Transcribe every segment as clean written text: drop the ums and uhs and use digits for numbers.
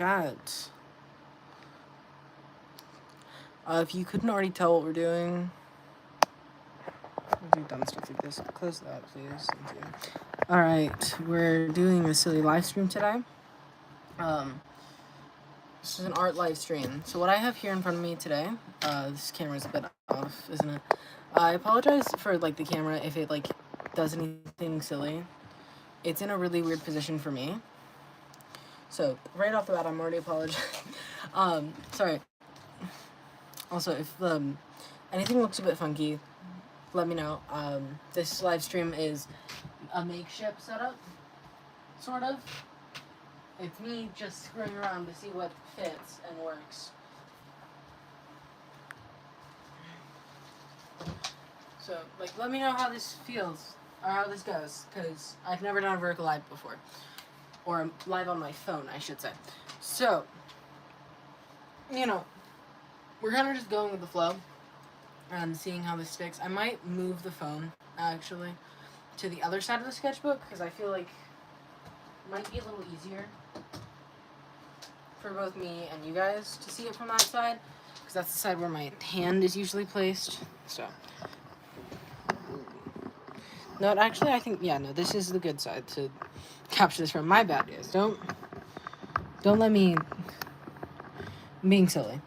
chat. If you couldn't already tell what we're doing, do dumb stuff like this. Close that, please. Thank you. All right, we're doing a silly live stream today. This is an art live stream. So what I have here in front of me today, this camera's a bit off, isn't it? I apologize for like the camera if it like does anything silly. It's in a really weird position for me. So right off the bat, I'm already apologizing. Sorry. Also, if anything looks a bit funky, let me know. This live stream is a makeshift setup, sort of. It's me just screwing around to see what fits and works. So, like, let me know how this feels, or how this goes, because I've never done a vertical live before. Or live on my phone, I should say. So, you know, we're kind of just going with the flow and seeing how this sticks. I might move the phone, actually, to the other side of the sketchbook, because I feel like it might be a little easier for both me and you guys to see it from that side, because that's the side where my hand is usually placed. So, no, actually, I think, yeah, no, this is the good side to capture this from. My bad, guys. Don't let me. I'm being silly.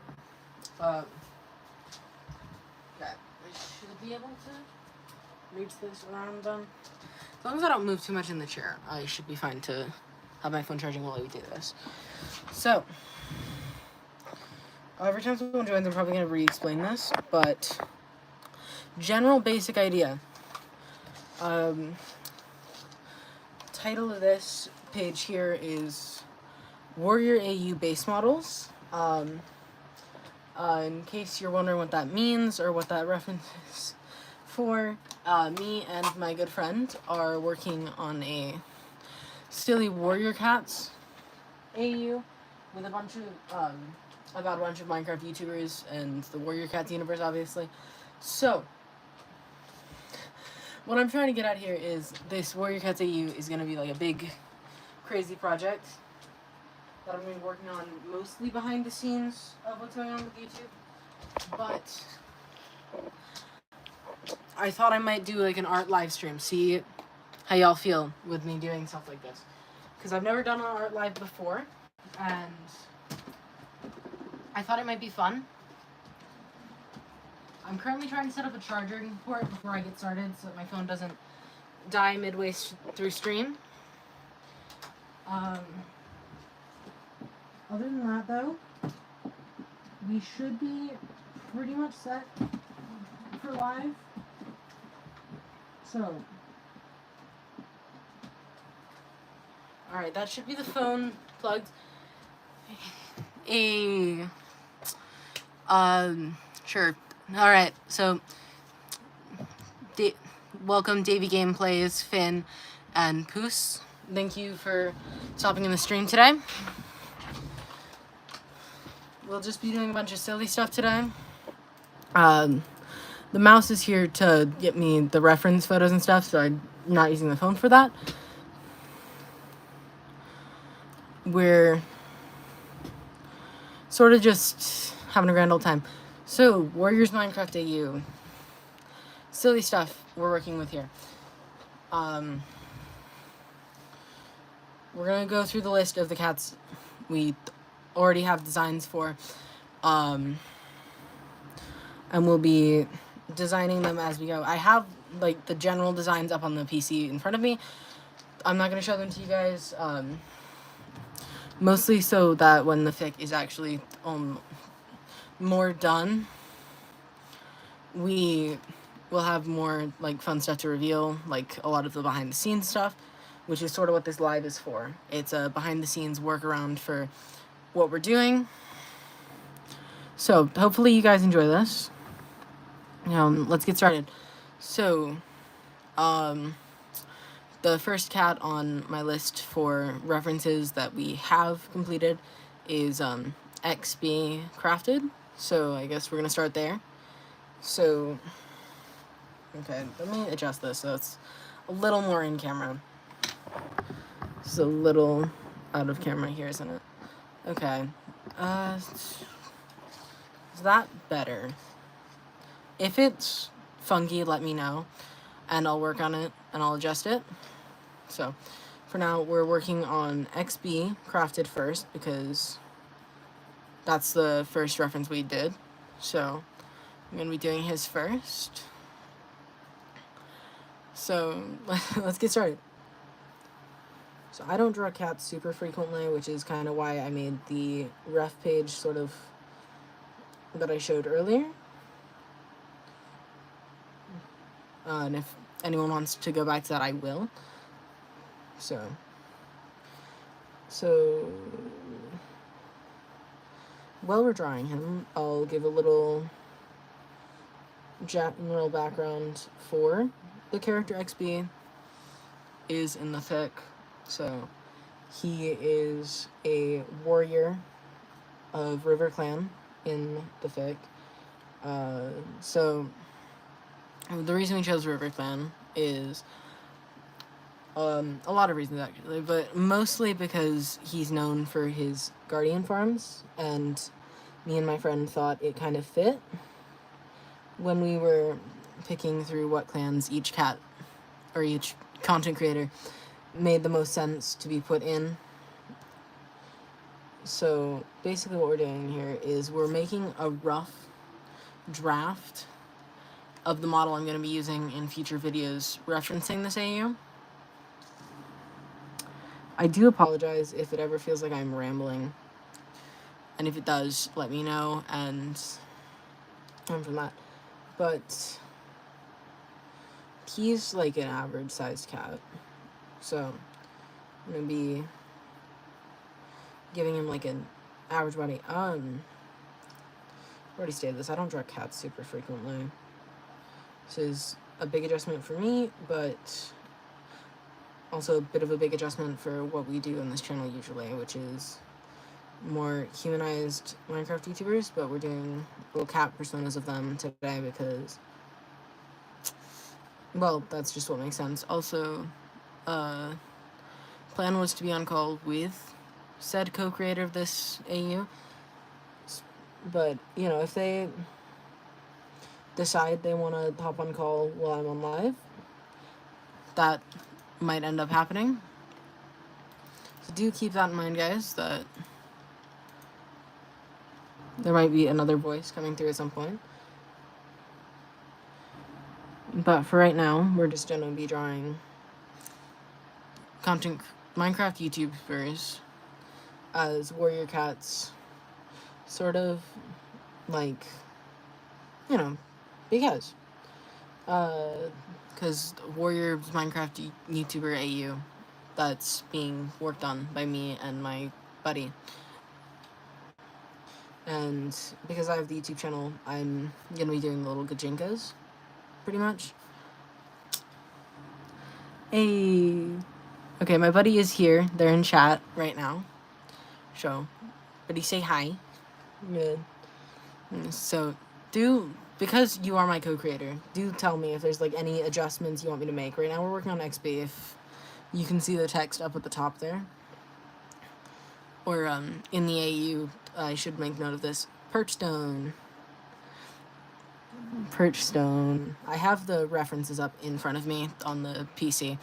Okay, I should be able to reach this when I'm done. As long as I don't move too much in the chair, I should be fine to have my phone charging while we do this. So, every time someone joins, I'm probably going to re-explain this, but general basic idea. Title of this page here is Warrior AU base models. In case you're wondering what that means or what that reference is for, me and my good friend are working on a silly Warrior Cats AU with a bunch of, about a bunch of Minecraft YouTubers and the Warrior Cats universe, obviously. So, what I'm trying to get at here is this Warrior Cats AU is going to be like a big, crazy project that I'm going to be working on mostly behind the scenes of what's going on with YouTube. But I thought I might do like an art live stream, see how y'all feel with me doing stuff like this. Because I've never done an art live before, and I thought it might be fun. I'm currently trying to set up a charging port before I get started so that my phone doesn't die midway through stream. Other than that, though, we should be pretty much set for live. So, alright, that should be the phone plugged. Sure. Alright, so, welcome Davey Gameplays, Finn, and Poos. Thank you for stopping in the stream today. We'll just be doing a bunch of silly stuff today. The mouse is here to get me the reference photos and stuff, so I'm not using the phone for that. We're sort of just having a grand old time. So, Warriors Minecraft AU. Silly stuff we're working with here. We're gonna go through the list of the cats we already have designs for. And we'll be designing them as we go. I have, like, the general designs up on the PC in front of me. I'm not gonna show them to you guys. Mostly so that when the fic is actually more done, we will have more like fun stuff to reveal, like a lot of the behind the scenes stuff, which is sort of what this live is for. It's a behind the scenes workaround for what we're doing. So hopefully you guys enjoy this. Let's get started. So, the first cat on my list for references that we have completed is XB Crafted. So I guess we're gonna start there. So, okay, let me adjust this so it's a little more in camera. It's a little out of camera here, isn't it? Okay. Is that better? If it's funky, let me know, and I'll work on it, and I'll adjust it. So, for now, we're working on XB crafted first, because that's the first reference we did. So, I'm going to be doing his first. So, let's get started. So I don't draw cats super frequently, which is kind of why I made the ref page sort of that I showed earlier. And if anyone wants to go back to that, I will. So while we're drawing him, I'll give a little general background for the character. XB is in the fic, so he is a warrior of River Clan in the fic. So the reason we chose River Clan is a lot of reasons actually, but mostly because he's known for his guardian farms, and me and my friend thought it kind of fit when we were picking through what clans each cat or each content creator made the most sense to be put in. So basically what we're doing here is we're making a rough draft of the model I'm going to be using in future videos referencing this AU. I do apologize if it ever feels like I'm rambling, and if it does, let me know, and I'm from that. But he's like an average sized cat, so I'm gonna be giving him like an average body. Already stated this, I don't draw cats super frequently. This is a big adjustment for me, but also a bit of a big adjustment for what we do on this channel usually, which is more humanized Minecraft YouTubers, but we're doing little cat personas of them today because, well, that's just what makes sense. Also, plan was to be on call with said co-creator of this AU, but, you know, if they decide they want to hop on call while I'm on live, that might end up happening. So do keep that in mind, guys, that there might be another voice coming through at some point. But for right now, we're just going to be drawing content Minecraft YouTubers as warrior cats, sort of like, you know, because warrior Minecraft YouTuber AU that's being worked on by me and my buddy. And because I have the YouTube channel, I'm gonna be doing the little gajinkas, pretty much. Hey. Okay, my buddy is here. They're in chat right now. So, buddy, say hi. Good. So, because you are my co-creator, do tell me if there's like any adjustments you want me to make. Right now we're working on XB, if you can see the text up at the top there. Or in the AU, I should make note of this. Perchstone. I have the references up in front of me on the PC,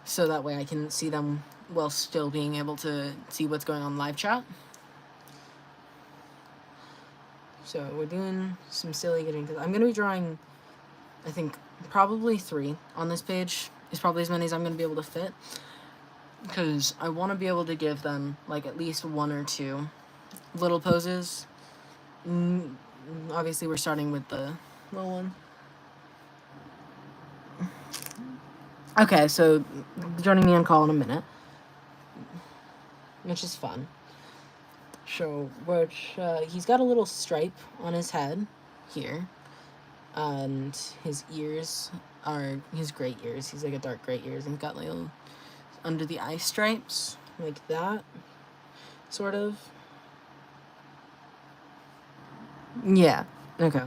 so that way I can see them while still being able to see what's going on live chat. So we're doing some silly getting, because I'm going to be drawing, I think, probably 3 on this page. It's probably as many as I'm going to be able to fit, because I want to be able to give them, like, at least 1 or 2 little poses. Obviously, we're starting with the little one. Okay, so joining me on call in a minute, which is fun. So, he's got a little stripe on his head here, and his ears are his gray ears. He's like a dark gray ears, and he's got little under the eye stripes, like that, sort of. Yeah, okay.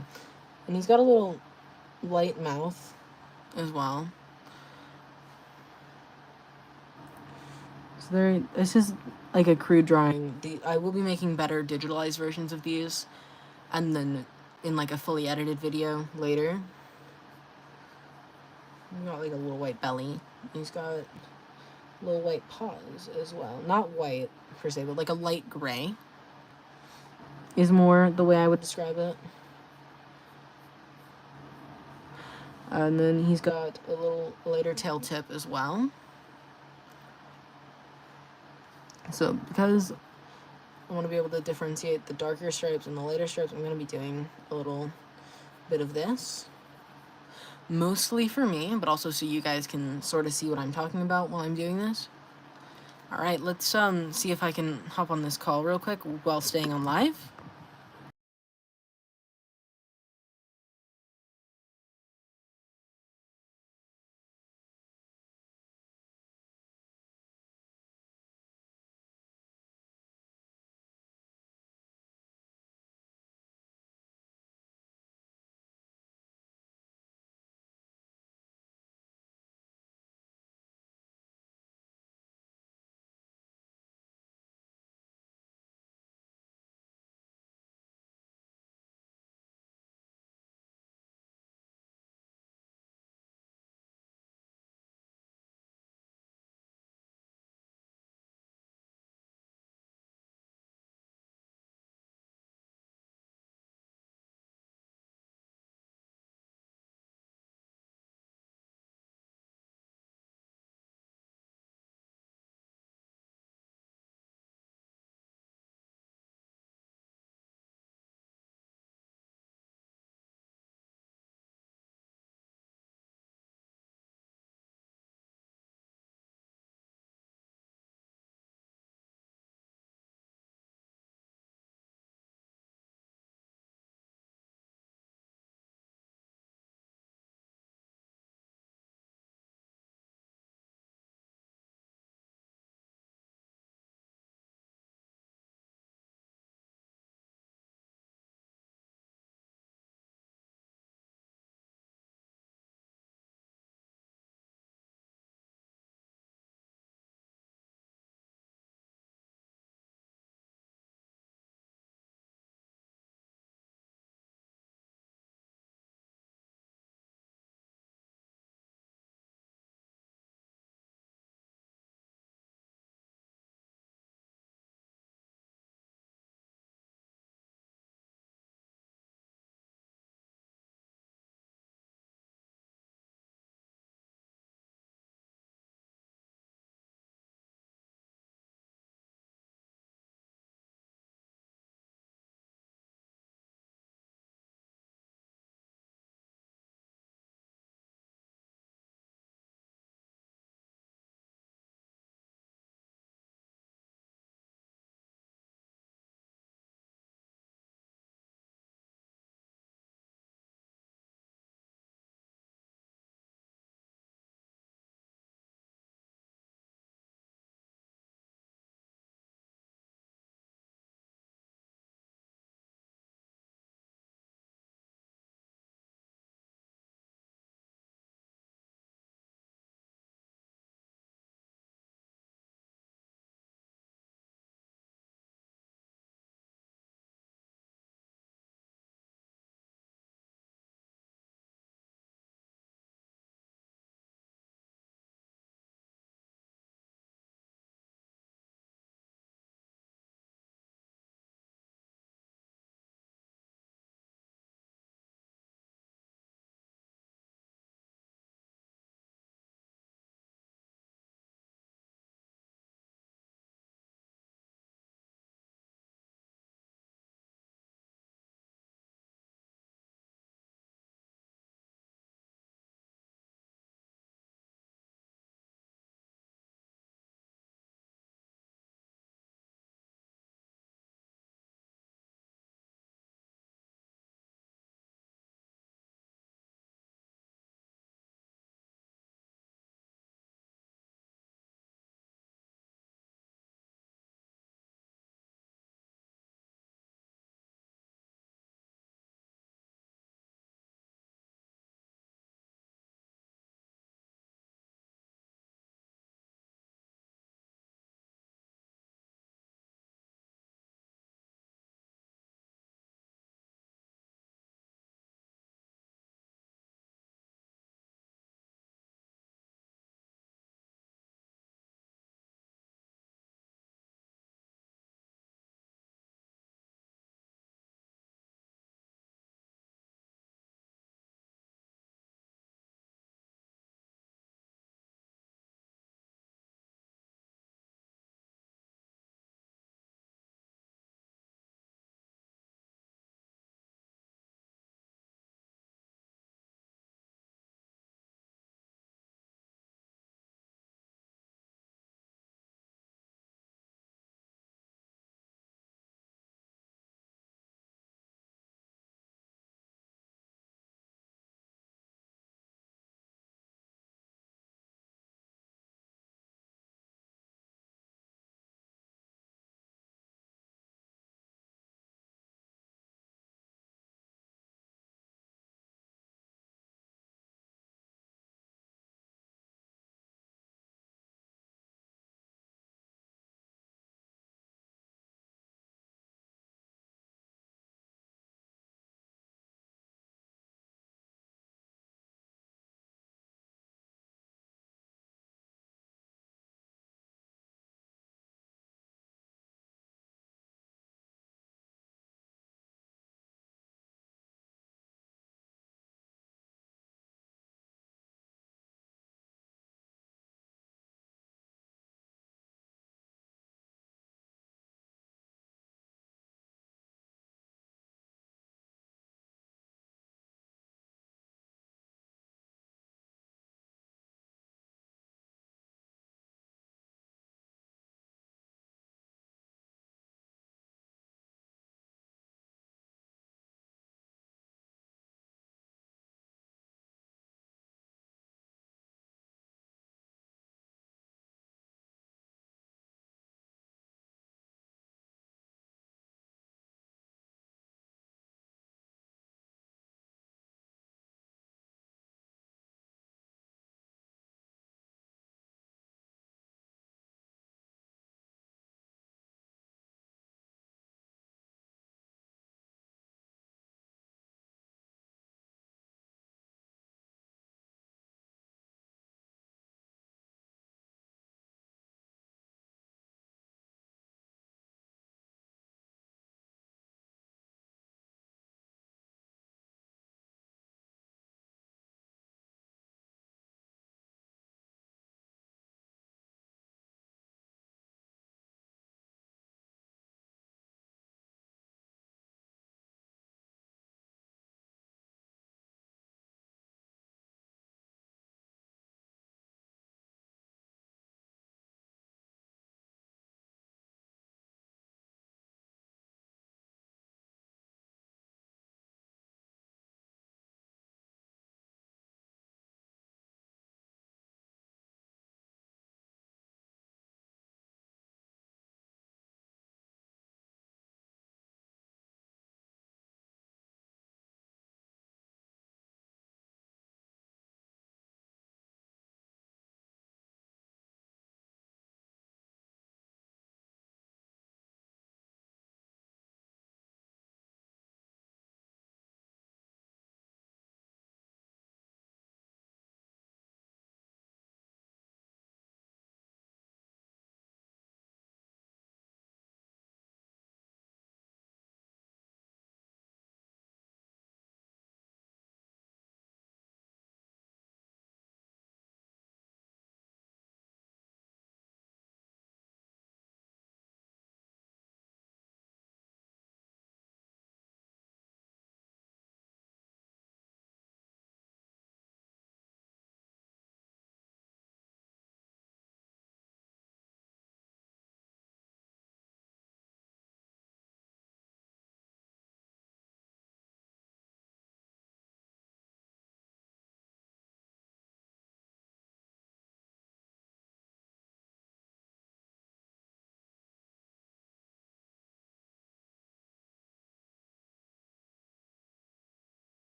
And he's got a little light mouth as well. So this is like a crude drawing. I will be making better digitalized versions of these, and then in like a fully edited video later. He's got like a little white belly. He's got little white paws as well. Not white per se, but like a light gray is more the way I would describe it. And then he's got a little lighter tail tip as well. So because I want to be able to differentiate the darker stripes and the lighter stripes, I'm going to be doing a little bit of this. Mostly for me, but also so you guys can sort of see what I'm talking about while I'm doing this. Alright, let's see if I can hop on this call real quick while staying on live.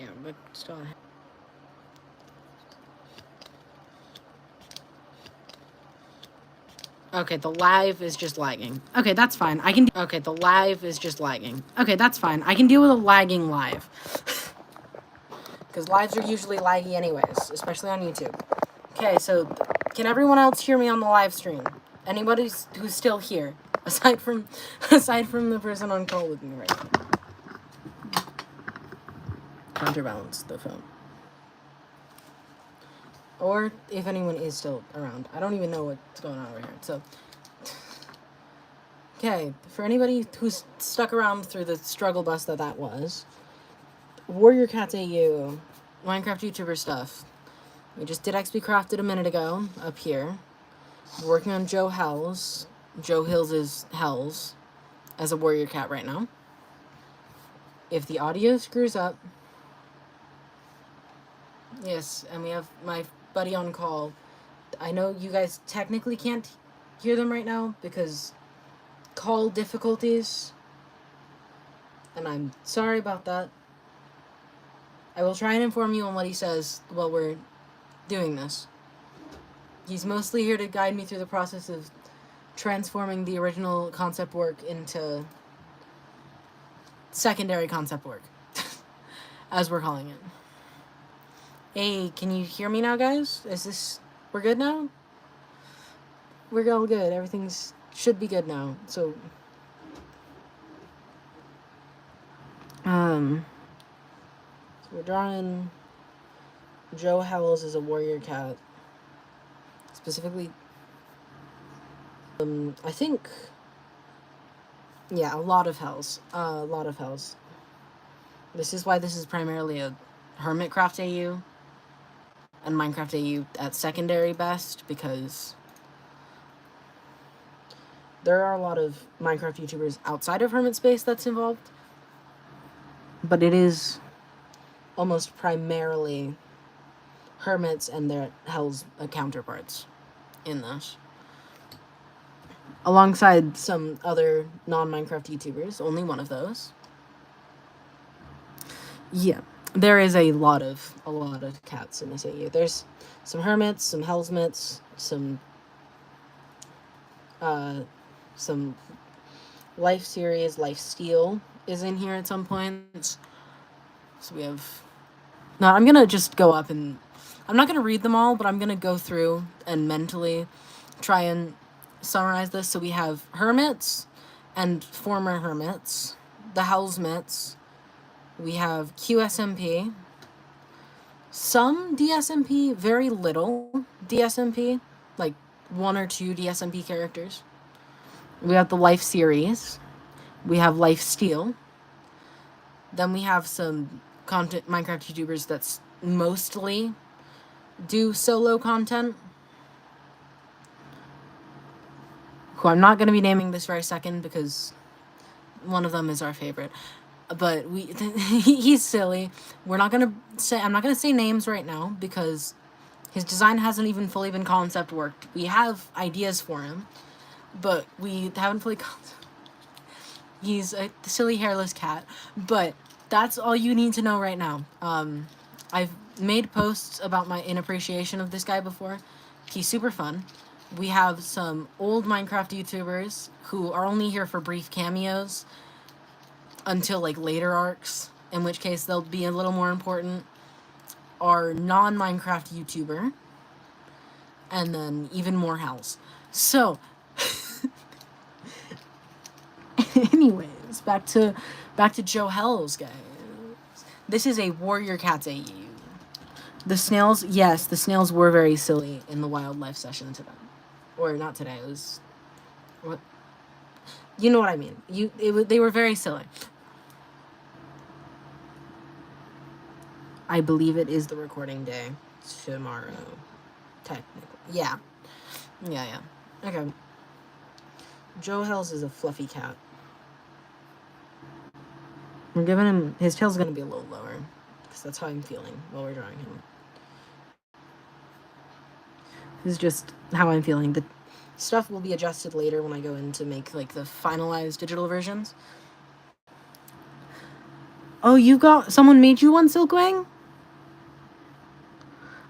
Yeah, but still. Okay, the live is just lagging. Okay, that's fine. Okay, the live is just lagging. Okay, that's fine. I can deal with a lagging live. Because lives are usually laggy anyways, especially on YouTube. Okay, so can everyone else hear me on the live stream? Anybody who's still here, aside from the person on call with me right now. Counterbalance the phone. Or if anyone is still around. I don't even know what's going on over here. So, okay, for anybody who's stuck around through the struggle bus that was, Warrior Cats AU, Minecraft YouTuber stuff. We just did XP Crafted a minute ago, up here. We're working on Joe Hills' Hells as a Warrior Cat right now. If the audio screws up, yes, and we have my buddy on call. I know you guys technically can't hear them right now because call difficulties, and I'm sorry about that. I will try and inform you on what he says while we're doing this. He's mostly here to guide me through the process of transforming the original concept work into secondary concept work, as we're calling it. Hey, can you hear me now, guys? We're good now? We're all good. Everything's should be good now. So, we're drawing Joe Hells as a warrior cat. Specifically, I think, yeah, a lot of hells. This is why this is primarily a Hermitcraft AU and Minecraft AU at secondary best, because there are a lot of Minecraft YouTubers outside of Hermit Space that's involved, but it is almost primarily Hermits and their Hells counterparts in this. Alongside some other non-Minecraft YouTubers, only one of those. Yeah, there is a lot of cats in this AU. There's some Hermits, some Hellsmits, some Life Series, Life Steal is in here at some points. So we have... No, I'm gonna just go up and... I'm not gonna read them all, but I'm gonna go through and mentally try and summarize this. So we have Hermits and former Hermits, the Hellsmits, we have QSMP, some DSMP, very little DSMP, like 1 or 2 DSMP characters. We have the Life Series, we have Life Steal, then we have some content Minecraft YouTubers that's mostly do solo content, who I'm not going to be naming this very second because one of them is our favorite. But he's silly. I'm not going to say names right now because his design hasn't even fully been concept worked. We have ideas for him, but we haven't fully He's a silly hairless cat, but that's all you need to know right now. I've made posts about my inappreciation of this guy before. He's super fun. We have some old Minecraft YouTubers who are only here for brief cameos until like later arcs, in which case they'll be a little more important. Our non-Minecraft YouTuber, and then even more Hells. So, anyways, back to Joe Hells, guys. This is a Warrior Cats AU. The snails, yes, the snails were very silly in the wildlife session today. Or not today, it was... What? You know what I mean. They were very silly. I believe it is the recording day tomorrow. Technically. Yeah. Yeah. Okay. Joe Hells is a fluffy cat. We're giving him... His tail's going to be a little lower, because that's how I'm feeling while we're drawing him. This is just how I'm feeling. The stuff will be adjusted later when I go in to make, like, the finalized digital versions. Oh, you got... Someone made you one, Silkwing?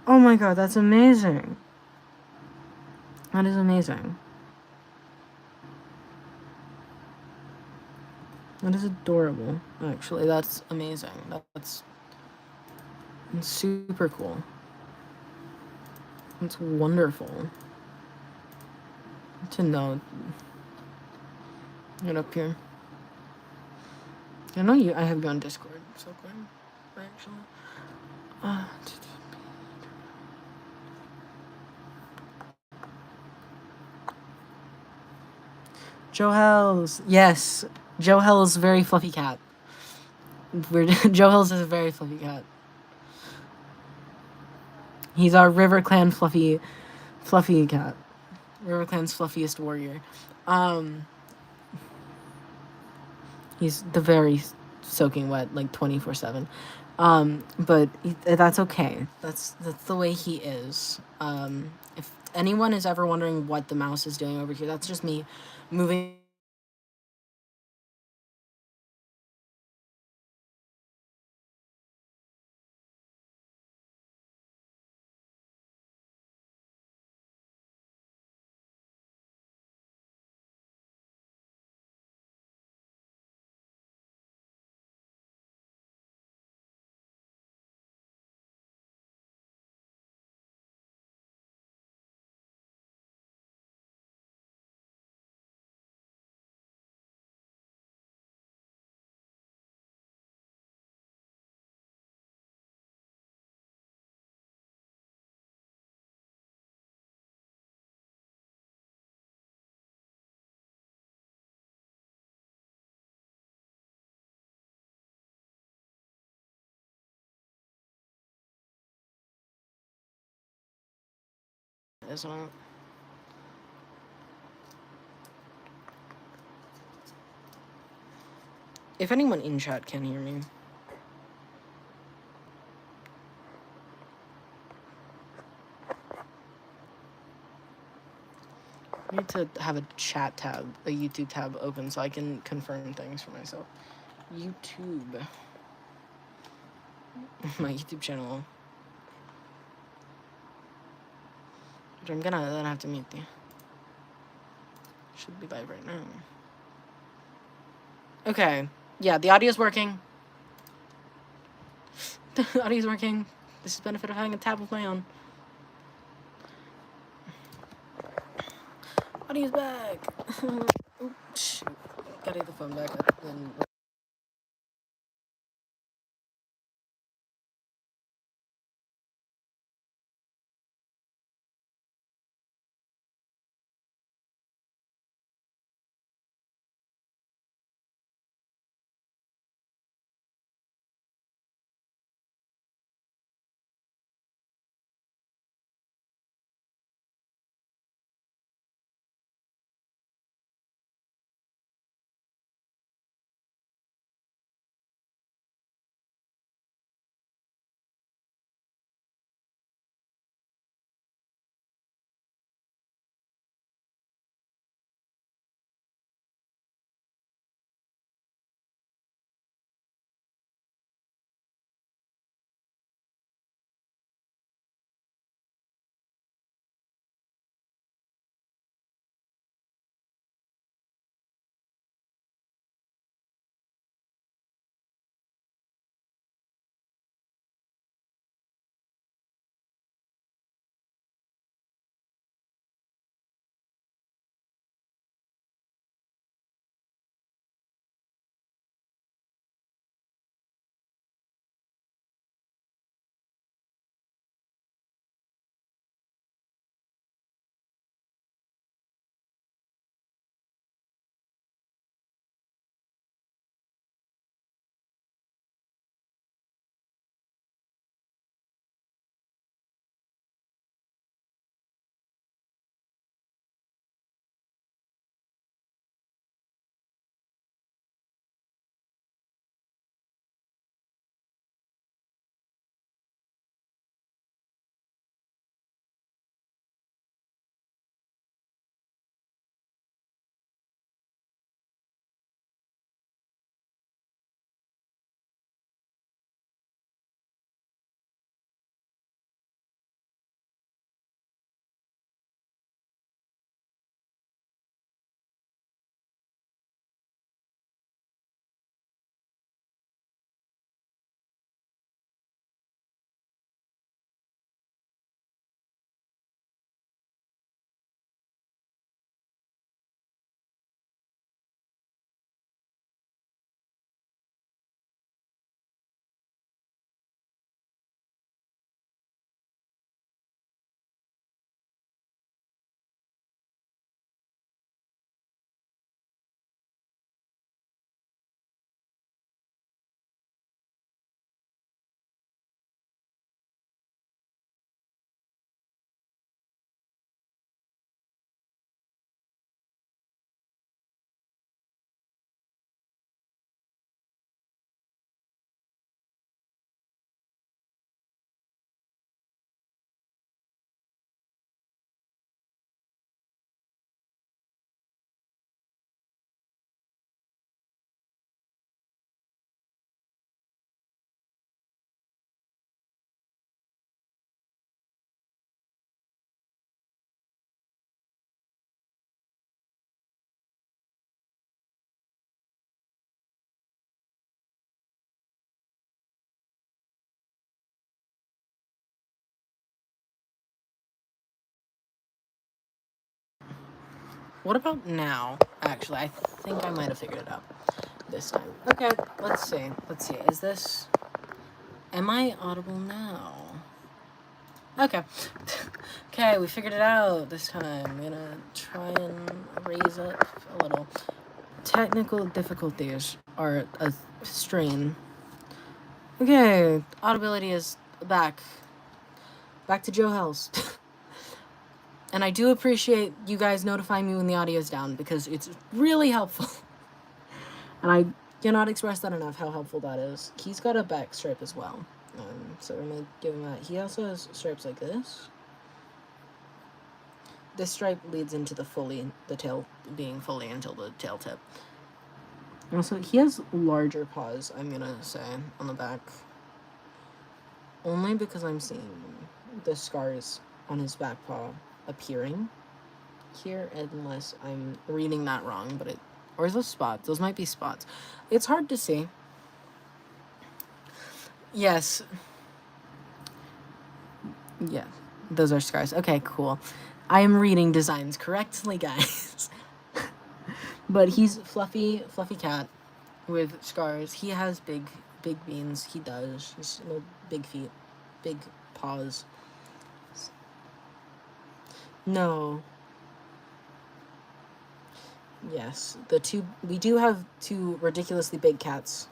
Oh my god, that's amazing. That is amazing. That is adorable, actually. That's amazing. That's super cool. It's wonderful to know. Get up here. I know you. I have you on Discord, Silkwing. Actually. Joe Hells. Yes. Joe Hells, very fluffy cat. Joe Hells is a very fluffy cat. He's our River Clan fluffy cat. River Clan's fluffiest warrior. He's the very soaking wet, like 24/7. But that's okay. That's the way he is. If anyone is ever wondering what the mouse is doing over here, that's just me moving isn't it? If anyone in chat can hear me. I need to have a chat tab, a YouTube tab open so I can confirm things for myself. YouTube. My YouTube channel. Which I'm gonna then have to mute the... Should be live right now. Okay. Yeah, the audio's working. The audio's working. This is the benefit of having a tab of my own. Audio's back. Oops. Gotta get the phone back up and... What about now? Actually, I think I might have figured it out this time. Okay, let's see. Let's see. Is this... Am I audible now? Okay. Okay, we figured it out this time. I'm gonna try and raise up a little. Technical difficulties are a strain. Okay, audibility is back. Back to Joe Hells. And I do appreciate you guys notifying me when the audio is down, because it's really helpful. And I cannot express that enough, how helpful that is. He's got a back stripe as well. So we're gonna give him that. He also has stripes like this. This stripe leads into the tail being fully until the tail tip. Also, he has larger paws, I'm gonna say, on the back. Only because I'm seeing the scars on his back paw appearing here, unless I'm reading that wrong, but or those spots? Those might be spots. It's hard to see. Yes. Yeah, those are scars. Okay, cool. I am reading designs correctly, guys. But he's fluffy cat with scars. He has big beans. He does. He's big feet, big paws. No. Yes, we do have two ridiculously big cats.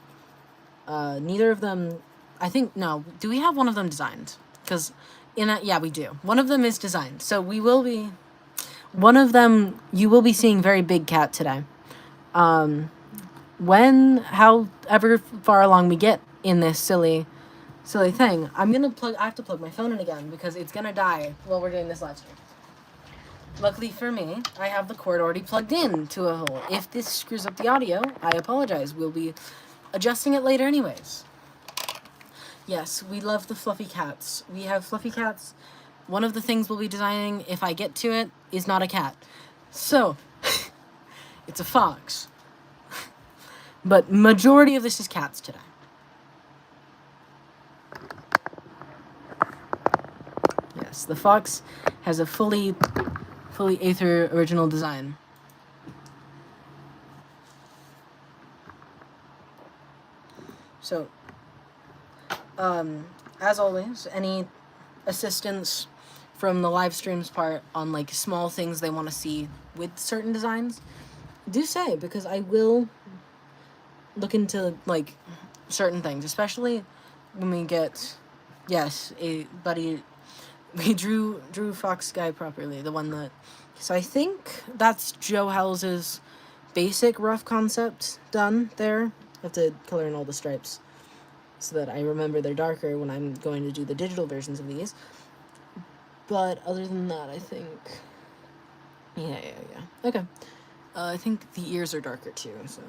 Neither of them, I think, no, do we have one of them designed? Because, yeah, we do. One of them is designed, so you will be seeing very big cat today. However far along we get in this silly thing, I have to plug my phone in again, because it's gonna die while we're doing this live stream. Luckily for me, I have the cord already plugged in to a hole. If this screws up the audio, I apologize. We'll be adjusting it later anyways. Yes, we love the fluffy cats. We have fluffy cats. One of the things we'll be designing, if I get to it, is not a cat. So, it's a fox. But majority of this is cats today. Yes, the fox has a fully Aether original design. So, as always, any assistance from the live streams part on like small things they want to see with certain designs, do say, because I will look into like certain things, especially when we get, yes, we drew Fox Guy properly, the one that, so I think that's Joe Hells's basic rough concept done there. I have to color in all the stripes so that I remember they're darker when I'm going to do the digital versions of these. But other than that, I think, yeah. Okay. I think the ears are darker too, so.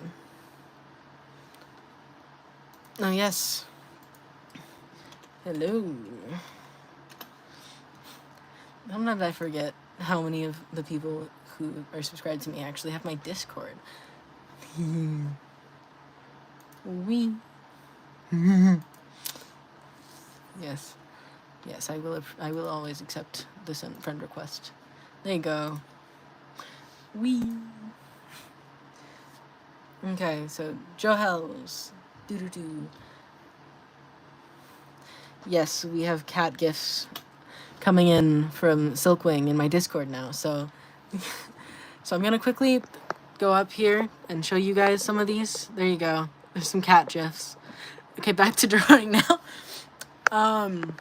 Oh, yes. Hello. Sometimes I forget how many of the people who are subscribed to me actually have my Discord. We. Yes, I will always accept the friend request. There you go. We. Okay, so Joe Hells. Doo-doo-doo. Yes, we have cat gifts coming in from Silkwing in my Discord now, so I'm gonna quickly go up here and show you guys some of these. There you go. There's some cat gifs. Okay, back to drawing now. I'm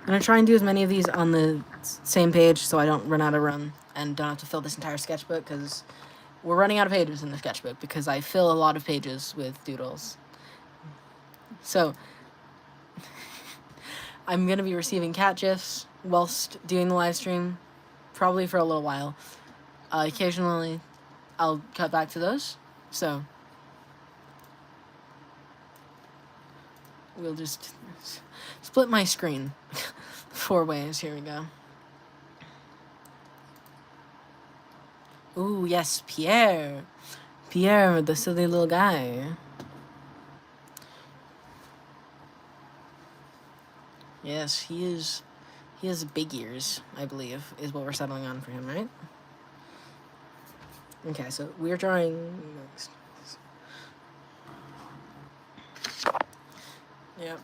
gonna try and do as many of these on the same page so I don't run out of room and don't have to fill this entire sketchbook, because we're running out of pages in the sketchbook because I fill a lot of pages with doodles. So I'm going to be receiving cat gifs whilst doing the live stream, probably for a little while. Occasionally, I'll cut back to those, so we'll just split my screen 4 ways. Here we go. Ooh, yes, Pierre, the silly little guy. Yes, he has big ears, I believe, is what we're settling on for him, right? Okay, so we're drawing next. Yep.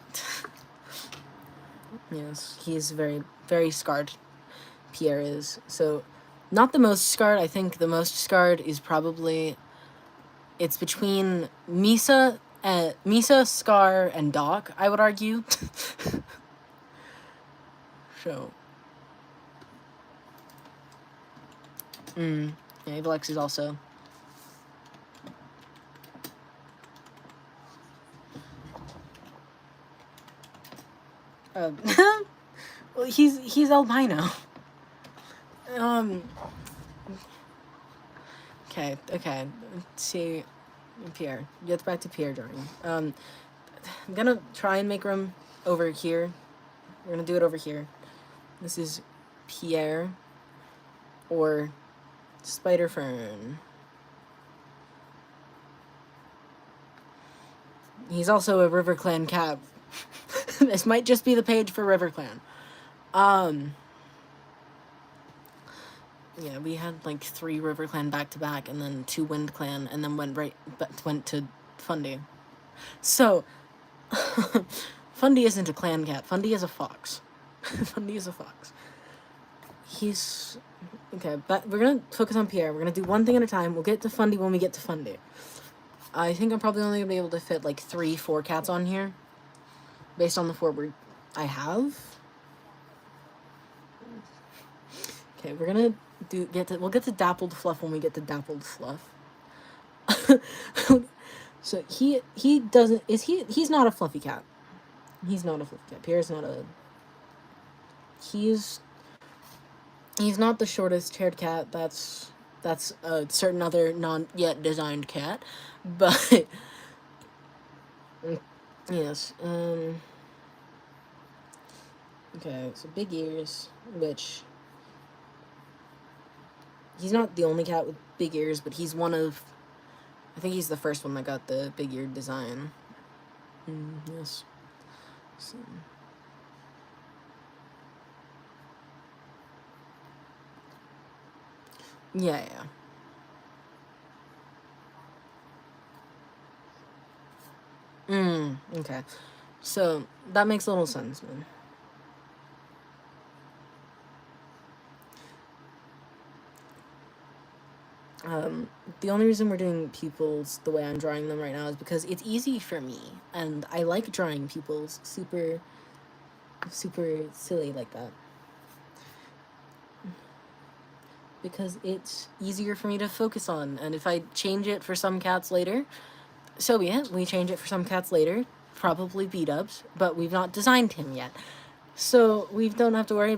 Yes, he's very, very scarred. Pierre is. So, not the most scarred. I think the most scarred is probably... It's between Misa, Scar, and Doc, I would argue. So... yeah, Alexi's also... well, he's albino. Okay, let's see, Pierre. Get back to Pierre drawing. I'm gonna try and make room over here. We're gonna do it over here. This is Pierre, or Spider Fern. He's also a River Clan cat. This might just be the page for River Clan. Yeah, we had like 3 River Clan back to back, and then 2 Wind Clan, and then went to Fundy. So, Fundy isn't a clan cat. Fundy is a fox. Fundy is a fox. He's... Okay, but we're gonna focus on Pierre. We're gonna do one thing at a time. We'll get to Fundy when we get to Fundy. I think I'm probably only gonna be able to fit like 3-4 cats on here, based on the 4 I have. Okay, we're gonna we'll get to Dappled Fluff when we get to Dappled Fluff. So he doesn't... He's not a fluffy cat. He's not a fluffy cat. Pierre's not a... He's not the shortest haired cat. That's a certain other non yet designed cat. But yes. Okay, so big ears, which he's not the only cat with big ears, but he's one of... I think he's the first one that got the big eared design. Yes. So... Yeah. Okay. So, that makes a little sense, man. The only reason we're doing pupils the way I'm drawing them right now is because it's easy for me, and I like drawing pupils super, super silly like that. Because it's easier for me to focus on, and if I change it for some cats later, so be it. We change it for some cats later, probably B-dubs, but we've not designed him yet. So we don't have to worry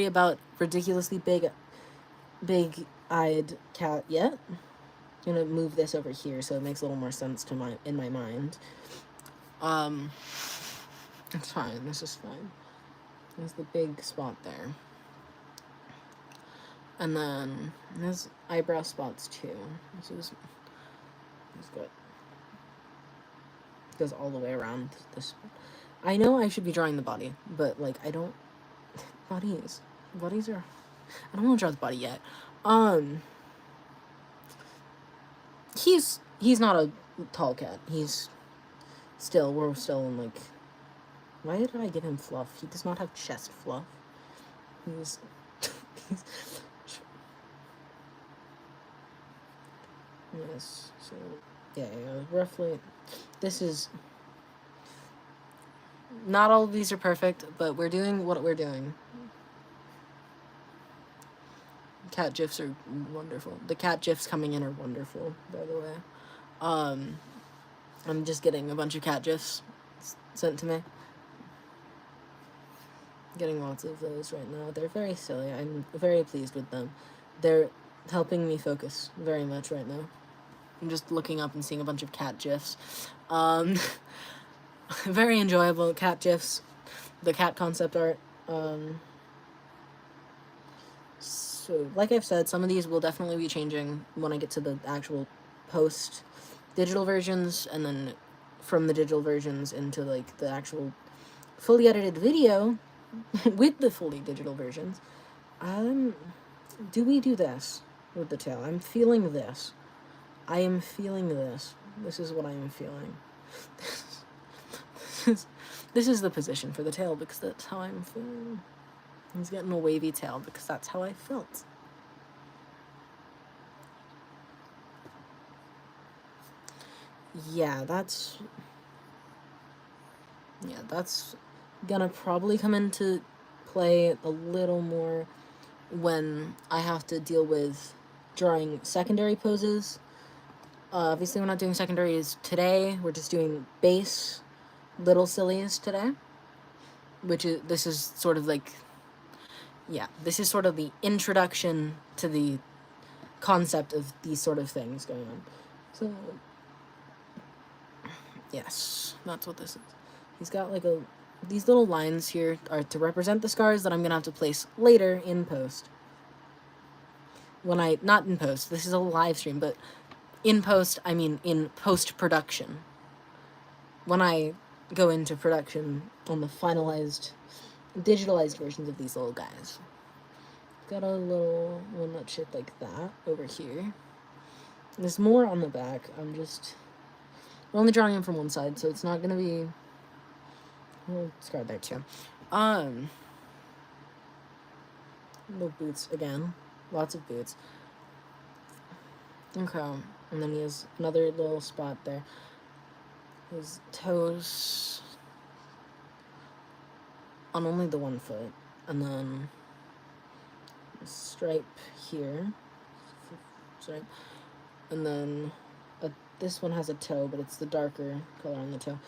about ridiculously big-eyed cat yet. I'm gonna move this over here so it makes a little more sense in my mind. It's fine. This is fine. There's the big spot there. And then there's eyebrow spots too. This is good. It goes all the way around this. I know I should be drawing the body, but like I don't. Bodies are... I don't want to draw the body yet. He's not a tall cat. We're still in like... Why did I give him fluff? He does not have chest fluff. He's yes, so yeah, roughly, this is... Not all of these are perfect, but we're doing what we're doing. Cat gifs are wonderful. The cat gifs coming in are wonderful, by the way. I'm just getting a bunch of cat gifs sent to me. Getting lots of those right now. They're very silly. I'm very pleased with them. They're helping me focus very much right now. I'm just looking up and seeing a bunch of cat gifs. Very enjoyable cat gifs. The cat concept art. So, like I've said, some of these will definitely be changing when I get to the actual post-digital versions, and then from the digital versions into, like, the actual fully edited video with the fully digital versions. Do we do this? with the tail. I'm feeling this. I am feeling this. This is what I am feeling. This is the position for the tail because that's how I'm feeling. He's getting a wavy tail because that's how I felt. Yeah, that's gonna probably come into play a little more when I have to deal with drawing secondary poses. Obviously, we're not doing secondaries today. We're just doing base little sillies today. This is sort of like, this is sort of the introduction to the concept of these sort of things going on. So, yes, that's what this is. He's got like these little lines here are to represent the scars that I'm gonna have to place later in post. Not in post, this is a live stream, but in post, I mean in post-production. When I go into production on the finalized, digitalized versions of these little guys. Got a little one that's shaped like that over here. There's more on the back. We're only drawing him from one side, so it's not gonna be. We'll discard there too. Little boots again. Lots of boots. Okay, and then he has another little spot there. His toes on only the one foot, and then a stripe here. Stripe, and then this one has a toe, but it's the darker color on the toe.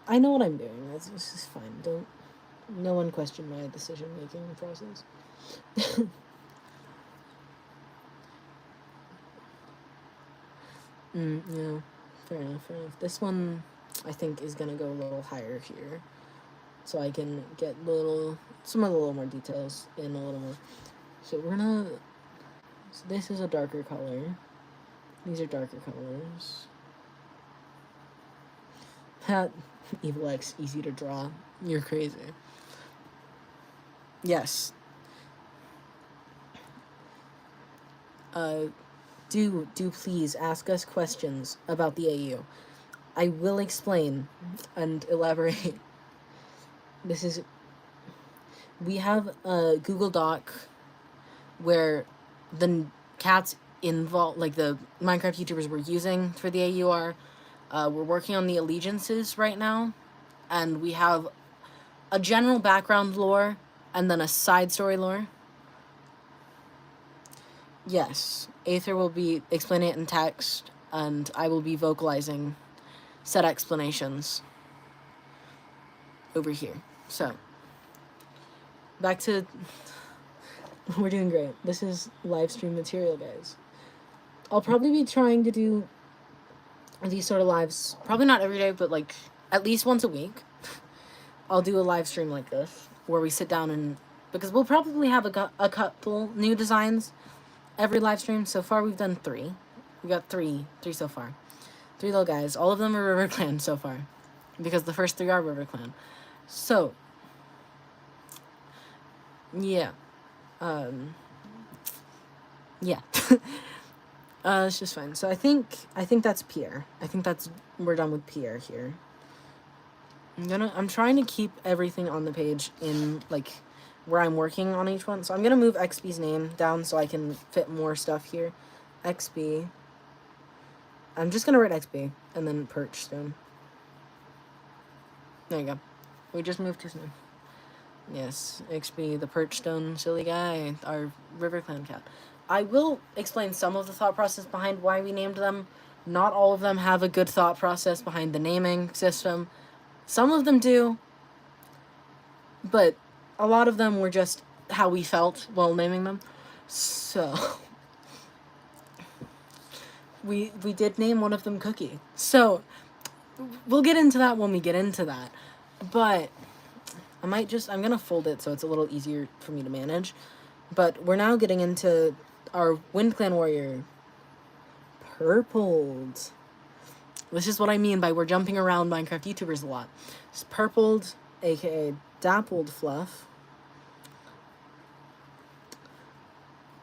I know what I'm doing. This is fine. No one question my decision-making process. Yeah, fair enough. This one, I think, is gonna go a little higher here, so I can get some of the little more details in a little more. So so this is a darker color. These are darker colors. Evil X, easy to draw. You're crazy. Yes. Do please ask us questions about the AU. I will explain and elaborate. We have a Google Doc where the cats involved, like the Minecraft YouTubers we're using for the AU are, we're working on the allegiances right now, and we have a general background lore and then a side story lore. Yes, Aether will be explaining it in text, and I will be vocalizing said explanations over here. So, back to... We're doing great. This is live stream material, guys. I'll probably be trying to do these sort of lives, probably not every day, but like at least once a week. I'll do a live stream like this, where we sit down because we'll probably have a couple new designs every live stream. So far, we've done 3. We got three so far. 3 little guys. All of them are River Clan so far, because the first 3 are River Clan. So, yeah. Yeah. It's just fine. So I think that's Pierre. We're done with Pierre here. I'm trying to keep everything on the page in, like, where I'm working on each one. So I'm gonna move XB's name down so I can fit more stuff here. XB. I'm just gonna write XB and then Perch Stone. There you go. We just moved his name. Yes, XB, the Perch Stone silly guy, our River Clan cat. I will explain some of the thought process behind why we named them. Not all of them have a good thought process behind the naming system. Some of them do, but a lot of them were just how we felt while naming them. So, we did name one of them Cookie. So, we'll get into that when we get into that. But I'm gonna fold it so it's a little easier for me to manage. But we're now getting into our Wind Clan Warrior, Purpled. This is what I mean by we're jumping around Minecraft YouTubers a lot. It's Purpled, aka Dappled Fluff.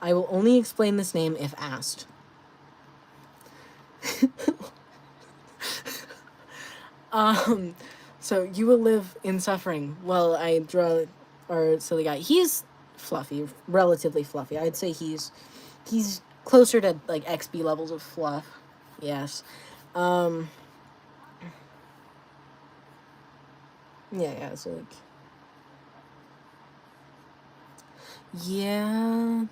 I will only explain this name if asked. So you will live in suffering while I draw our silly guy. He's fluffy, relatively fluffy. I'd say he's closer to like XB levels of fluff. Yes. Yeah, so like yeah.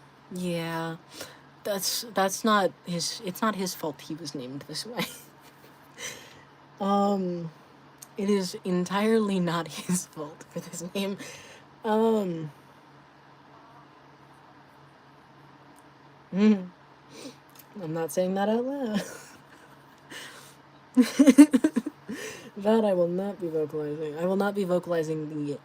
That's not his, it's not his fault he was named this way. It is entirely not his fault for this name. I'm not saying that out loud. That I will not be vocalizing. I will not be vocalizing the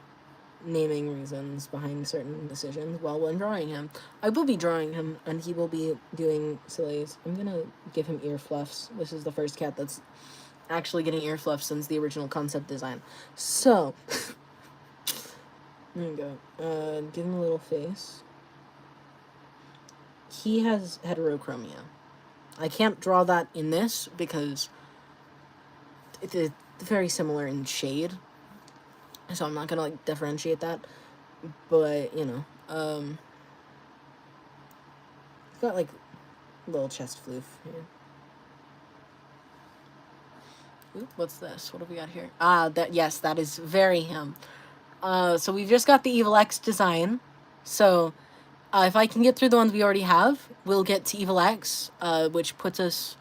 naming reasons behind certain decisions while when drawing him. I will be drawing him, and he will be doing sillies. I'm gonna give him ear fluffs. This is the first cat that's actually getting ear fluffs since the original concept design. So, there you go. Give him a little face. He has heterochromia. I can't draw that in this because it's very similar in shade, so I'm not gonna like differentiate that. But you know, it's got like a little chest floof here. Oop, what's this? What have we got here? Yes, that is very him. So we've just got the Evil X design. So, if I can get through the ones we already have, we'll get to Evil X, which puts us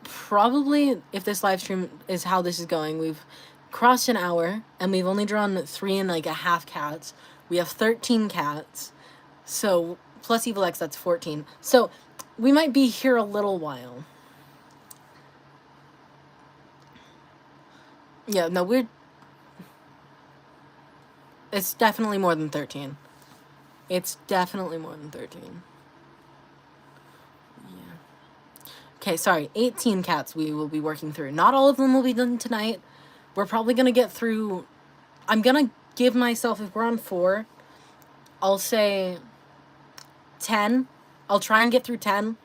probably, if this live stream is how this is going, we've crossed an hour, and we've only drawn 3.5 cats. We have 13 cats, so plus Evil X, that's 14. So we might be here a little while. Yeah, no, it's definitely more than 13. It's definitely more than 13. Yeah. Okay, sorry, 18 cats we will be working through. Not all of them will be done tonight. We're probably going to get through... I'm going to give myself, if we're on 4, I'll say 10. I'll try and get through 10.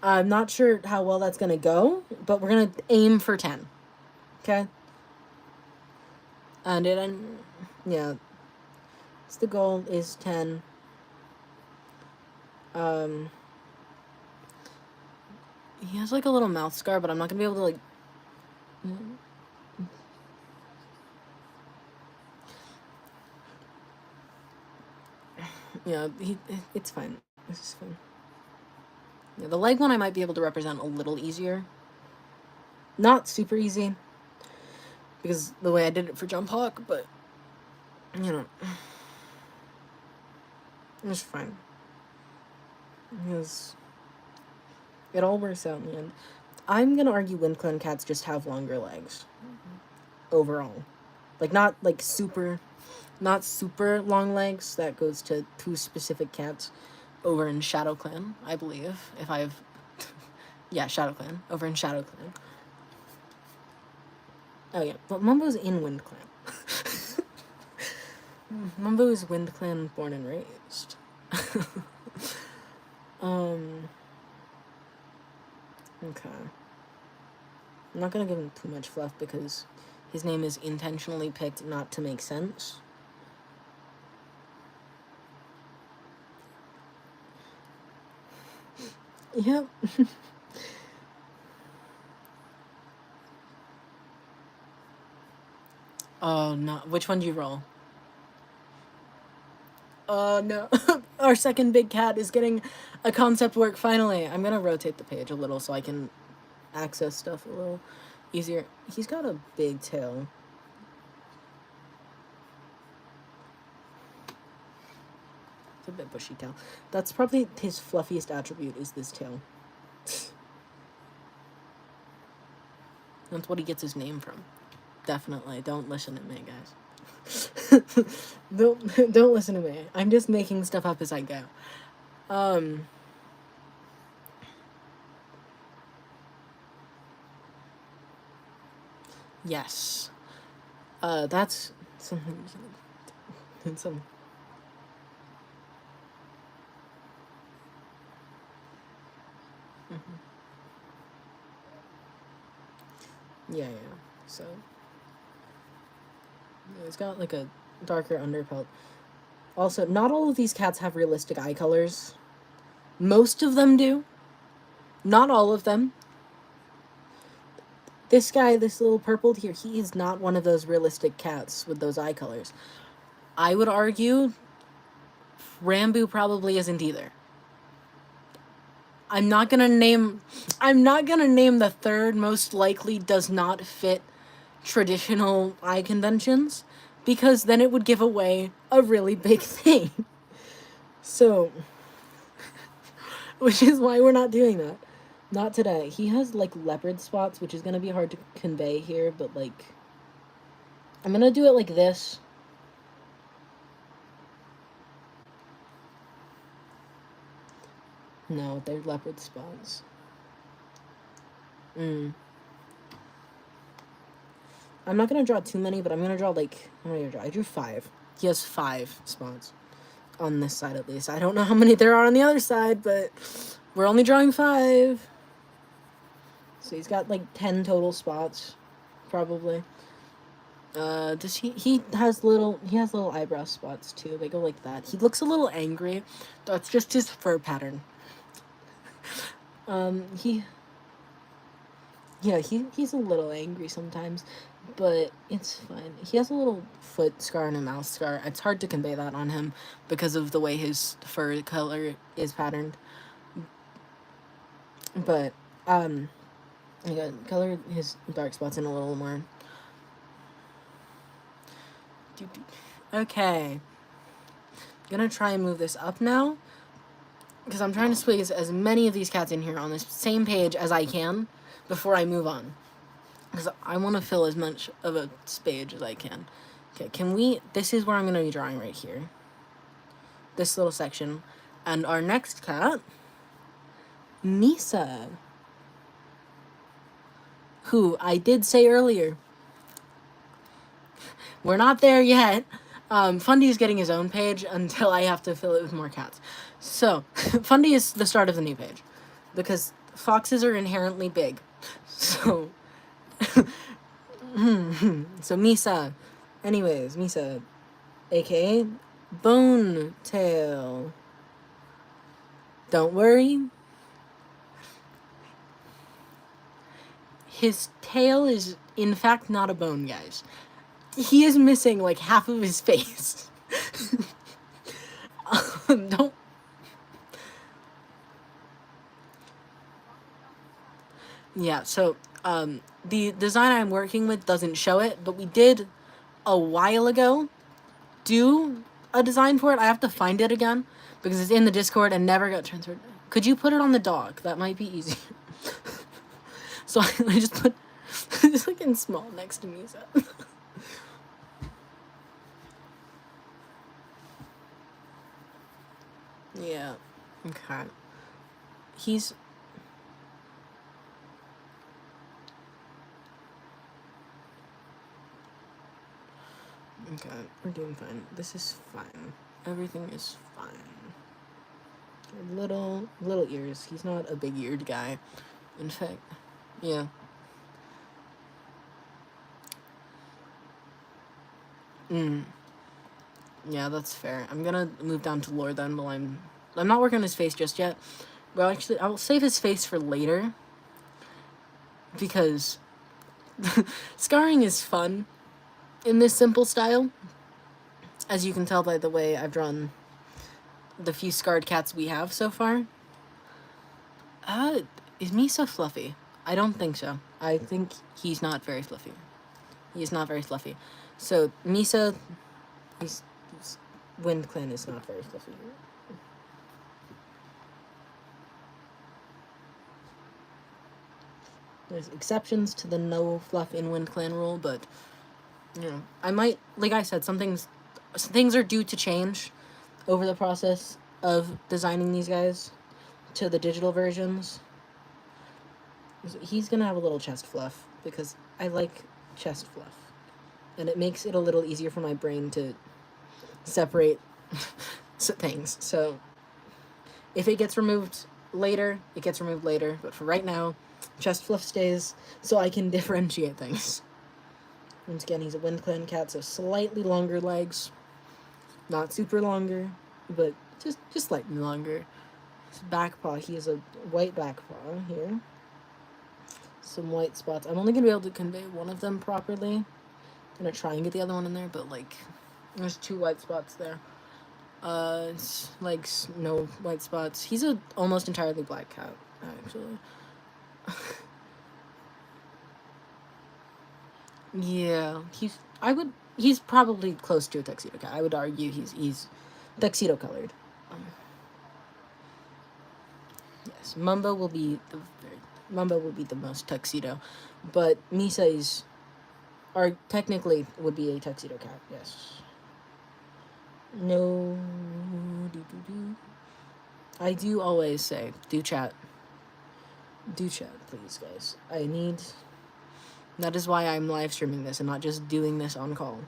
I'm not sure how well that's going to go, but we're going to aim for 10. Okay? And yeah. So the goal is 10. He has like a little mouth scar, but I'm not going to be able to like... Yeah, it's fine. This is fine. Yeah, the leg one I might be able to represent a little easier. Not super easy, because the way I did it for Jump Hawk, but, you know, it's fine. Because it all works out in the end. I'm gonna argue WindClan cats just have longer legs. Overall. Like, not, like, super long legs. That goes to 2 specific cats over in ShadowClan, I believe. If I've... yeah, ShadowClan. Over in ShadowClan. Oh, yeah. But Mumbo's in WindClan. Mumbo is WindClan born and raised. Okay. I'm not gonna give him too much fluff because his name is intentionally picked not to make sense. Yep. Oh, no. Which one do you roll? No. Our second big cat is getting a concept work finally. I'm gonna rotate the page a little so I can access stuff a little easier. He's got a big tail. It's a bit bushy tail. That's probably his fluffiest attribute, is this tail. That's what he gets his name from. Definitely. Don't listen to me, guys. Don't listen to me. I'm just making stuff up as I go. Yes. That's something. Yeah. So it's got like a darker underpelt. Also, not all of these cats have realistic eye colors. Most of them do. Not all of them. This guy, this little purple here, he is not one of those realistic cats with those eye colors. I would argue Rambo probably isn't either. I'm not gonna name the third most likely does not fit traditional eye conventions, because then it would give away a really big thing. So, which is why we're not doing that. Not today. He has like leopard spots, which is gonna be hard to convey here, but like, I'm gonna do it like this. No, they're leopard spots. I'm not gonna draw too many, but I'm gonna draw like, how many did I draw? I drew 5. He has 5 spots. On this side at least. I don't know how many there are on the other side, but we're only drawing 5. So he's got like 10 total spots, probably. Does he has little eyebrow spots too. They go like that. He looks a little angry. That's just his fur pattern. He's a little angry sometimes, but it's fine. He has a little foot scar and a mouth scar. It's hard to convey that on him because of the way his fur color is patterned. But, I gotta color his dark spots in a little more. Okay. I'm gonna try and move this up now, because I'm trying to squeeze as many of these cats in here on this same page as I can before I move on, because I want to fill as much of a page as I can. Okay, this is where I'm going to be drawing right here. This little section. And our next cat, Misa, who I did say earlier, we're not there yet. Fundy is getting his own page until I have to fill it with more cats. So, Fundy is the start of the new page, because foxes are inherently big. So, Misa. Anyways, Misa, aka BoiTheo. Don't worry. His tail is, in fact, not a bone, guys. He is missing, like, half of his face. Don't... Yeah, so, the design I'm working with doesn't show it, but we did, a while ago, do a design for it. I have to find it again, because it's in the Discord and never got transferred. Could you put it on the dog? That might be easier. So I just put, just like in small next to me. So. Yeah. Okay. He's... Okay, we're doing fine. This is fine. Everything is fine. Little ears. He's not a big-eared guy. In fact, yeah. Yeah, that's fair. I'm gonna move down to lore then while I'm not working on his face just yet. Well, actually, I'll save his face for later, because scarring is fun in this simple style, as you can tell by the way I've drawn the few scarred cats we have so far. Is Misa fluffy? I don't think so. I think he's not very fluffy. He's not very fluffy. So, Misa, Wind Clan is not very fluffy. There's exceptions to the no fluff in Wind Clan rule, but, you know, I might, like I said, some things are due to change over the process of designing these guys to the digital versions. He's gonna have a little chest fluff, because I like chest fluff. And it makes it a little easier for my brain to separate things. So, if it gets removed, later, it gets removed later, but for right now, chest fluff stays so I can differentiate things. Once again, he's a Wind Clan cat, so slightly longer legs. Not super longer, but just slightly longer. His back paw, he has a white back paw here. Some white spots. I'm only going to be able to convey one of them properly. I'm going to try and get the other one in there, but, like, there's 2 white spots there. It's, like, no white spots. He's a almost entirely black cat, actually. Yeah, he's probably close to a tuxedo cat. I would argue he's tuxedo colored. Yes, Mumbo will be the most tuxedo, but Misai's are technically would be a tuxedo cat. Yes. No. I do always say, do chat, please, guys. I need. That is why I'm live streaming this and not just doing this on call.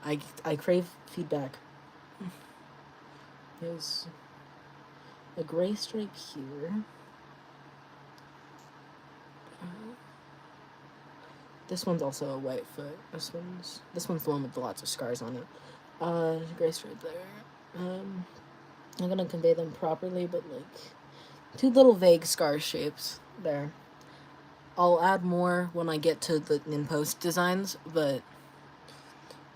I crave feedback. There's a gray stripe here. This one's also a white foot. This one's the one with lots of scars on it. Gray stripe there. I'm gonna convey them properly, but like 2 little vague scar shapes there. I'll add more when I get to the in-post designs, but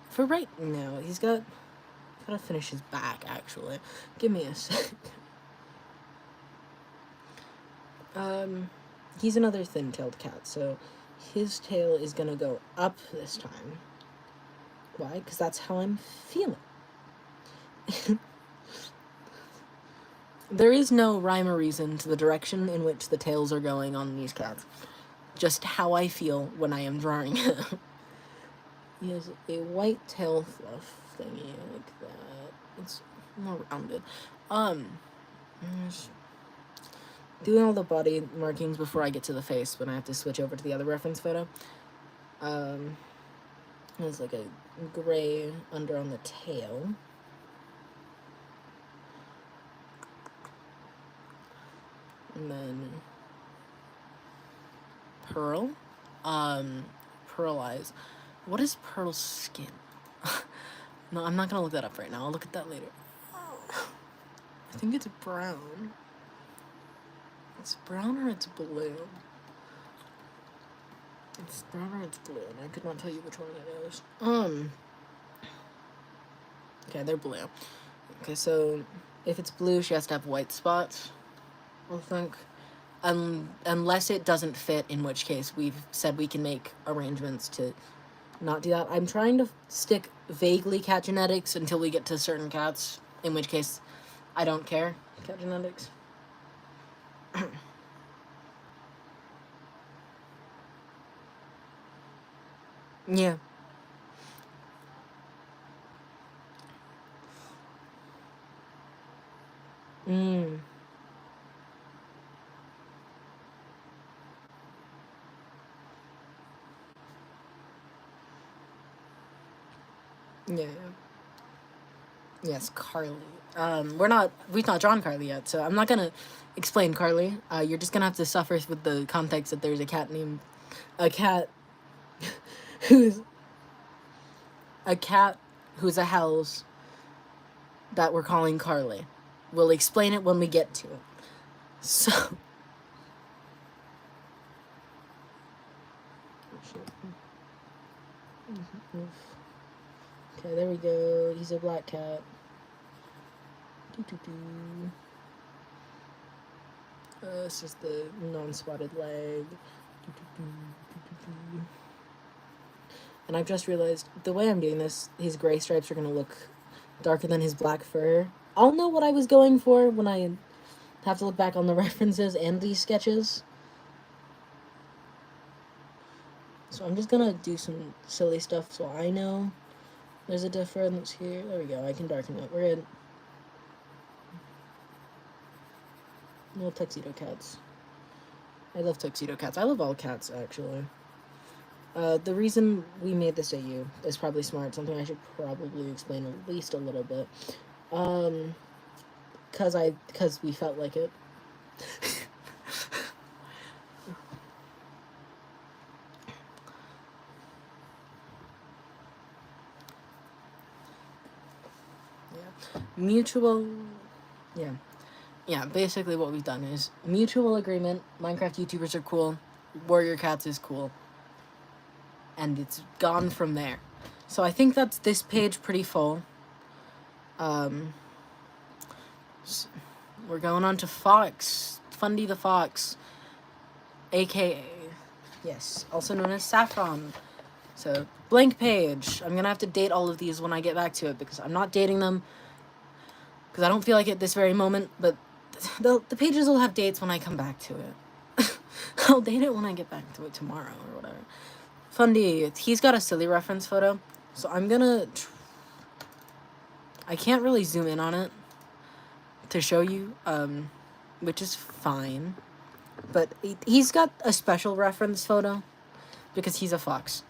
for right now, he's gotta finish his back, actually. Give me a sec. He's another thin-tailed cat, so his tail is gonna go up this time. Why? Because that's how I'm feeling. There is no rhyme or reason to the direction in which the tails are going on these cats. Just how I feel when I am drawing him. He has a white tail fluff thingy like that. It's more rounded. Doing all the body markings before I get to the face when I have to switch over to the other reference photo. There's like a gray under on the tail. And then Pearl. Pearl eyes. What is Pearl's skin? No, I'm not gonna look that up right now. I'll look at that later. I think it's brown. It's brown or it's blue. It's brown or it's blue, and I could not tell you which one it is. Okay, they're blue. Okay, so if it's blue, she has to have white spots, I think. Unless it doesn't fit, in which case we've said we can make arrangements to not do that. I'm trying to stick vaguely cat genetics until we get to certain cats, in which case I don't care. Cat genetics. Yeah. Yeah. Yes, Carly. We've not drawn Carly yet, so I'm not gonna explain Carly. You're just gonna have to suffer with the context that there's a cat who's a house that we're calling Carly. We'll explain it when we get to it. So. Okay, there we go. He's a black cat. It's just the non-spotted leg. And I've just realized, the way I'm doing this, his gray stripes are going to look darker than his black fur. I'll know what I was going for when I have to look back on the references and these sketches. So I'm just going to do some silly stuff so I know there's a difference here. There we go. I can darken it. We're in. No tuxedo cats. I love tuxedo cats. I love all cats, actually. The reason we made this AU is probably smart. Something I should probably explain at least a little bit. Because we felt like it. Yeah. Mutual. Yeah, basically what we've done is mutual agreement. Minecraft YouTubers are cool. Warrior Cats is cool. And it's gone from there. So I think that's this page pretty full. We're going on to Fox. Fundy the Fox. AKA. Yes, also known as Saffron. So, blank page. I'm gonna have to date all of these when I get back to it because I'm not dating them. Because I don't feel like it this very moment, but the pages will have dates when I come back to it. I'll date it when I get back to it tomorrow or whatever. Fundy, he's got a silly reference photo, so I'm gonna... I can't really zoom in on it to show you, which is fine. But he's got a special reference photo because he's a fox.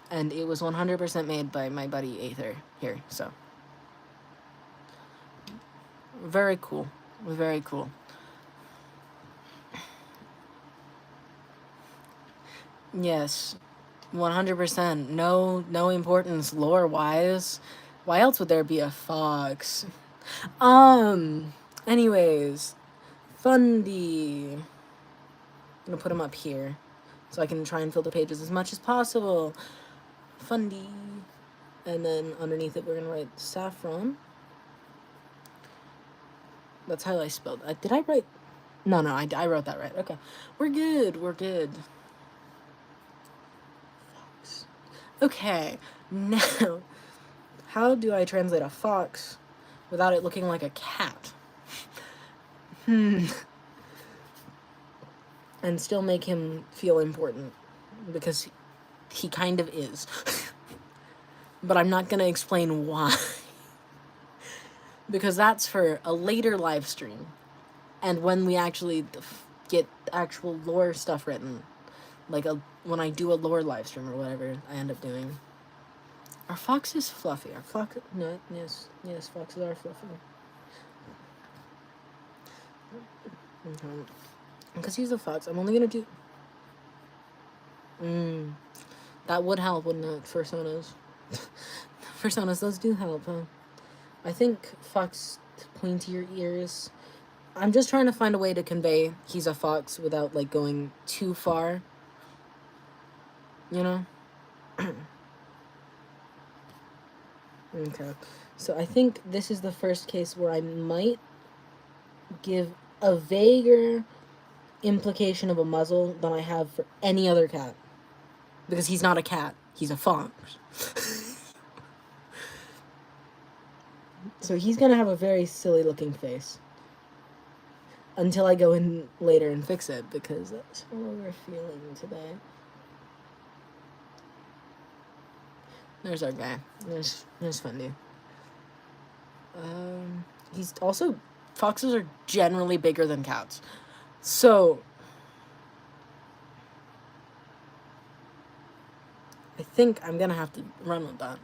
And it was 100% made by my buddy Aether here, so... Very cool. Very cool. Yes. 100%. No importance lore-wise. Why else would there be a fox? Anyways. Fundy. I'm gonna put him up here so I can try and fill the pages as much as possible. Fundy. And then underneath it we're gonna write Saffron. That's how I spelled it. Did I write? No, I wrote that right. Okay. We're good. Fox. Okay. Now, how do I translate a fox without it looking like a cat? And still make him feel important. Because he kind of is. But I'm not gonna explain why. Because that's for a later live stream. And when we actually get actual lore stuff written. Like when I do a lore live stream or whatever I end up doing. Are foxes fluffy? Are foxes... No, yes, foxes are fluffy. Okay. Because he's a fox, I'm only gonna do... That would help, wouldn't it? Personas. Personas, those do help, huh? I think fox pointier ears. I'm just trying to find a way to convey he's a fox without, like, going too far. You know? Okay. So I think this is the first case where I might give a vaguer implication of a muzzle than I have for any other cat. Because he's not a cat. He's a fox. So he's gonna have a very silly looking face. Until I go in later and fix it, because that's what we're feeling today. There's our guy. There's Fundy. He's also... Foxes are generally bigger than cats. So... I think I'm gonna have to run with that.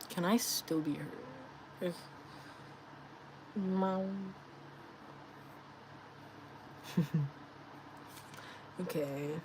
Can I still be her? Okay.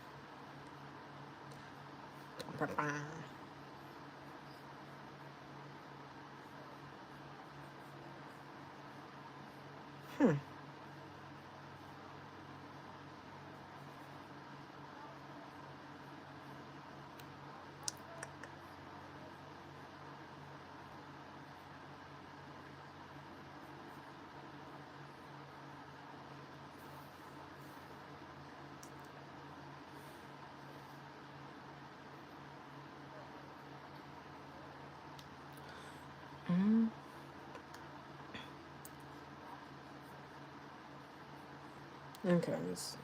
Okay, it's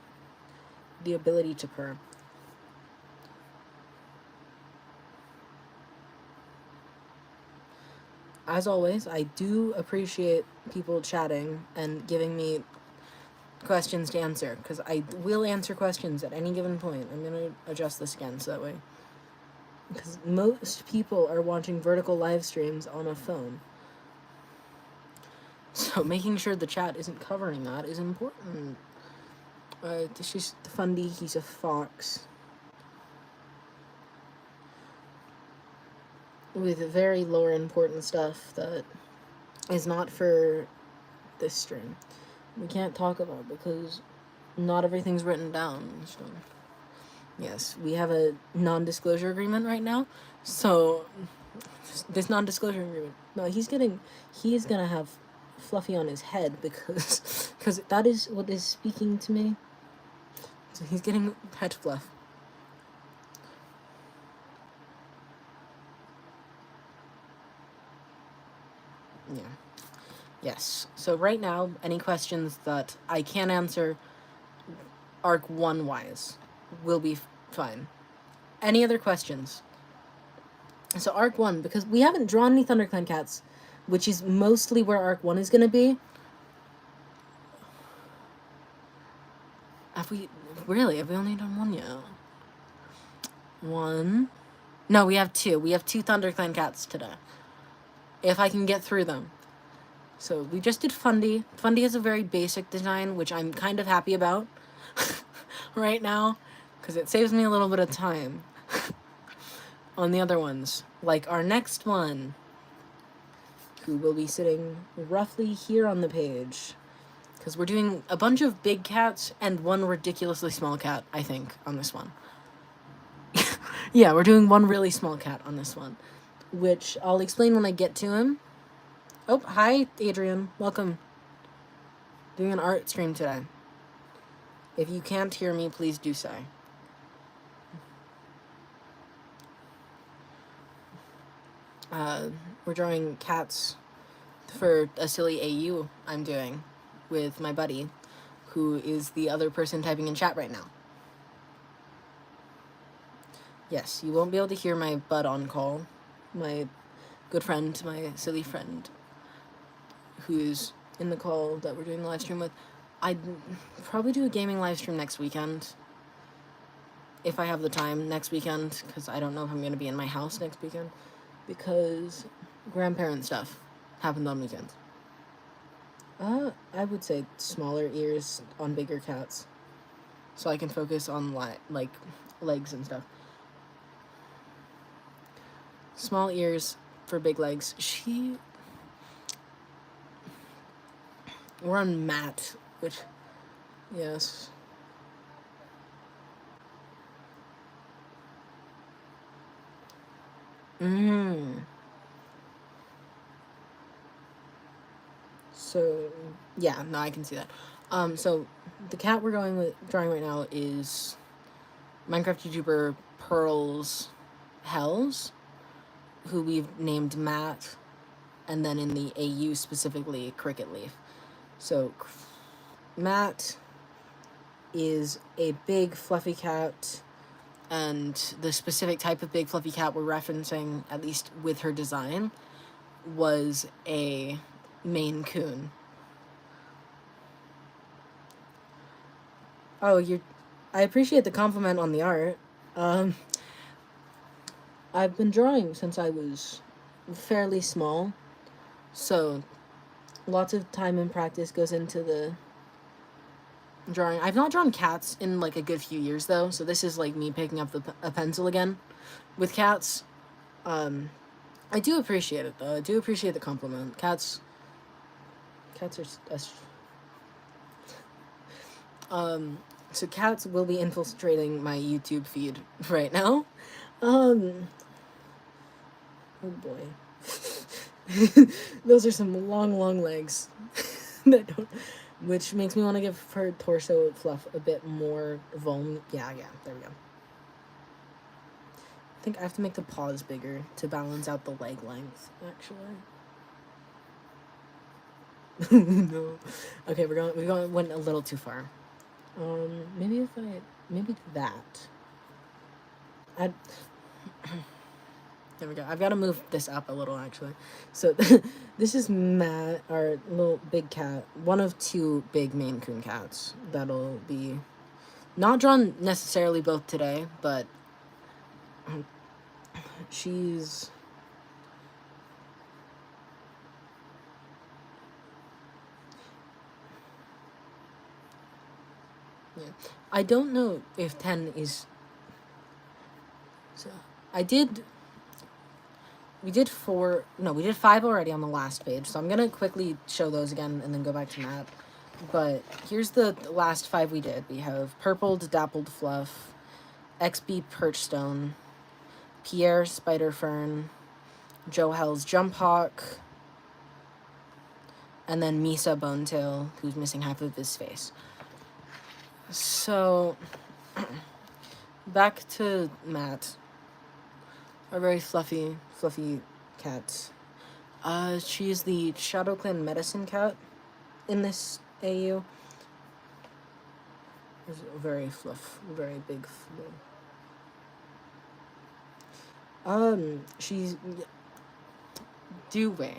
the ability to purr. as always, I do appreciate people chatting and giving me questions to answer, because I will answer questions at any given point. I'm going to adjust this again so that way. Because most people are watching vertical live streams on a phone. So making sure the chat isn't covering that is important. This is Fundy, he's a fox. With very lower important stuff that is not for this stream. We can't talk about because not everything's written down. So. Yes, we have a non-disclosure agreement right now. So this non-disclosure agreement. No, he's gonna have Fluffy on his head because that is what is speaking to me. So he's getting pet Fluff. Yeah. Yes. So right now, any questions that I can answer Arc 1 wise will be fine. Any other questions? So Arc 1, because we haven't drawn any ThunderClan cats, which is mostly where Arc 1 is going to be. Have we only done one yet? One? No, we have two. We have two ThunderClan cats today. If I can get through them. So we just did Fundy. Fundy has a very basic design, which I'm kind of happy about right now, because it saves me a little bit of time on the other ones. Like our next one, who will be sitting roughly here on the page, because we're doing a bunch of big cats and one ridiculously small cat, I think, on this one. Yeah, we're doing one really small cat on this one, which I'll explain when I get to him. Oh, hi, Adrian. Welcome. Doing an art stream today. If you can't hear me, please do say. We're drawing cats for a silly AU I'm doing with my buddy, who is the other person typing in chat right now. Yes, you won't be able to hear my bud on call, my good friend, my silly friend, who's in the call that we're doing the live stream with. I'd probably do a gaming live stream next weekend, if I have the time next weekend, because I don't know if I'm going to be in my house next weekend, because grandparent stuff happens on weekends. I would say smaller ears on bigger cats, so I can focus on like legs and stuff. Small ears for big legs. We're on Matt, which, yes. So, yeah, no, I can see that. So the cat we're drawing right now is Minecraft YouTuber Pearls Hells, who we've named Matt, and then in the AU specifically, Cricket Leaf. So Matt is a big fluffy cat, and the specific type of big fluffy cat we're referencing, at least with her design, was a Maine Coon. Oh, I appreciate the compliment on the art. I've been drawing since I was fairly small, so lots of time and practice goes into the drawing. I've not drawn cats in like a good few years though, so this is like me picking up a pencil again with cats. I do appreciate it though. I do appreciate the compliment. Cats are so cats will be infiltrating my YouTube feed right now. Oh boy. Those are some long legs which makes me want to give her torso fluff a bit more volume. Yeah, there we go. I think I have to make the paws bigger to balance out the leg length, actually. No. Okay, we went a little too far. Maybe that. There we go. I've got to move this up a little, actually. So, this is Matt, our little big cat. One of two big Maine Coon cats that'll be not drawn necessarily both today, but she's... Yeah. I don't know if 10 is... So, we did 5 already on the last page, so I'm gonna quickly show those again and then go back to Matt. But here's the last 5 we did. We have Purpled Dappled Fluff, XB Perchstone, Pierre Spider Fern, Joe Hell's Jump Hawk, and then Misa Bonetail, who's missing half of his face. So, back to Matt. Our very fluffy cat. She's the Shadow Clan Medicine Cat in this AU. It's very big fluff. She's... Dewey.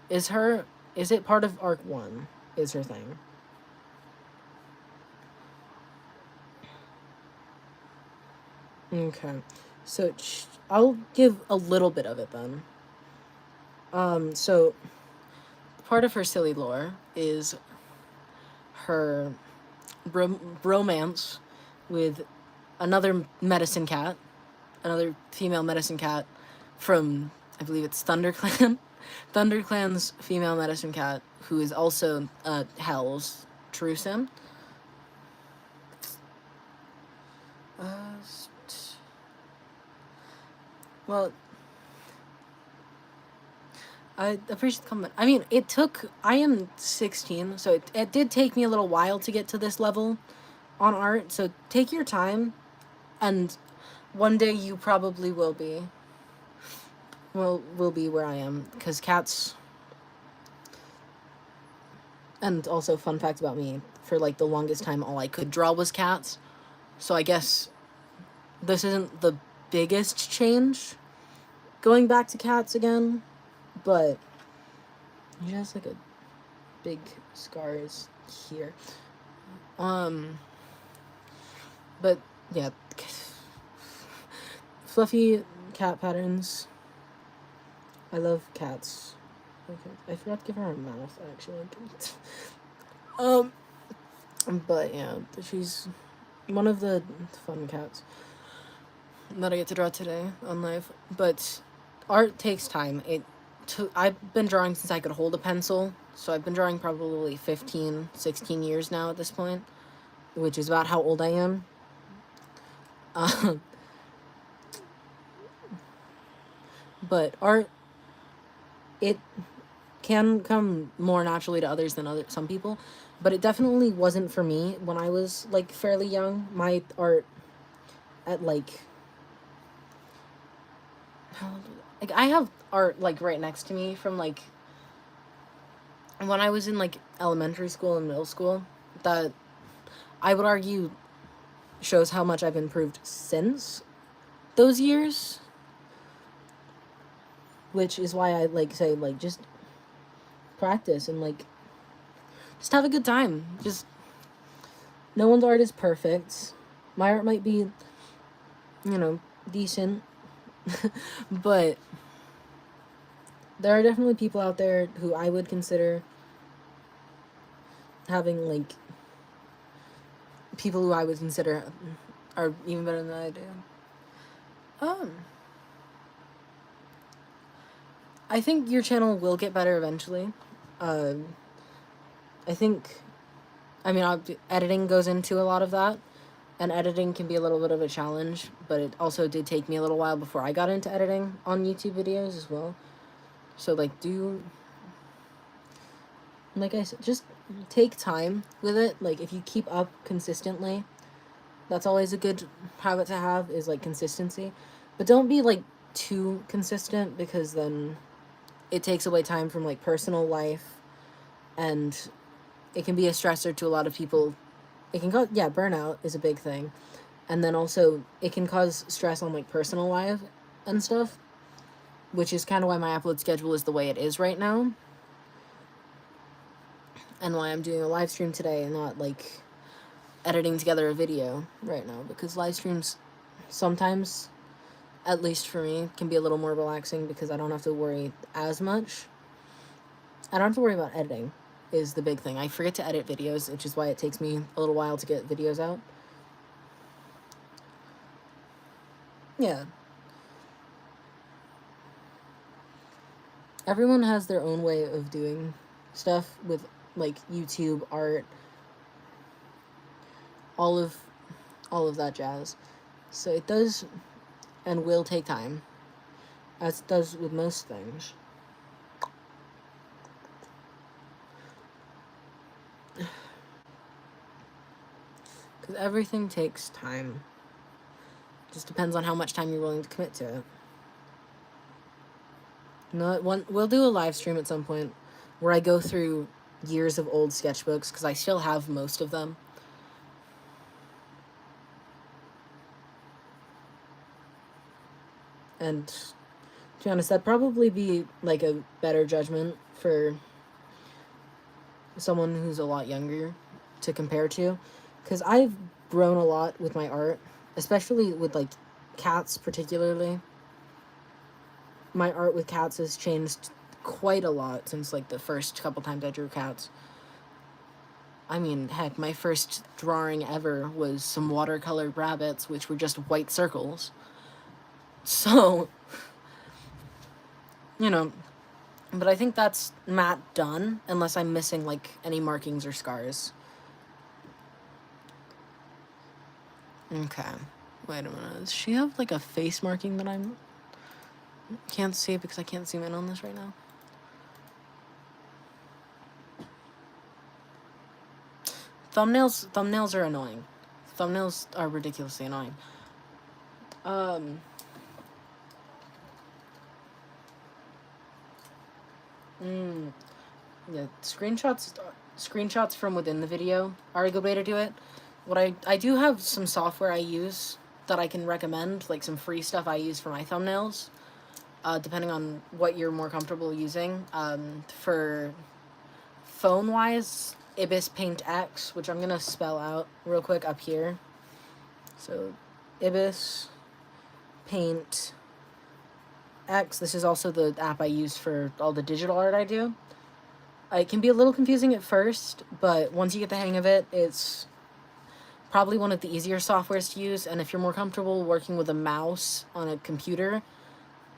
Is it part of Arc 1? Is her thing. Okay. So, I'll give a little bit of it then. So, part of her silly lore is her bromance with another medicine cat, another female medicine cat from, I believe it's ThunderClan. ThunderClan's female medicine cat, who is also Hell's true sim. Well, I appreciate the comment. I mean, I am 16, so it did take me a little while to get to this level on art, so take your time, and one day you probably will be. Will be where I am, because cats... And also, fun fact about me, for, like, the longest time, all I could draw was cats, so I guess this isn't the biggest change going back to cats again, but he has like a big scars here. But yeah, fluffy cat patterns. I love cats. Okay, I forgot to give her a mouth, actually. But yeah, she's one of the fun cats that I get to draw today on live. But art takes time. I've been drawing since I could hold a pencil, so I've been drawing probably 15, 16 years now at this point, which is about how old I am. But art, it can come more naturally to others than some people, but it definitely wasn't for me when I was, like, fairly young. My art at, like, I have art, like, right next to me from, like, when I was in, like, elementary school and middle school, that I would argue shows how much I've improved since those years, which is why I, like, say, like, just practice and, like, just have a good time. Just, no one's art is perfect. My art might be, decent, but there are definitely people out there who I would consider having, like, people who I would consider are even better than I do. I think your channel will get better eventually. Editing goes into a lot of that, and editing can be a little bit of a challenge, but it also did take me a little while before I got into editing on YouTube videos as well. So, like, like I said, just take time with it. Like, if you keep up consistently, that's always a good habit to have, is, like, consistency. But don't be, like, too consistent, because then it takes away time from, like, personal life, and it can be a stressor to a lot of people. It can cause, burnout is a big thing. And then also, it can cause stress on, like, personal life, and stuff, which is kind of why my upload schedule is the way it is right now, and why I'm doing a live stream today and not, like, editing together a video right now, because live streams sometimes, at least for me, can be a little more relaxing because I don't have to worry as much. I don't have to worry about editing is the big thing. I forget to edit videos, which is why it takes me a little while to get videos out. Yeah. Everyone has their own way of doing stuff with, like, YouTube, art, all of that jazz. So it does and will take time, as it does with most things. Because everything takes time. Just depends on how much time you're willing to commit to it. We'll do a live stream at some point where I go through years of old sketchbooks, because I still have most of them. And to be honest, that'd probably be, like, a better judgment for someone who's a lot younger to compare to, because I've grown a lot with my art, especially with, like, cats particularly. My art with cats has changed quite a lot since, like, the first couple times I drew cats. I mean, heck, my first drawing ever was some watercolor rabbits, which were just white circles. So, you know, but I think that's matte done, unless I'm missing, like, any markings or scars. Okay. Wait a minute. Does she have, like, a face marking that I can't see because I can't zoom in on this right now? Thumbnails are annoying. Thumbnails are ridiculously annoying. Yeah, screenshots from within the video are a good way to do it. I do have some software I use that I can recommend, like some free stuff I use for my thumbnails, depending on what you're more comfortable using. For phone-wise, Ibis Paint X, which I'm gonna spell out real quick up here. So, Ibis Paint X. This is also the app I use for all the digital art I do. It can be a little confusing at first, but once you get the hang of it, it's probably one of the easier softwares to use, and if you're more comfortable working with a mouse on a computer,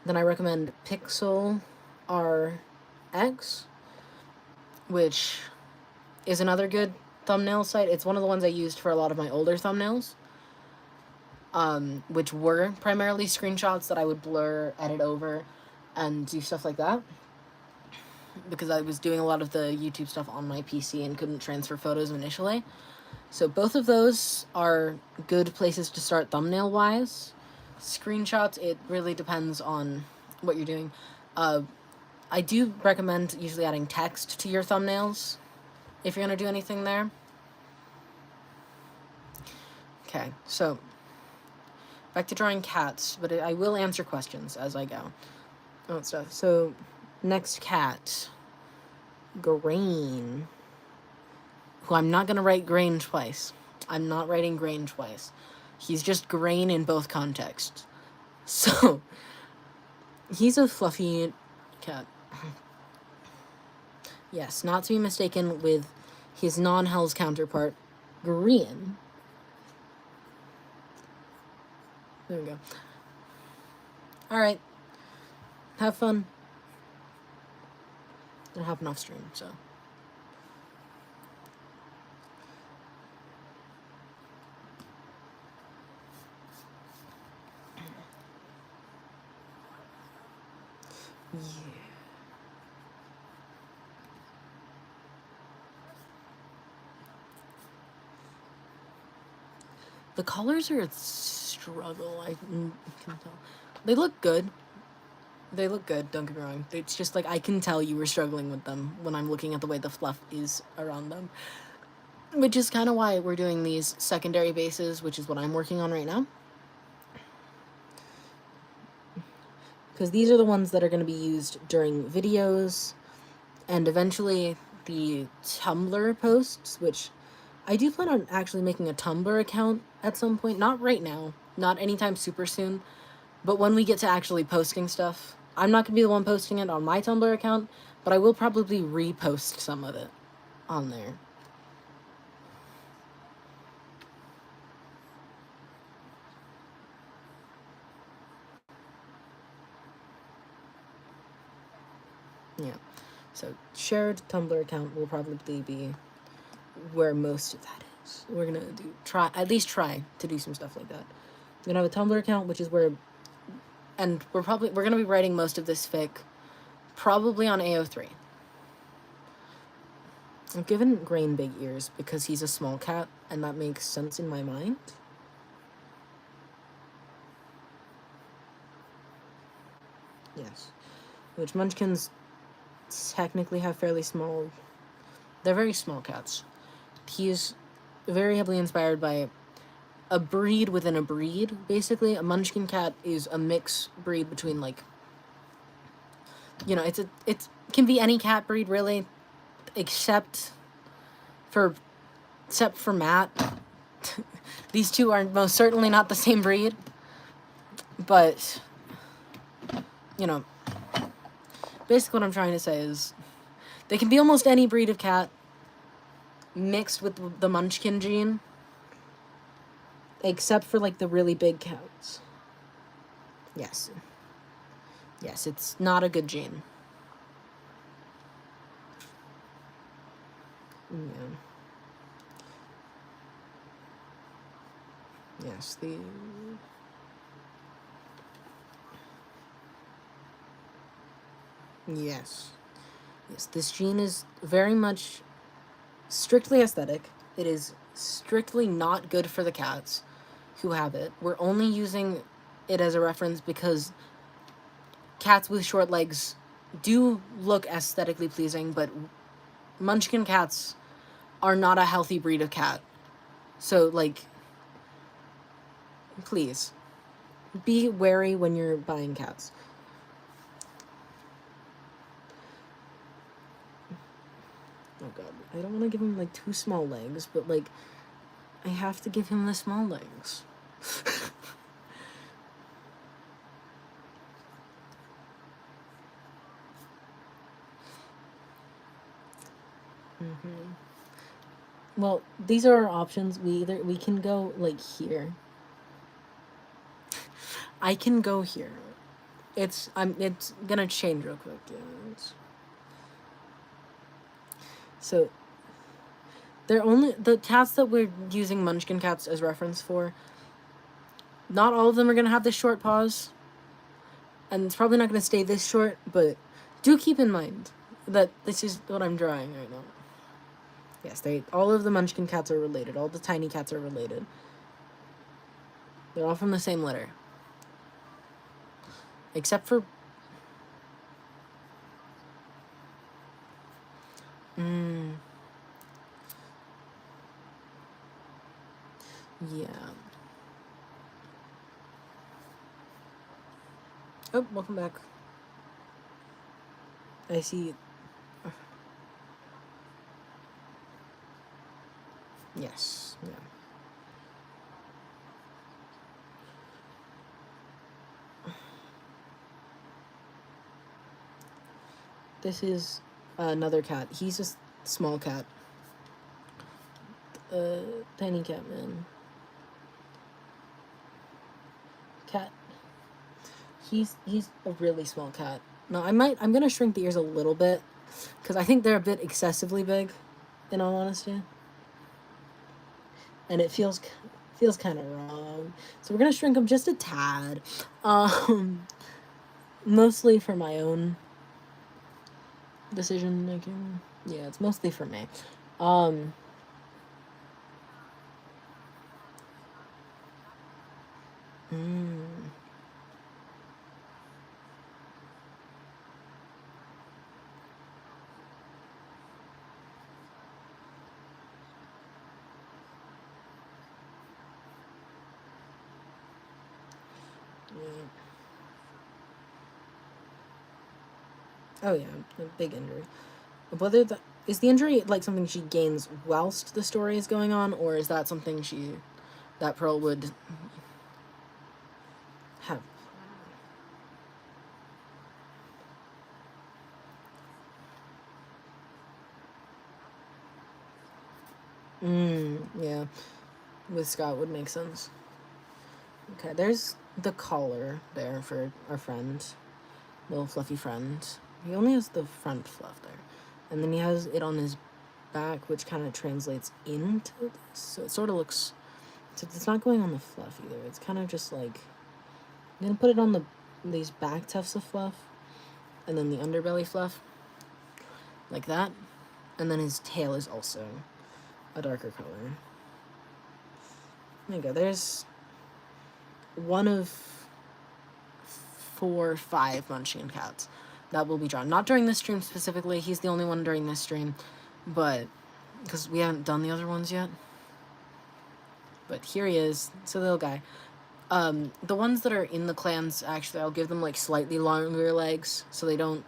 then I recommend Pixel RX, which is another good thumbnail site. It's one of the ones I used for a lot of my older thumbnails, which were primarily screenshots that I would blur, edit over, and do stuff like that, because I was doing a lot of the YouTube stuff on my PC and couldn't transfer photos initially. So both of those are good places to start thumbnail-wise. Screenshots, it really depends on what you're doing. I do recommend usually adding text to your thumbnails if you're going to do anything there. Okay, so back to drawing cats, but I will answer questions as I go. Oh, stuff. So, next cat, Grain, who I'm not going to write Grain twice. I'm not writing Grain twice. He's just Grain in both contexts. So, he's a fluffy cat. Yes, not to be mistaken with his non-Hells counterpart, Green. There we go. Alright. Have fun. It'll happen off stream, so. Yeah. The colors are a struggle, I can tell. They look good. They look good, don't get me wrong. It's just like I can tell you were struggling with them when I'm looking at the way the fluff is around them. Which is kind of why we're doing these secondary bases, which is what I'm working on right now. because these are the ones that are going to be used during videos and eventually the Tumblr posts, which I do plan on actually making a Tumblr account at some point. Not right now, not anytime super soon, but when we get to actually posting stuff. I'm not going to be the one posting it on my Tumblr account, but I will probably repost some of it on there. Yeah. So shared Tumblr account will probably be where most of that is. We're gonna at least try to do some stuff like that. We're gonna have a Tumblr account, which is where, and we're gonna be writing most of this fic, probably on AO3. I've given Grain big ears because he's a small cat, and that makes sense in my mind. Yes. Which Munchkins technically have fairly small... They're very small cats. He's very heavily inspired by a breed within a breed, basically. A Munchkin cat is a mixed breed between, like... You know, it can be any cat breed, really, except for Matt. These two are most certainly not the same breed. But, you know, basically what I'm trying to say is they can be almost any breed of cat mixed with the Munchkin gene, except for, like, the really big cats. Yes. Yes, it's not a good gene. Yeah. Yes, Yes. Yes, this gene is very much strictly aesthetic. It is strictly not good for the cats who have it. We're only using it as a reference because cats with short legs do look aesthetically pleasing, but Munchkin cats are not a healthy breed of cat. So, like, please, be wary when you're buying cats. Oh god, I don't want to give him, like, too small legs, but, like, I have to give him the small legs. Well, these are our options. We can go, like, here. I can go here. It's gonna change real quick. Yeah, so they're only the cats that we're using Munchkin cats as reference for. Not all of them are gonna have this short paws, and it's probably not gonna stay this short. But do keep in mind that this is what I'm drawing right now. Yes, all of the Munchkin cats are related. All the tiny cats are related. They're all from the same litter, except for. Yeah. Oh, welcome back. I see. Yes. Yeah. This is another cat. He's a small cat. Tiny cat man. Cat. He's a really small cat. No, I'm gonna shrink the ears a little bit because I think they're a bit excessively big, in all honesty. And it feels kind of wrong. So we're gonna shrink them just a tad. Mostly for my own decision making. Yeah, it's mostly for me. Oh yeah, a big injury. Whether is the injury like something she gains whilst the story is going on, or is that something that Pearl would have? Yeah. With Scott would make sense. Okay, there's the collar there for our friend, little fluffy friend. He only has the front fluff there, and then he has it on his back, which kind of translates into this. So it sort of looks. So it's not going on the fluff either. It's kind of just like I'm gonna put it on these back tufts of fluff, and then the underbelly fluff, like that, and then his tail is also a darker color. There you go. There's one of 4, 5 Munchkin cats that will be drawn. Not during this stream specifically. He's the only one during this stream, but because we haven't done the other ones yet. But here he is. It's a little guy. The ones that are in the clans, actually, I'll give them like slightly longer legs so they don't.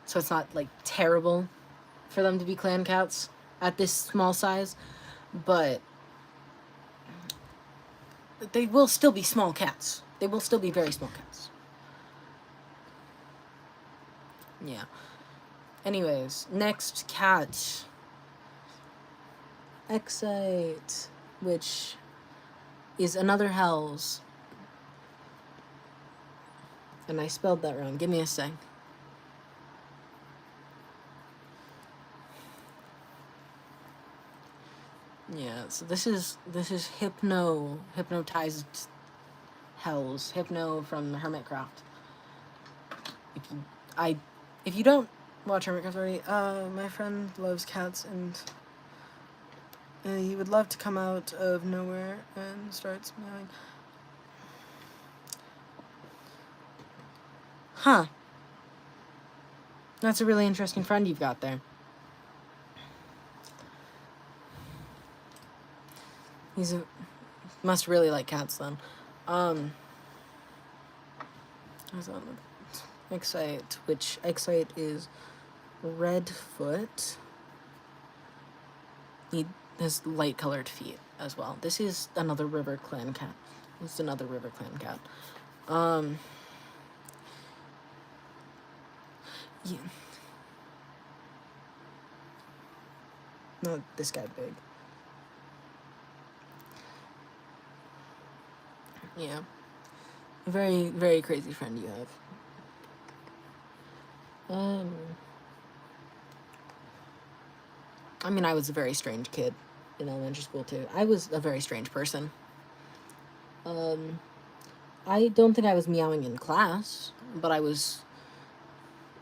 So it's not like terrible for them to be clan cats at this small size, but they will still be small cats. They will still be very small cats. Yeah. Anyways, next cat. Excite, which is another Hells. And I spelled that wrong. Give me a sec. Yeah, so this is hypnotized Hells. Hypno from Hermitcraft. If you don't watch Hermitcraft already, my friend loves cats and he would love to come out of nowhere and starts meowing. Huh. That's a really interesting friend you've got there. Must really like cats then. Excite, which Excite is Redfoot. He has light colored feet as well. This is another River Clan cat. This is another River Clan cat. Yeah. Not this guy big. Yeah. Very, very crazy friend you have. I mean, I was a very strange kid in elementary school, too. I was a very strange person. I don't think I was meowing in class, but I was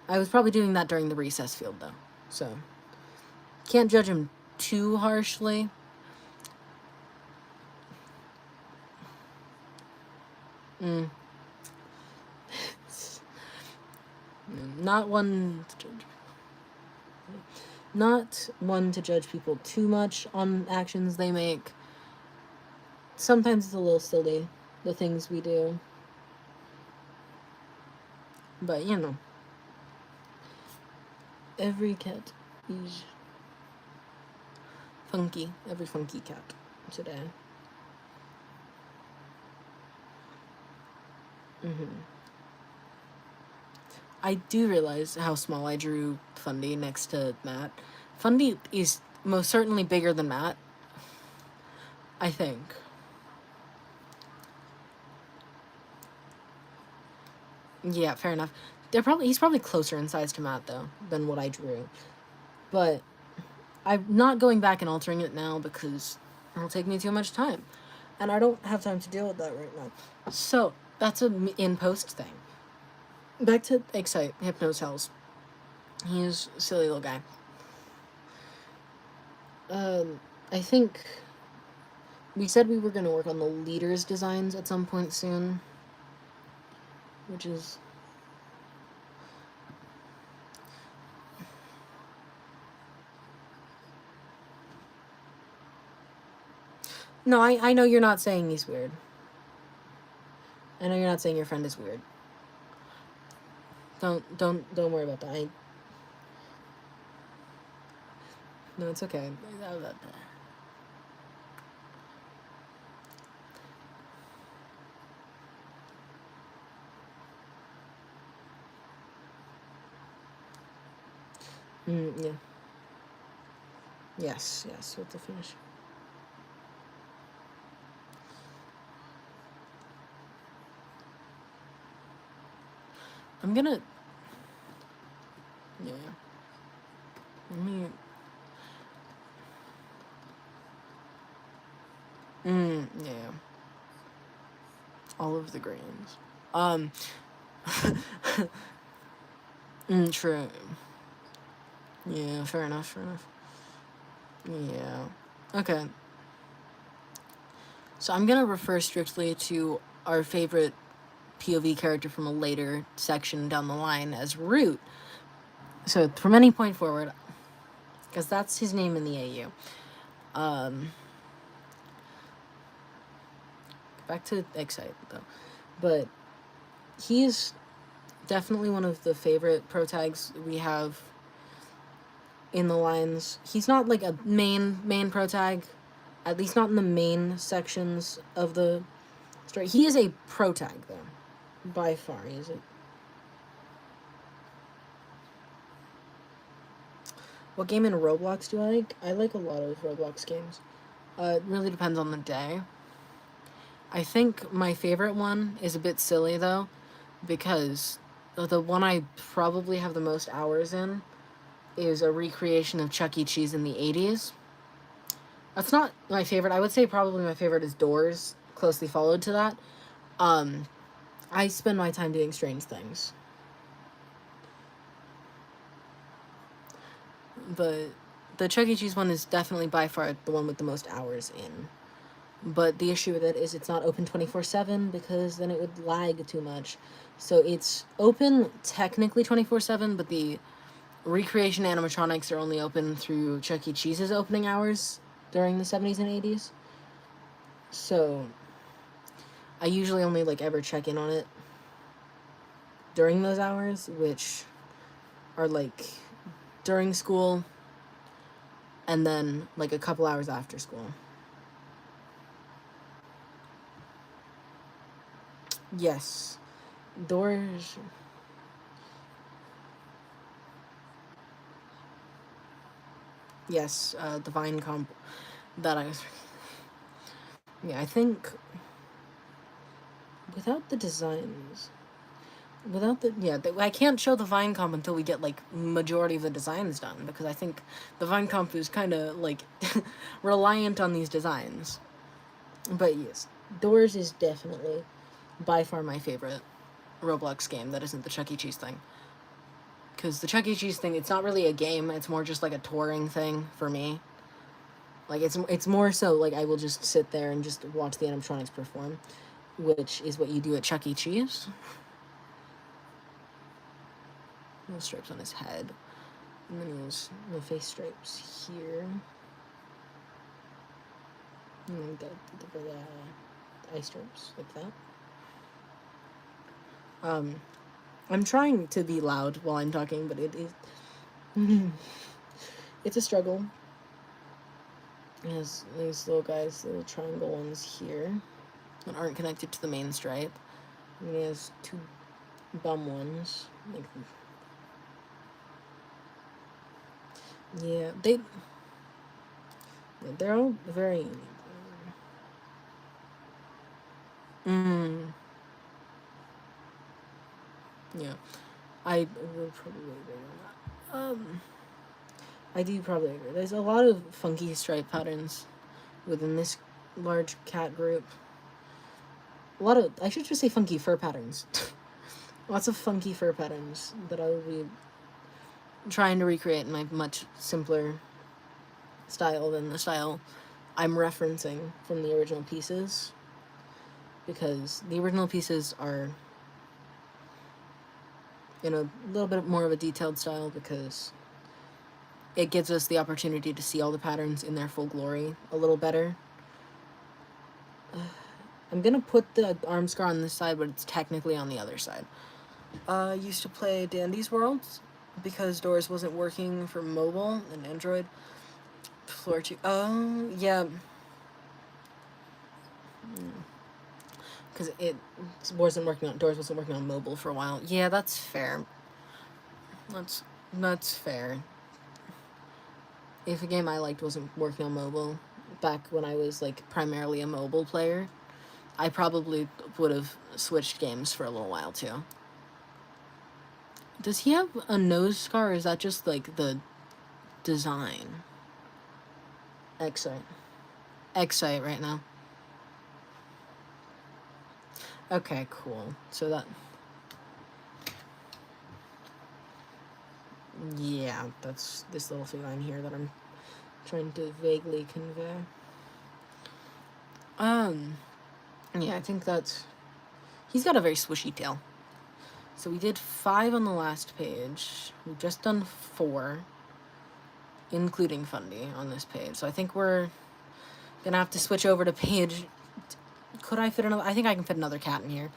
probably doing that during the recess field, though. So, can't judge him too harshly. Not one to judge people too much on actions they make. Sometimes it's a little silly, the things we do. But, you know. Every cat is funky. Every funky cat today. I do realize how small I drew Fundy next to Matt. Fundy is most certainly bigger than Matt, I think. Yeah, fair enough. He's probably closer in size to Matt, though, than what I drew. But I'm not going back and altering it now because it'll take me too much time. And I don't have time to deal with that right now. So, that's an in-post thing. Back to Excite, Hypno's Hells. He's a silly little guy. I think we said we were going to work on the leaders' designs at some point soon. Which is... No, I know you're not saying he's weird. I know you're not saying your friend is weird. Don't worry about that. No, it's okay. Yeah. Yes, with the finish. I'm gonna... Yeah. Let me... Yeah. All of the grains. True. Yeah, fair enough. Yeah. Okay. So I'm gonna refer strictly to our favorite POV character from a later section down the line as Root. So from any point forward, because that's his name in the AU. Back to Excite, though. But he's definitely one of the favorite pro tags we have in the lines. He's not like a main pro tag, at least not in the main sections of the story. He is a pro tag, though. By far, he is it. What game in Roblox do I like? I like a lot of Roblox games. It really depends on the day. I think my favorite one is a bit silly, though, because the one I probably have the most hours in is a recreation of Chuck E. Cheese in the 80s. That's not my favorite. I would say probably my favorite is Doors, closely followed to that. I spend my time doing strange things. But the Chuck E. Cheese one is definitely by far the one with the most hours in. But the issue with it is it's not open 24/7 because then it would lag too much. So it's open technically 24/7, but the recreation animatronics are only open through Chuck E. Cheese's opening hours during the 70s and 80s. So I usually only ever check in on it during those hours, which are during school and then a couple hours after school. Yes. Doors. Yes, the Vine comp that I was... Yeah, I think without the designs... I can't show the Vine comp until we get, majority of the designs done, because I think the Vine comp is kind of, reliant on these designs. But yes, Doors is definitely by far my favorite Roblox game that isn't the Chuck E. Cheese thing. Because the Chuck E. Cheese thing, it's not really a game, it's more just a touring thing for me. It's more so I will just sit there and just watch the animatronics perform, which is what you do at Chuck E. Cheese. No stripes on his head. And then he has no face stripes here. And then the eye stripes, like that. I'm trying to be loud while I'm talking, but it is... it's a struggle. It has these little guys, little triangle ones here, that aren't connected to the main stripe. And he has two bum ones. Yeah, they're all very... Yeah, I would probably agree on that. I do probably agree. There's a lot of funky stripe patterns within this large cat group. I should just say funky fur patterns. Lots of funky fur patterns that I will be trying to recreate in my much simpler style than the style I'm referencing from the original pieces. Because the original pieces are in a little bit more of a detailed style, because it gives us the opportunity to see all the patterns in their full glory a little better. I'm gonna put the arm scar on this side, but it's technically on the other side. Used to play Dandy's Worlds because Doors wasn't working for mobile and Android. Floor 2. Oh, yeah. Because Doors wasn't working on mobile for a while. Yeah, that's fair. That's fair. If a game I liked wasn't working on mobile, back when I was, like, primarily a mobile player, I probably would have switched games for a little while, too. Does he have a nose scar, or is that just, like, the design? Excite right now. Okay, cool. So that... Yeah, that's this little thing line here that I'm trying to vaguely convey. Yeah, I think that's... He's got a very swishy tail. So we did 5 on the last page. We've just done 4, including Fundy, on this page. So I think we're gonna have to switch over to page... Could I fit another... I think I can fit another cat in here.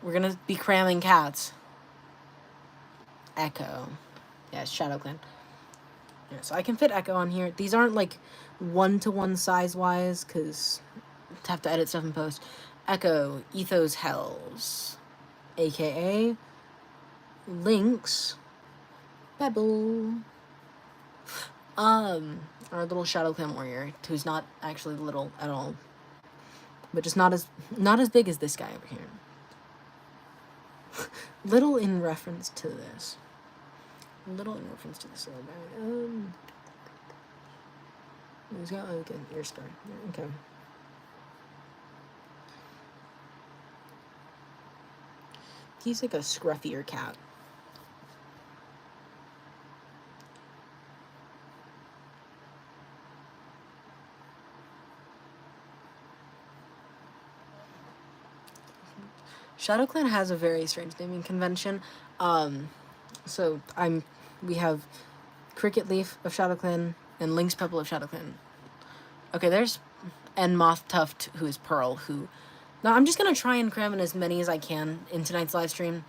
We're gonna be cramming cats. Echo. Yeah, Shadow Clan. Yeah, so I can fit Echo on here. These aren't, like, 1-to-1 size-wise, because I have to edit stuff in post. Echo, Ethos Hells, a.k.a. Lynx, Pebble. Our little Shadow Clan warrior, who's not actually little at all, but just not as big as this guy over here. Little in reference to this. Little guy. He's got like an ear scar. Okay. He's like a scruffier cat. Shadow Clan has a very strange naming convention. So we have Cricket Leaf of Shadow Clan and Lynx Pebble of Shadow Clan. Okay, there's Moth Tuft, who is Pearl, who... Now, I'm just going to try and cram in as many as I can in tonight's live stream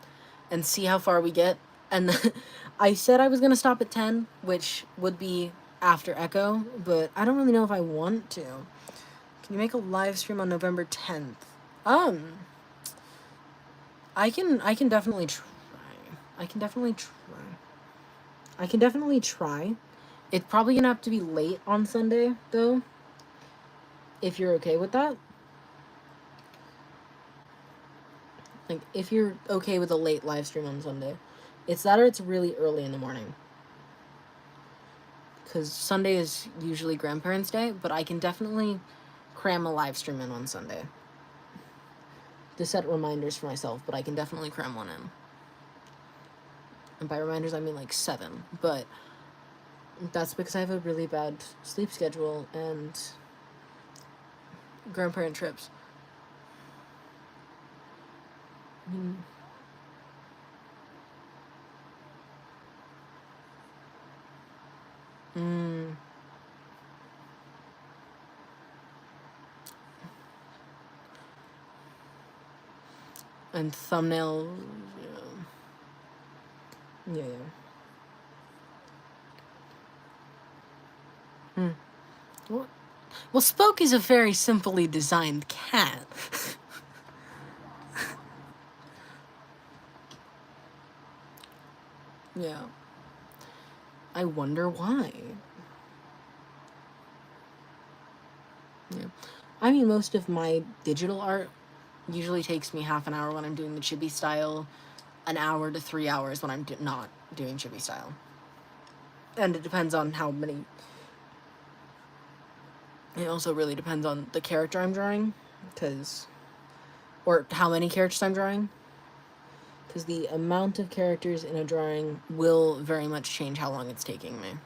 and see how far we get. And I said I was going to stop at 10, which would be after Echo, but I don't really know if I want to. Can you make a live stream on November 10th? I can definitely try. I can definitely try. It's probably going to have to be late on Sunday, though, if you're okay with that. Like, if you're okay with a late live stream on Sunday. It's that or it's really early in the morning. Because Sunday is usually Grandparents' Day, but I can definitely cram a live stream in on Sunday. To set reminders for myself, but I can definitely cram one in. And by reminders, I mean like 7. But that's because I have a really bad sleep schedule and grandparent trips. And thumbnails, yeah. Well, Spoke is a very simply designed cat. Yeah. I wonder why. Yeah. I mean, most of my digital art usually takes me half an hour when I'm doing the chibi style, an hour to 3 hours when I'm not doing chibi style. And it depends on how many... It also really depends on the character I'm drawing, or how many characters I'm drawing. Because the amount of characters in a drawing will very much change how long it's taking me.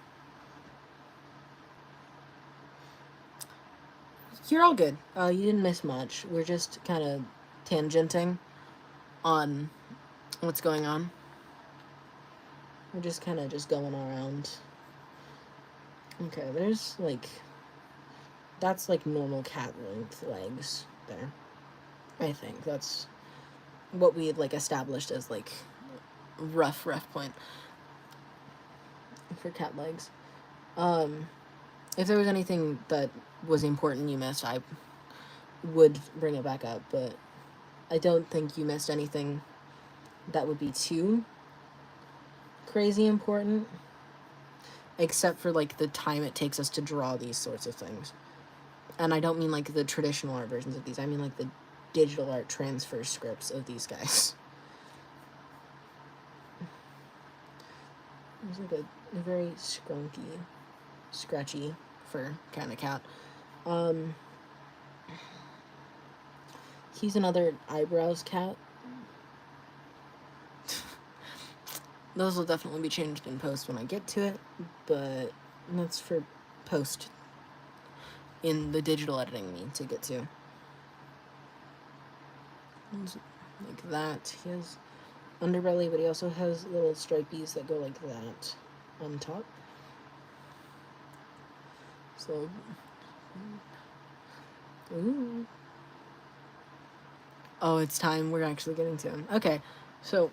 You're all good. You didn't miss much. We're just kind of tangenting on what's going on. We're just kind of just going around. Okay, there's like... That's like normal cat length legs there. I think that's what we had like established as like rough point for cat legs. If there was anything that was important you missed, I would bring it back up, but I don't think you missed anything that would be too crazy important, except for, like, the time it takes us to draw these sorts of things. And I don't mean, like, the traditional art versions of these. I mean, like, the digital art transfer scripts of these guys. There's, like, a very scrunky, scratchy fur kind of cat. He's another eyebrows cat. Those will definitely be changed in post when I get to it, but that's for post in the digital editing I need to get to. Like that. He has underbelly, but he also has little stripies that go like that on top. So, ooh. Oh, it's time. We're actually getting to him. Okay, so,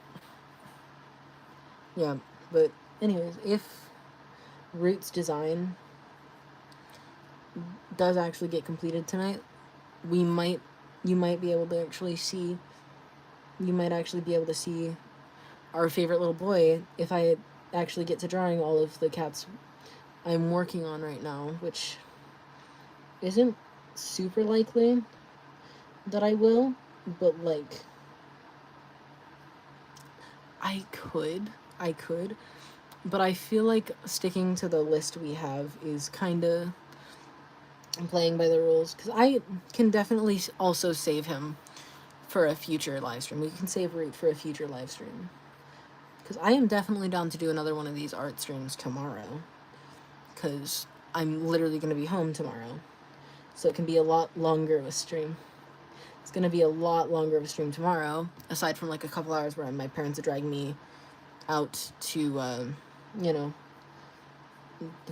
yeah, but anyways, if Root's design does actually get completed tonight, you might be able to actually see, our favorite little boy if I actually get to drawing all of the cats I'm working on right now, which isn't super likely that I will, but, like, I could, but I feel like sticking to the list we have is kinda playing by the rules, because I can definitely also save him for a future live stream. We can save Root for a future live stream, because I am definitely down to do another one of these art streams tomorrow, because I'm literally going to be home tomorrow, so it can be a lot longer of a stream. It's going to be a lot longer of a stream tomorrow, aside from, like, a couple hours where my parents are dragging me out to, the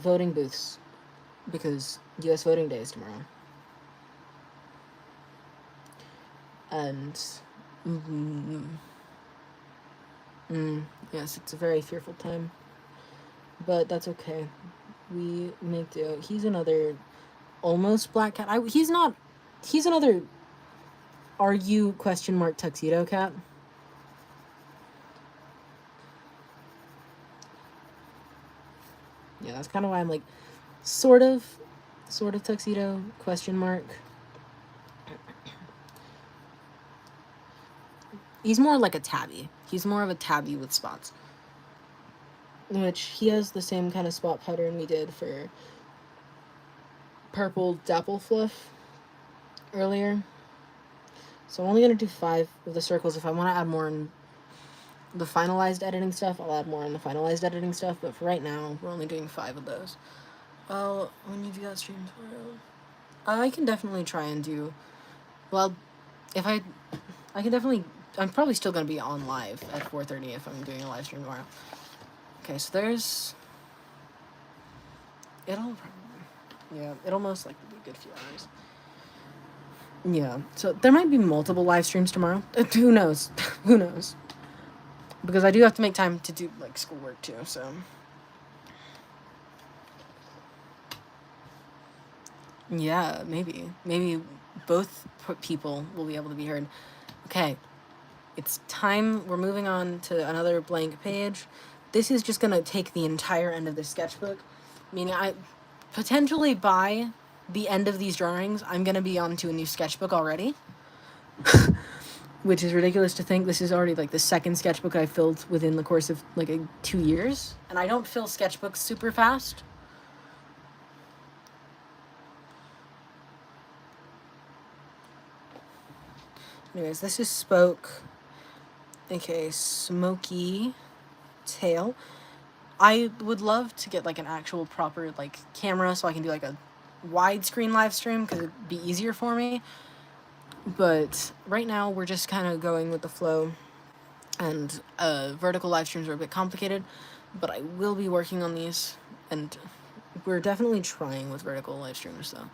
voting booths, because U.S. voting day is tomorrow. And, yes, it's a very fearful time, but that's okay. We make do. He's another almost black cat. He's another "Are you?" tuxedo cat. Yeah, that's kind of why I'm like, sort of tuxedo ? He's more like a tabby. He's more of a tabby with spots. Which, he has the same kind of spot pattern we did for purple dapple fluff earlier. So I'm only going to do 5 of the circles. If I want to add more in the finalized editing stuff, I'll add more in the finalized editing stuff. But for right now, we're only doing 5 of those. When you do that stream tomorrow, I can definitely try and do, well, if I can definitely, I'm probably still going to be on live at 4:30 if I'm doing a live stream tomorrow. Okay, so it'll most likely be a good few hours. Yeah, so there might be multiple live streams tomorrow. Who knows? Who knows? Because I do have to make time to do, like, schoolwork too, so. Yeah, maybe. Maybe both people will be able to be heard. Okay, it's time. We're moving on to another blank page. This is just going to take the entire end of the sketchbook. Meaning potentially by the end of these drawings, I'm going to be on to a new sketchbook already. Which is ridiculous to think. This is already, like, the second sketchbook I filled within the course of, like, 2 years. And I don't fill sketchbooks super fast. Anyways, this is Smoky Tail. I would love to get, like, an actual proper, like, camera so I can do, like, a widescreen live stream, because it'd be easier for me. But right now, we're just kind of going with the flow. And vertical live streams are a bit complicated, but I will be working on these. And we're definitely trying with vertical live streamers, though,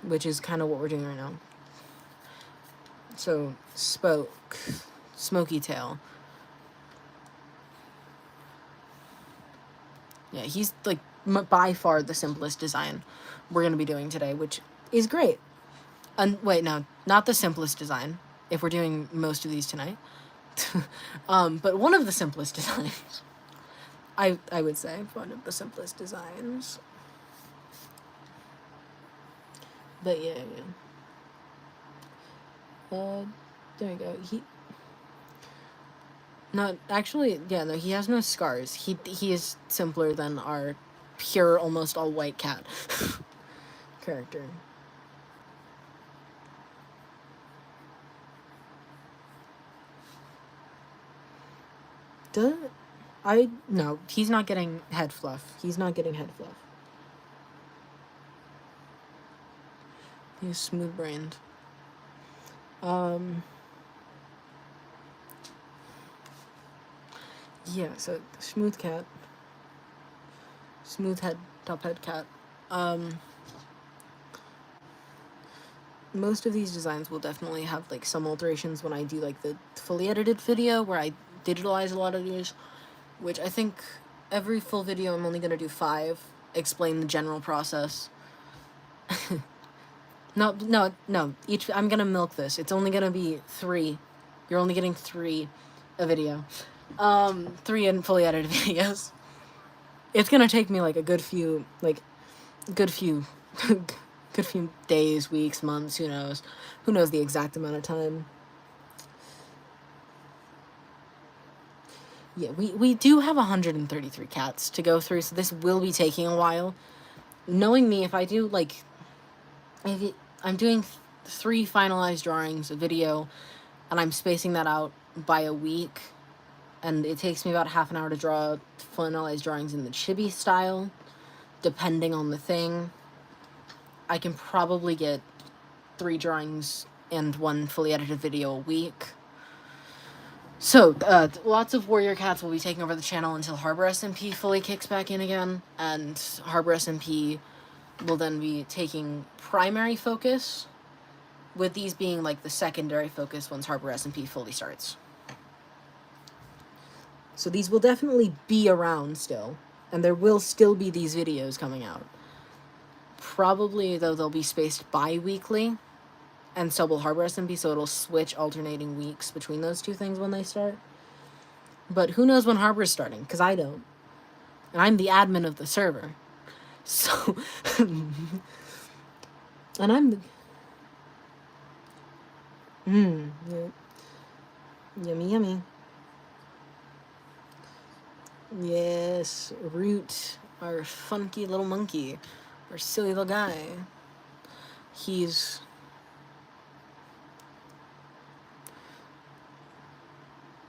which is kind of what we're doing right now. So, Smoky Tail. Yeah, he's like by far the simplest design we're gonna be doing today, which is great. Wait, no, not the simplest design. If we're doing most of these tonight, but one of the simplest designs. I would say one of the simplest designs. But yeah. There you go. Not actually, yeah, no, he has no scars. He is simpler than our pure, almost all white cat character. No, he's not getting head fluff. He's not getting head fluff. He's smooth brained. Yeah, so smooth cat. Smooth head, top head cat. Most of these designs will definitely have like some alterations when I do like the fully edited video where I digitalize a lot of these, which I think every full video I'm only gonna do 5, explain the general process. No, I'm gonna milk this. It's only gonna be 3. You're only getting 3 a video. 3 in fully edited videos. It's gonna take me like a good few good few days, weeks, months, who knows the exact amount of time. Yeah, we do have 133 cats to go through, so this will be taking a while. Knowing me, if I do I'm doing 3 finalized drawings a video, and I'm spacing that out by a week, and it takes me about half an hour to draw finalized drawings in the chibi style, depending on the thing. I can probably get 3 drawings and 1 fully edited video a week. So, lots of warrior cats will be taking over the channel until Harbor SMP fully kicks back in again, and Harbor SMP will then be taking primary focus, with these being like the secondary focus once Harbor SMP fully starts. So these will definitely be around still, and there will still be these videos coming out. Probably, though, they'll be spaced bi-weekly, and so will Harbor SMP, so it'll switch alternating weeks between those 2 things when they start. But who knows when Harbor's starting, because I don't. And I'm the admin of the server. So, and I'm the... Yeah. Yummy, yummy. Yes, Root, our funky little monkey, our silly little guy. He's...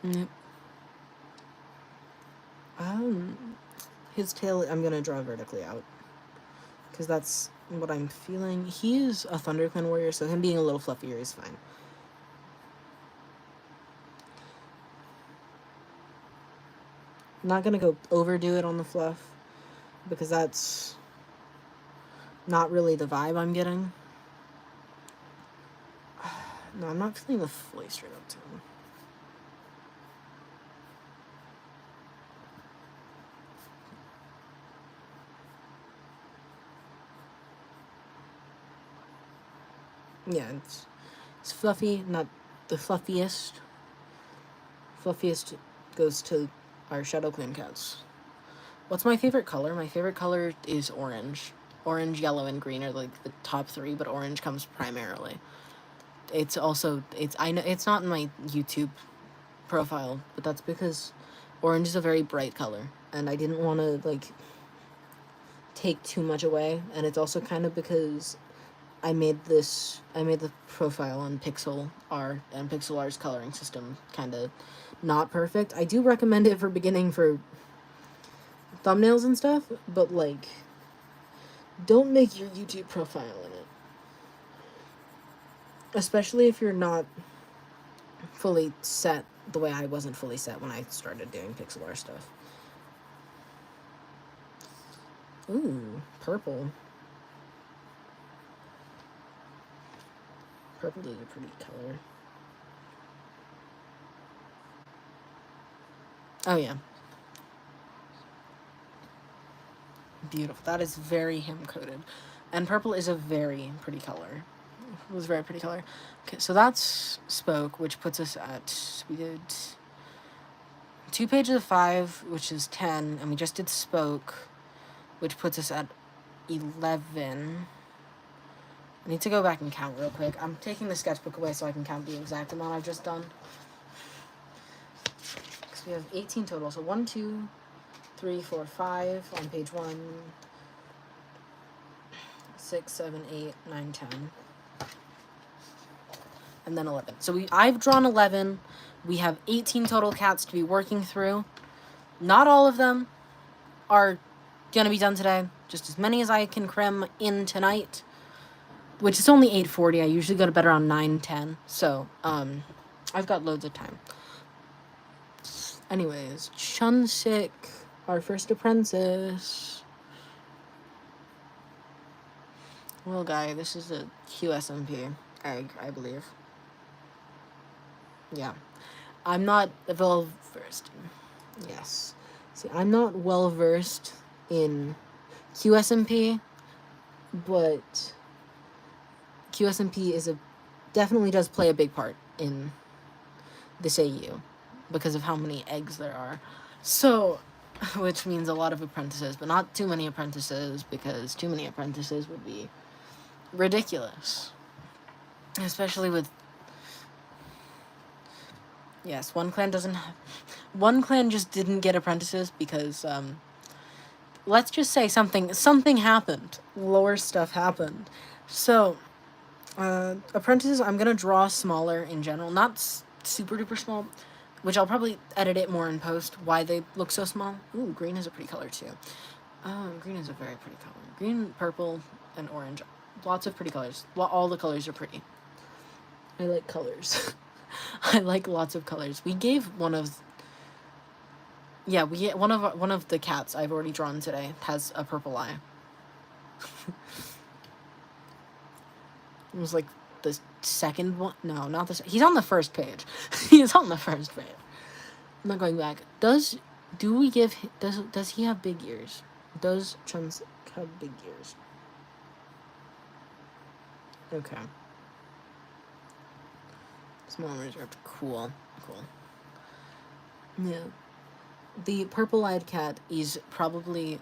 Yep. His tail, I'm gonna draw vertically out, because that's what I'm feeling. He is a ThunderClan warrior, so him being a little fluffier is fine. I'm not gonna go overdo it on the fluff, because that's not really the vibe I'm getting. No, I'm not feeling the fully straight up tail. Yeah, it's fluffy, not the fluffiest. Fluffiest goes to our Shadow Clan cats. What's my favorite color? My favorite color is orange. Orange, yellow, and green are like the top 3, but orange comes primarily. It's also, I know it's not in my YouTube profile, but that's because orange is a very bright color, and I didn't want to like take too much away, and it's also kind of because I made the profile on Pixel R, and Pixel R's coloring system kind of not perfect. I do recommend it for beginning for thumbnails and stuff, but like, don't make your YouTube profile in it. Especially if you're not fully set the way I wasn't fully set when I started doing Pixel art stuff. Ooh, purple. Purple is a pretty color. Oh, yeah. Beautiful. That is very hem-coated. And purple is a very pretty color. It was a very pretty color. Okay, so that's Spoke, which puts us at, we did 2 pages of 5, which is 10, and we just did Spoke, which puts us at 11. I need to go back and count real quick. I'm taking the sketchbook away so I can count the exact amount I've just done. Because we have 18 total. So 1, 2, 3, 4, 5 on page 1. 6, 7, 8, 9, 10. And then 11. So I've drawn 11. We have 18 total cats to be working through. Not all of them are going to be done today. Just as many as I can cram in tonight. Which is only 8:40. I usually go to bed around 9:10. So, I've got loads of time. Anyways, Chunsik, our first apprentice. Well, guy, this is a QSMP egg, I believe. Yeah. I'm not well-versed. Yes. See, I'm not well-versed in QSMP, but QSMP definitely does play a big part in this AU because of how many eggs there are. So, which means a lot of apprentices, but not too many apprentices, because too many apprentices would be ridiculous. Especially with, yes, one clan just didn't get apprentices because, let's just say something happened. Lore stuff happened. So, apprentices, I'm gonna draw smaller in general, not super duper small, which I'll probably edit it more in post, why they look so small. Ooh, green is a pretty color too. Green is a very pretty color. Green, purple, and orange. Lots of pretty colors. Well, all the colors are pretty. I like colors. I like lots of colors. We gave one of the cats I've already drawn today has a purple eye. It was like the second one. No, not the. He's on the first page. He's on the first page. I'm not going back. Does he have big ears? Does Chunsik have big ears? Okay. Small reserved. Cool. Yeah. The purple-eyed cat is probably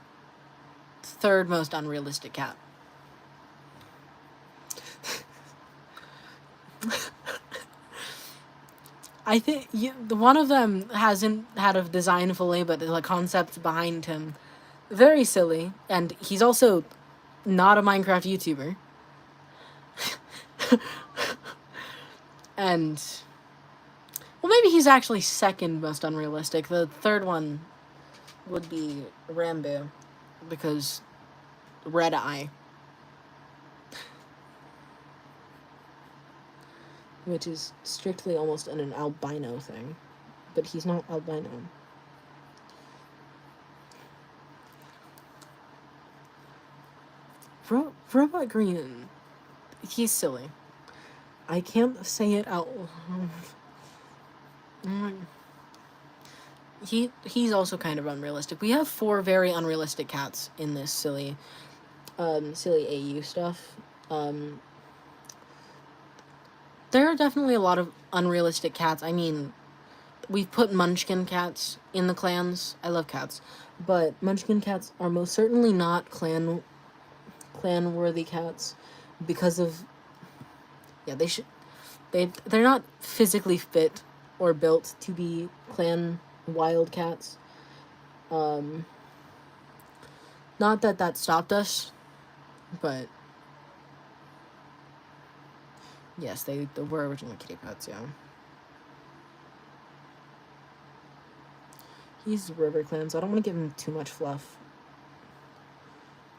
third most unrealistic cat. I think one of them hasn't had a design fully, but the concept behind him, very silly, and he's also not a Minecraft YouTuber. And, well, maybe he's actually second most unrealistic. The third one would be Rambo, because red eye. Which is strictly almost an albino thing. But he's not albino. Robot Green. He's silly. I can't say it out loud. He's also kind of unrealistic. We have 4 very unrealistic cats in this silly AU stuff. There are definitely a lot of unrealistic cats. I mean, we've put Munchkin cats in the clans. I love cats. But Munchkin cats are most certainly not clan-worthy cats because of... Yeah, they're not physically fit or built to be clan wild cats. Not that stopped us, but... Yes, they were originally kitty pets, yeah. He's River Clan, so I don't want to give him too much fluff.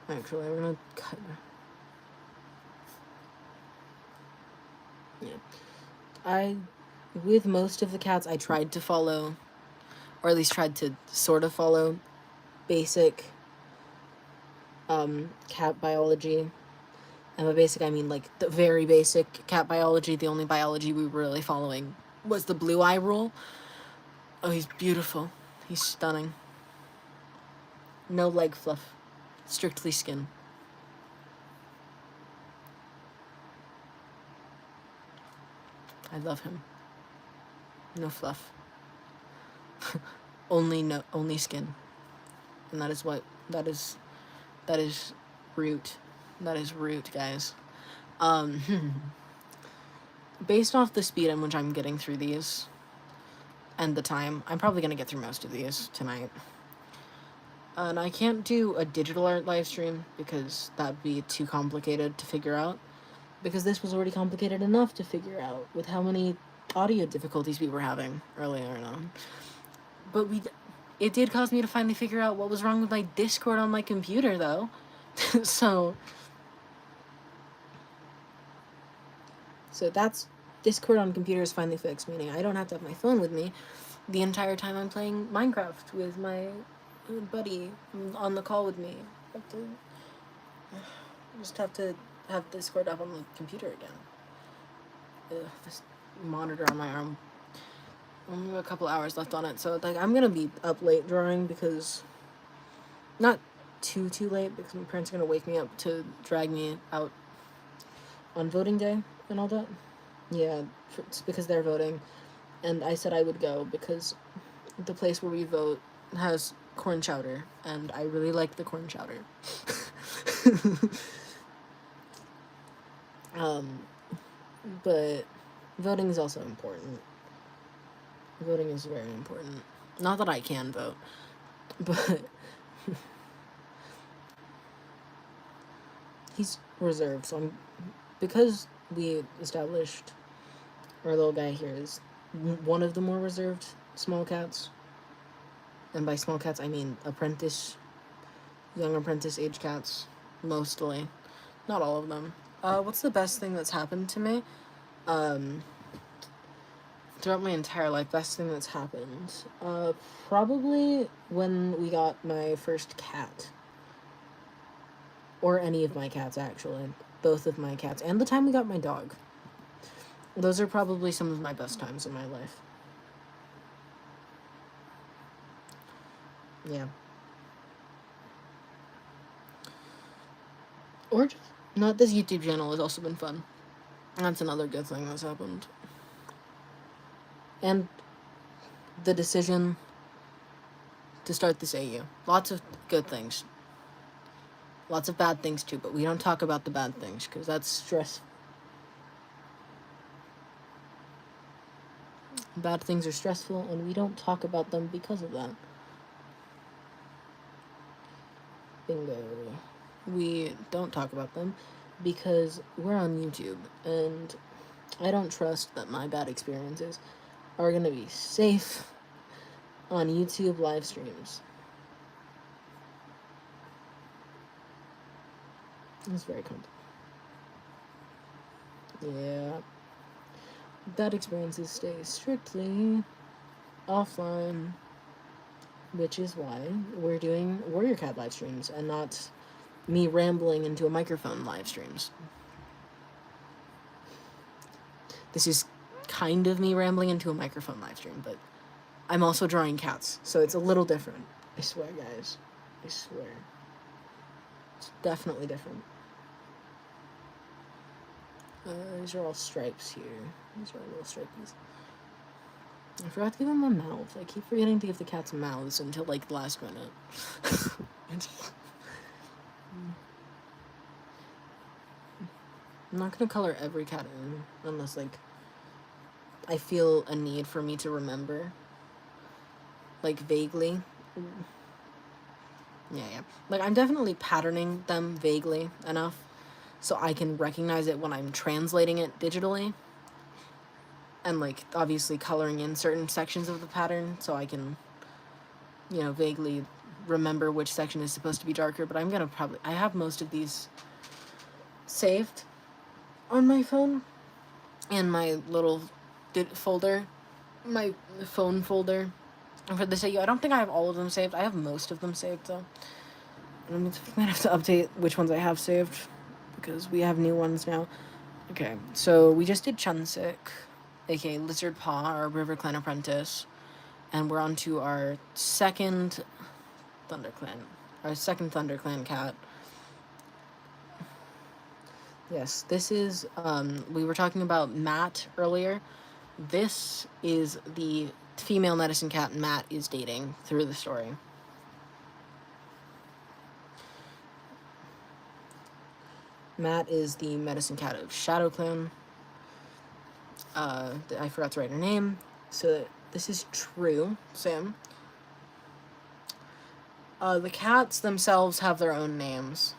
Actually, we're gonna cut... Yeah. With most of the cats, I tried to follow, or at least tried to sort of follow, basic, cat biology. And by basic, I mean, like, the very basic cat biology. The only biology we were really following was the blue eye rule. Oh, he's beautiful. He's stunning. No leg fluff. Strictly skin. I love him. No fluff. Only skin. And that is root. That is root, guys. Based off the speed in which I'm getting through these and the time, I'm probably going to get through most of these tonight. And I can't do a digital art live stream because that'd be too complicated to figure out. Because this was already complicated enough to figure out with how many audio difficulties we were having earlier on. But it did cause me to finally figure out what was wrong with my Discord on my computer, though. So that's Discord on computer is finally fixed, meaning I don't have to have my phone with me the entire time I'm playing Minecraft with my buddy on the call with me. I just have to have Discord up on the computer again. This monitor on my arm. Only a couple hours left on it, so like I'm gonna be up late drawing because not too late because my parents are gonna wake me up to drag me out on voting day and all that. Yeah, it's because they're voting, and I said I would go because the place where we vote has corn chowder, and I really like the corn chowder. But voting is also important. Voting is very important. Not that I can vote, but he's reserved, so because we established our little guy here is one of the more reserved small cats, and by small cats I mean young apprentice age cats, mostly, not all of them. What's the best thing that's happened to me? Throughout my entire life, best thing that's happened, probably when we got my first cat, or any of my cats, actually, both of my cats, and the time we got my dog. Those are probably some of my best times in my life. Yeah. Or just, not this YouTube channel has also been fun. That's another good thing that's happened. And the decision to start this AU. Lots of good things. Lots of bad things too, but we don't talk about the bad things because that's stressful. Bad things are stressful, and we don't talk about them because of that. Bingo. We don't talk about them because we're on YouTube, and I don't trust that my bad experiences are going to be safe on YouTube live streams. It's very complicated. Yeah. Bad experiences stay strictly offline, which is why we're doing Warrior Cat live streams and not me rambling into a microphone live streams. This is kind of me rambling into a microphone live stream, but I'm also drawing cats, so it's a little different. I swear, guys. I swear. It's definitely different. These are all stripes here. These are all little stripies. I forgot to give them a mouth. I keep forgetting to give the cats mouths until, like, the last minute. I'm not gonna color every cat in unless, like, I feel a need for me to remember. Like, vaguely. Yeah. Like, I'm definitely patterning them vaguely enough so I can recognize it when I'm translating it digitally. And, like, obviously coloring in certain sections of the pattern so I can, vaguely remember which section is supposed to be darker. But I have most of these saved on my phone in my little folder, my phone folder. And for this AU, I don't think I have all of them saved. I have most of them saved, though. I'm gonna have to update which ones I have saved because we have new ones now. Okay, so we just did Chunsik, aka Lizard Paw, our River Clan apprentice, and we're on to our second ThunderClan our second ThunderClan cat. Yes, this is, we were talking about Matt earlier. This is the female medicine cat Matt is dating through the story. Matt is the medicine cat of ShadowClan. I forgot to write her name. So this is True Sim. The cats themselves have their own names.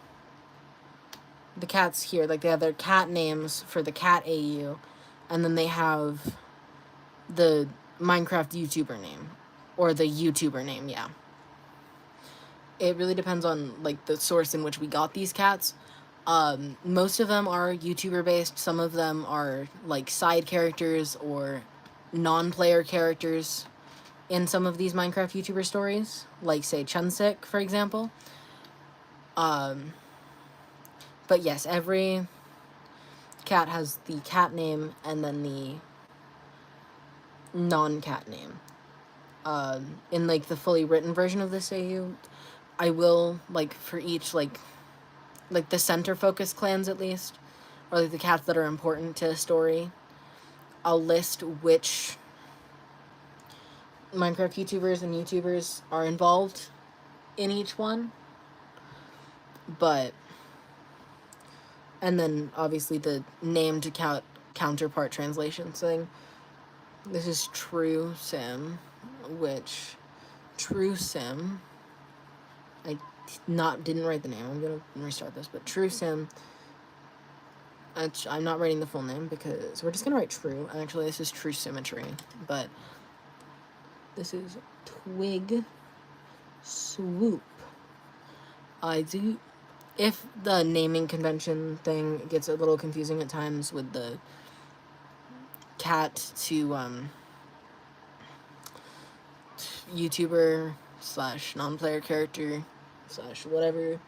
The cats here, like, they have their cat names for the cat AU, and then they have the Minecraft YouTuber name, or the YouTuber name, yeah. It really depends on, like, the source in which we got these cats. Most of them are YouTuber-based. Some of them are, like, side characters or non-player characters in some of these Minecraft YouTuber stories, like, say, Chunsik, for example. But yes, every cat has the cat name and then the non-cat name. In, like, the fully written version of this AU, I will, like, for each, like the center focus clans at least, or like the cats that are important to a story, I'll list which Minecraft YouTubers and YouTubers are involved in each one. But, and then obviously the name to counterpart translation thing. This is True Sim, which True Sim, didn't write the name. I'm gonna restart this, but True Sim. I'm not writing the full name because we're just gonna write True. Actually, this is True Symmetry, but this is Twig Swoop. If the naming convention thing gets a little confusing at times with the cat to YouTuber / non-player character / whatever,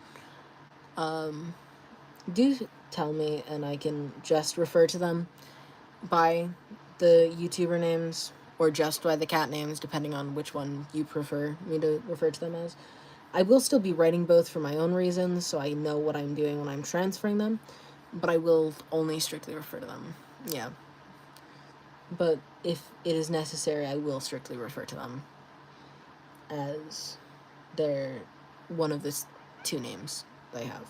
do tell me and I can just refer to them by the YouTuber names or just by the cat names, depending on which one you prefer me to refer to them as. I will still be writing both for my own reasons, so I know what I'm doing when I'm transferring them, but I will only strictly refer to them. Yeah. But if it is necessary, I will strictly refer to them as they're one of the two names they have.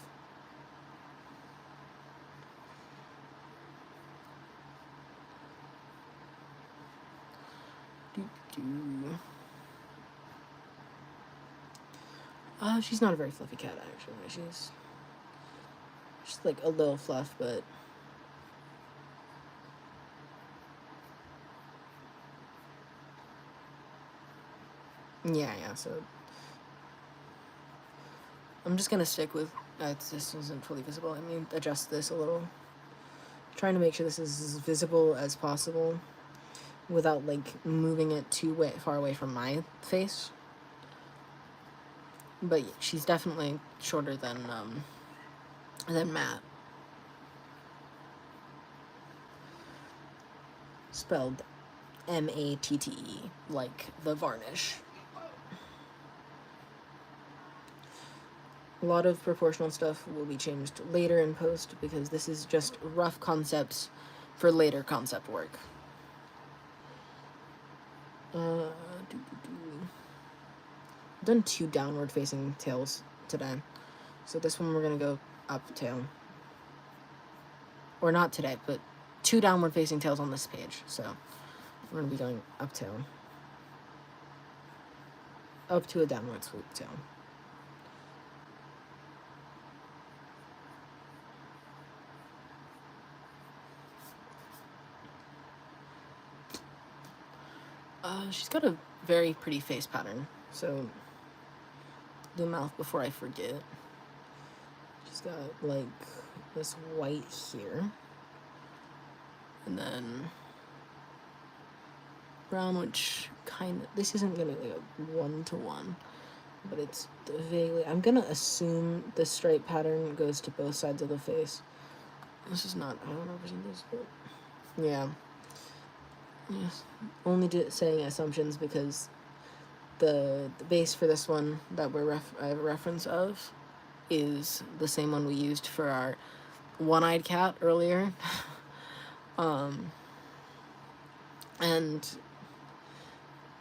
She's not a very fluffy cat, actually. She's like a little fluff, but yeah, so I'm just gonna stick with, this isn't fully visible. Let me adjust this a little. Trying to make sure this is as visible as possible without, like, moving it too far away from my face. But she's definitely shorter than Matt. Spelled M-A-T-T-E, like the varnish. A lot of proportional stuff will be changed later in post because this is just rough concepts for later concept work. I've done 2 downward facing tails today. So this one we're gonna go up tail. Or not today, but 2 downward facing tails on this page. So we're gonna be going up tail. Up to a downward swoop tail. She's got a very pretty face pattern, so the mouth before I forget. She's got, like, this white here, and then brown, which this isn't gonna be like a 1-to-1, but it's vaguely, I'm gonna assume the stripe pattern goes to both sides of the face. This is not, I don't represent this, but yeah. Yes, only saying assumptions because the base for this one that I have a reference of is the same one we used for our one-eyed cat earlier. And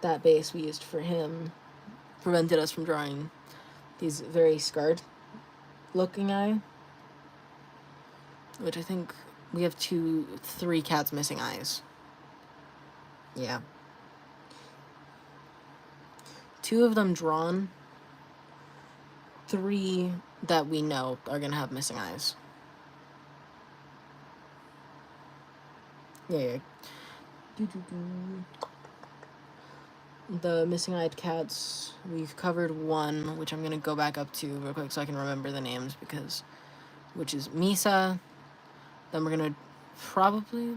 that base we used for him prevented us from drawing these very scarred looking eye, which I think we have 3 cats missing eyes. Yeah. 2 of them drawn, 3 that we know are gonna have missing eyes. Yeah. The missing-eyed cats, we've covered 1, which I'm gonna go back up to real quick so I can remember the names, which is Misa. Then we're gonna probably,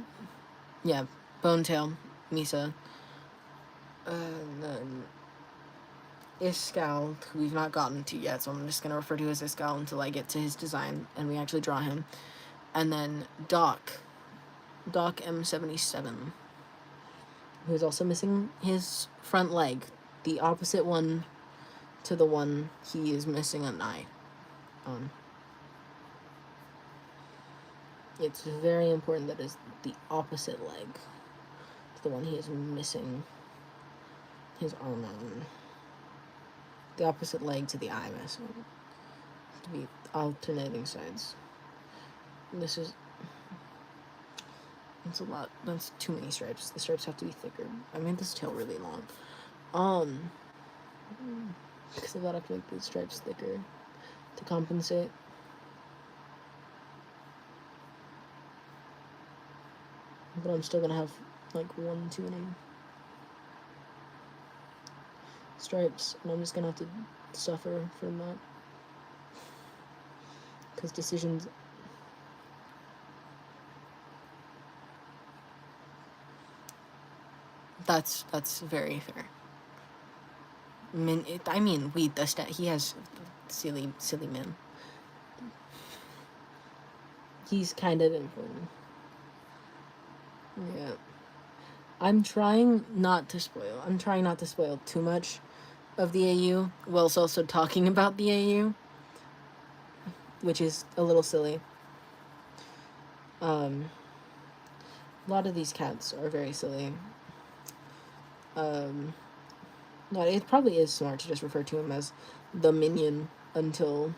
yeah, Bonetail, Misa. And then Iskal, who we've not gotten to yet, so I'm just gonna refer to as Iskal until I get to his design and we actually draw him. And then Doc M77, who's also missing his front leg, the opposite one to the one he is missing an eye on. It's very important that is the opposite leg to the one he is missing his arm on. The opposite leg to the eye missing. To be alternating sides. This is... That's a lot. That's too many stripes. The stripes have to be thicker. I made this tail really long. Because of that, I have to make the stripes thicker to compensate. But I'm still gonna have like 1 too many stripes, and I'm just gonna have to suffer from that. Because decisions... That's very fair. He has silly man. He's kind of important. Yeah. I'm trying not to spoil too much of the AU, whilst also talking about the AU, which is a little silly. A lot of these cats are very silly. No, it probably is smart to just refer to him as the minion until...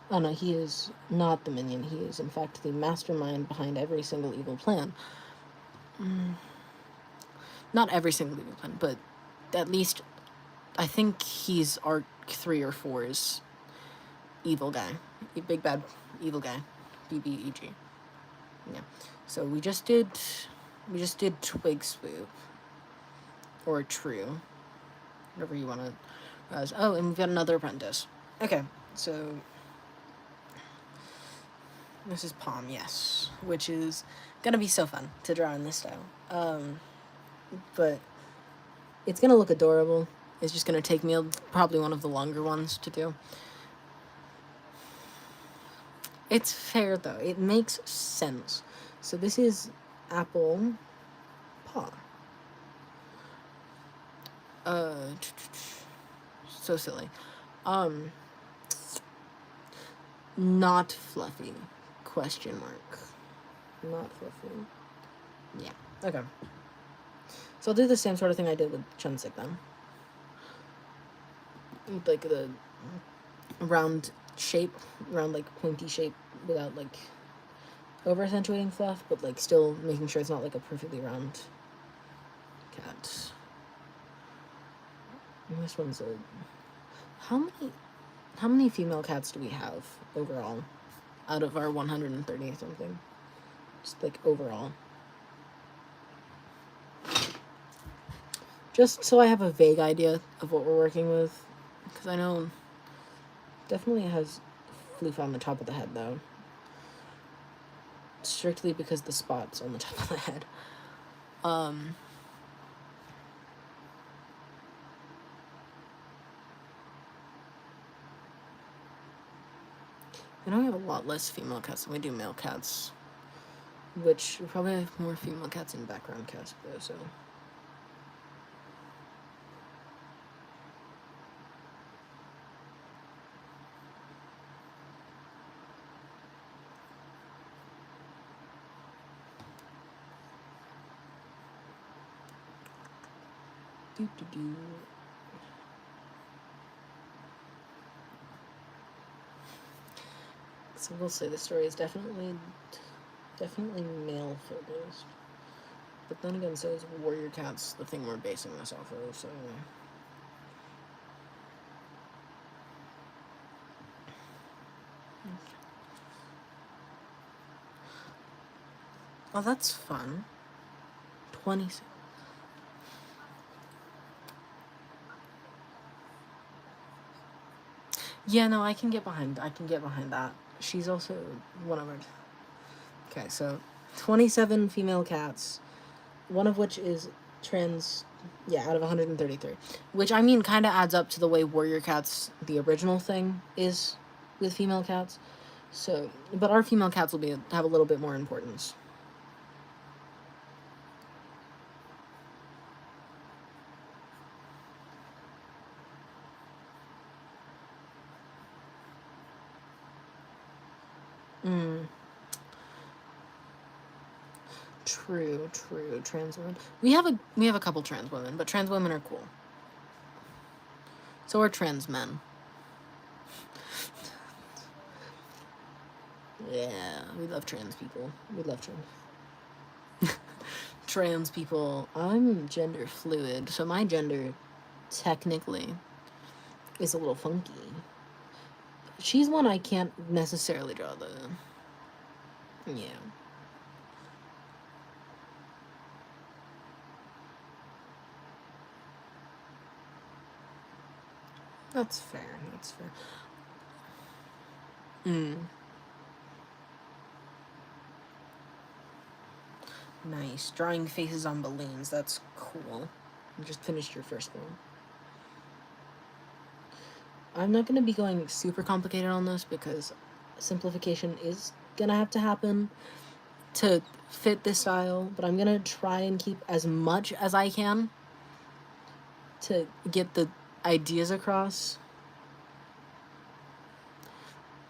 Oh no, he is not the minion. He is, in fact, the mastermind behind every single evil plan. Not every single evil plan, but at least I think he's Arc 3 or 4's evil guy. Big bad evil guy. BBEG. Yeah. So we just did Twig Swoop. Or True. Whatever you want to... oh, and we've got another apprentice. Okay, so... This is Palm, yes. Which is gonna be so fun to draw in this style. But it's gonna look adorable. It's just gonna take me probably one of the longer ones to do. It's fair, though. It makes sense. So this is Apple Paw. So silly. Not fluffy. Question mark. Not fluffy. Yeah. Okay. So I'll do the same sort of thing I did with Chunsik then. Like the round like pointy shape without like over accentuating fluff, but like still making sure it's not like a perfectly round cat. And this one's a... How many female cats do we have overall out of our 130 something? Just like overall. Just so I have a vague idea of what we're working with. Because I know definitely has floof on the top of the head though. Strictly because the spots on the top of the head. I know we have a lot less female cats than we do male cats, which we probably have more female cats in background cast though, so. Doo-doo-doo. So we'll say the story is definitely male focused. But then again, so is Warrior Cats, the thing we're basing this off of, so. Oh, that's fun. 26. Yeah, no, I can get behind that. She's also one of our... Okay, so 27 female cats, one of which is trans, yeah, out of 133. Which, I mean, kind of adds up to the way Warrior Cats, the original thing, is with female cats. So, but our female cats will have a little bit more importance. True. Trans women. We have a couple trans women, but trans women are cool. So are trans men. Yeah, we love trans people. We love trans people. I'm gender fluid, so my gender technically is a little funky. She's one I can't necessarily draw the... Yeah. That's fair. Nice. Drawing faces on balloons. That's cool. You just finished your first one. I'm not going to be going super complicated on this because simplification is going to have to happen to fit this style, but I'm going to try and keep as much as I can to get the ideas across,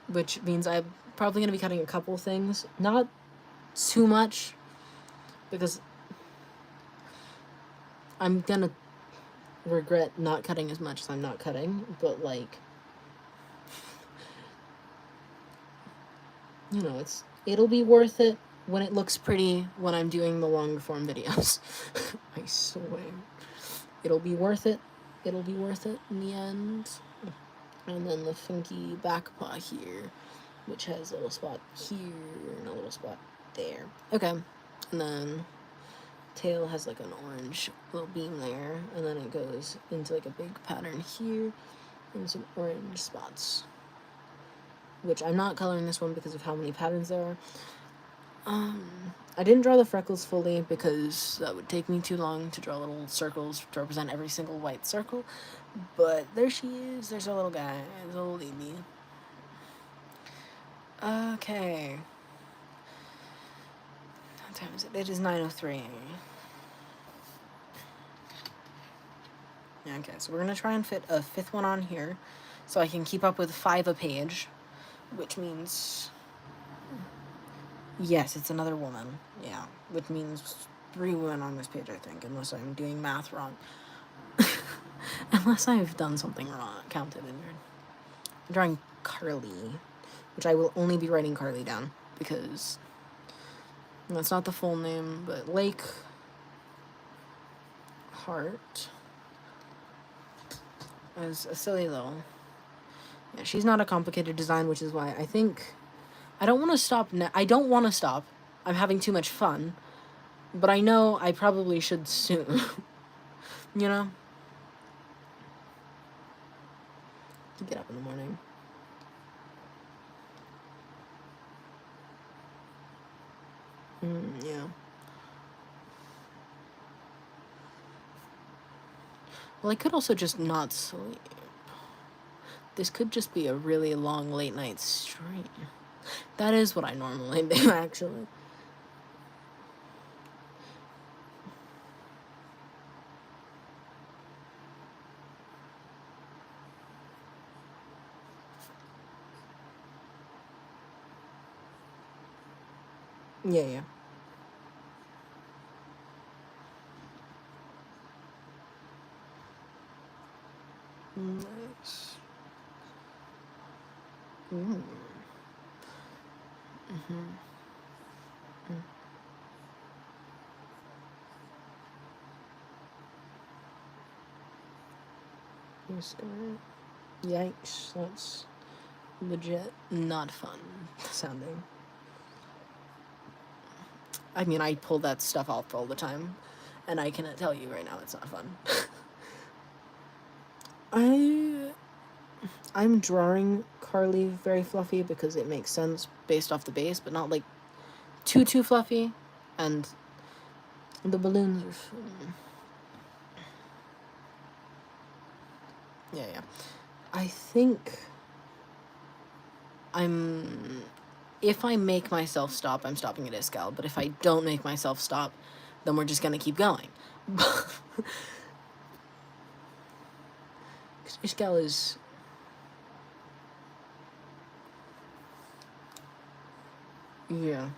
which means I'm probably going to be cutting a couple things, not too much, because I'm going to regret not cutting as much as I'm not cutting, but like, you know, it'll be worth it when it looks pretty when I'm doing the longer form videos. I swear. It'll be worth it. It'll be worth it in the end. And then the funky back paw here, which has a little spot here and a little spot there. Okay. And then tail has like an orange little beam there, and then it goes into like a big pattern here and some orange spots, which I'm not coloring this one because of how many patterns there are. I didn't draw the freckles fully because that would take me too long to draw little circles to represent every single white circle, but there she is. There's our little guy, the little baby. Okay. What time is it? It is 9:03. Okay, so we're gonna try and fit a 5th one on here so I can keep up with 5 a page, which means... Yes, it's another woman. Yeah, which means 3 women on this page, I think, unless I'm doing math wrong. Unless I've done something wrong, counted in here. I'm drawing Carly, which I will only be writing Carly down, because that's not the full name, but Lake Heart is a silly little... Yeah, she's not a complicated design, which is why I think... I don't want to stop now. I don't want to stop. I'm having too much fun. But I know I probably should soon. You know? To get up in the morning. Yeah. Well, I could also just not sleep. This could just be a really long late night stream. That is what I normally do, actually. Yeah. Nice. Mm. Yikes, that's legit not fun sounding. I mean, I pull that stuff off all the time, and I can tell you right now it's not fun. I'm drawing Carly very fluffy because it makes sense based off the base, but not like too fluffy, and the balloons are fun. Yeah. I think if I make myself stop, I'm stopping at Iskal, but if I don't make myself stop, then we're just gonna keep going. Iskal is... Yeah,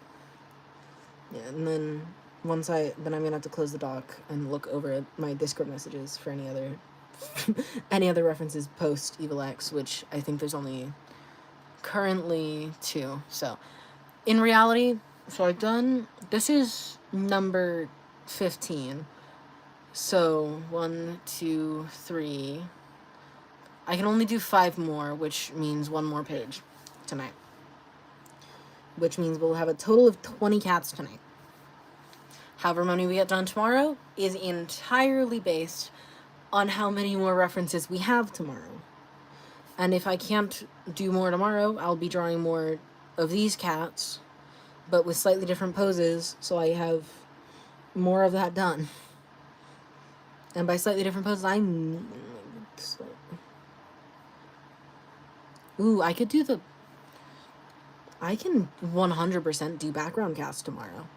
and then I'm gonna have to close the dock and look over at my Discord messages for any other any other references post Evil X, which I think there's only currently 2. So in reality, this is number 15. So 1, 2, 3. I can only do 5 more, which means 1 more page tonight. Which means we'll have a total of 20 cats tonight. However many we get done tomorrow is entirely based on how many more references we have tomorrow. And if I can't do more tomorrow, I'll be drawing more of these cats, but with slightly different poses, so I have more of that done. And by slightly different poses, Ooh, I can 100% do background cats tomorrow.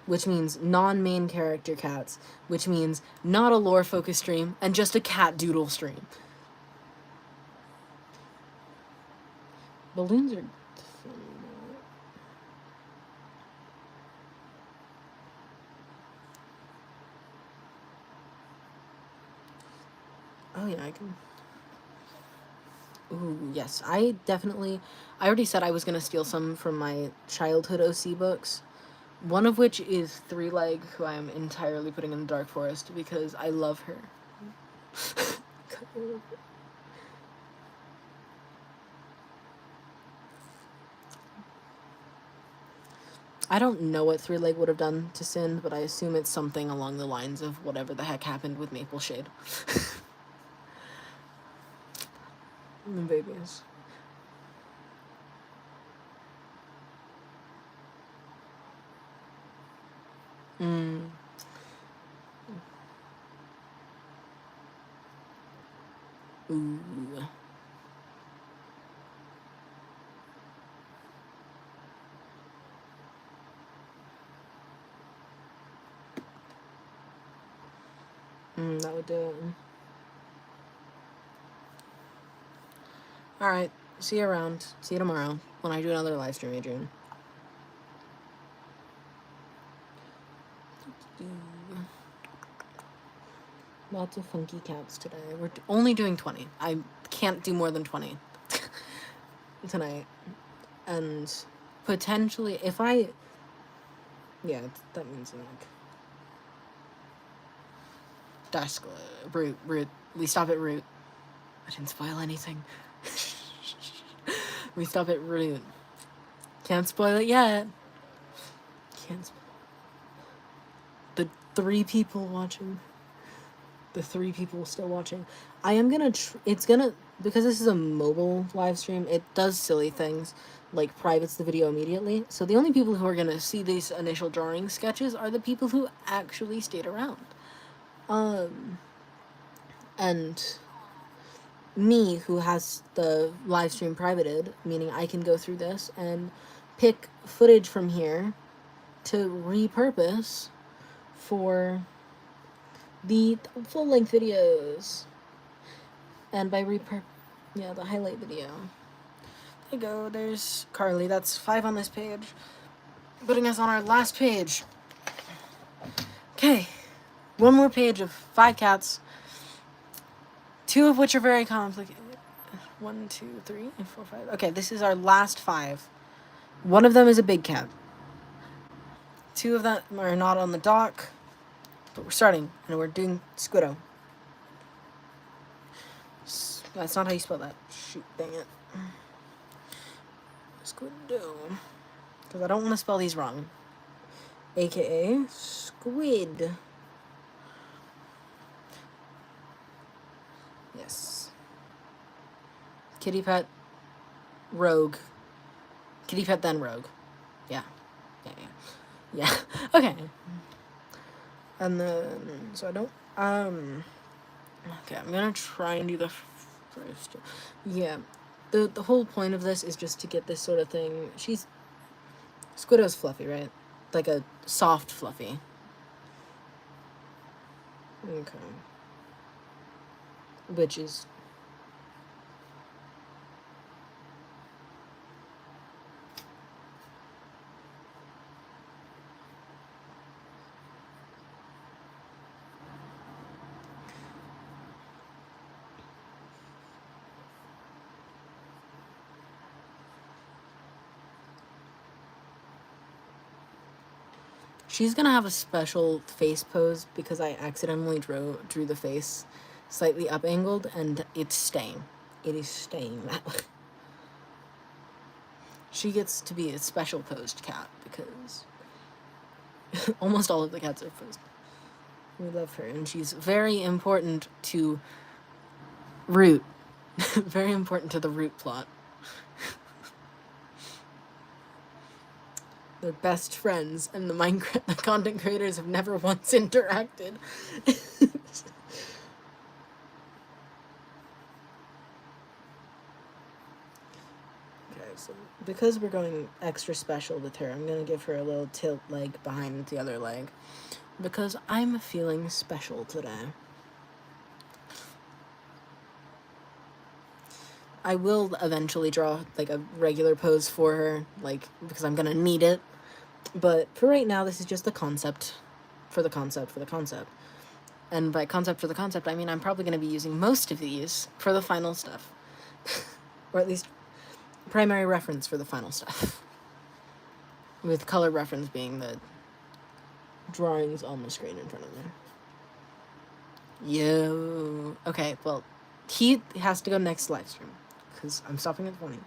Which means non-main character cats, which means not a lore-focused stream, and just a cat doodle stream. Balloons are fun. Oh yeah, I can... Ooh, yes. I already said I was going to steal some from my childhood OC books. One of which is 3-Leg, who I am entirely putting in the Dark Forest because I love her. I don't know what 3-Leg would have done to Sin, but I assume it's something along the lines of whatever the heck happened with Maple Shade. The babies. Ooh. That would do it. Alright, see you around. See you tomorrow when I do another live stream, Adrian. Lots of funky cats today. We're only doing 20. I can't do more than 20 tonight. And potentially, if I... Yeah, that means like... Dusk, root. We stop at root. I didn't spoil anything. We stop at root. Can't spoil it yet. Can't spoil. The 3 people watching. The 3 people still watching. I am gonna... because this is a mobile live stream, it does silly things. Like, privates the video immediately. So the only people who are gonna see these initial drawing sketches are the people who actually stayed around. And me who has the live stream privated, meaning I can go through this and pick footage from here to repurpose for the full-length videos. And by the highlight video. There you go, there's Carly. That's 5 on this page. Putting us on our last page. Okay, one more page of 5 cats. 2 of which are very complicated. 1, 2, 3, 4, 5. Okay, this is our last 5. One of them is a big cat. 2 of them are not on the dock. But we're starting, and we're doing Squiddo. That's not how you spell that. Shoot, dang it. Squiddo. Because I don't want to spell these wrong. AKA Squid. Yes. Kitty pet, rogue. Kitty pet, then rogue. Yeah. Yeah. Okay. And then, so I don't, okay, I'm gonna try and do the first. Yeah. The whole point of this is just to get this sort of thing. Squiddo's fluffy, right? Like a soft fluffy. Okay. Which is... She's gonna have a special face pose because I accidentally drew the face slightly up-angled, and it's staying. It is staying that way. She gets to be a special posed cat because almost all of the cats are posed. We love her, and she's very important to Root. Very important to the Root plot. They're best friends, and the content creators have never once interacted. Okay, so because we're going extra special with her, I'm gonna give her a little tilt leg behind the other leg. Because I'm feeling special today. I will eventually draw, like, a regular pose for her, like, because I'm gonna need it. But for right now, this is just the concept for the concept for the concept. And by concept for the concept, I mean I'm probably gonna be using most of these for the final stuff. Or at least primary reference for the final stuff. With color reference being the drawings on the screen in front of me. Yo. Okay, well, he has to go next live stream. Because I'm stopping at 20.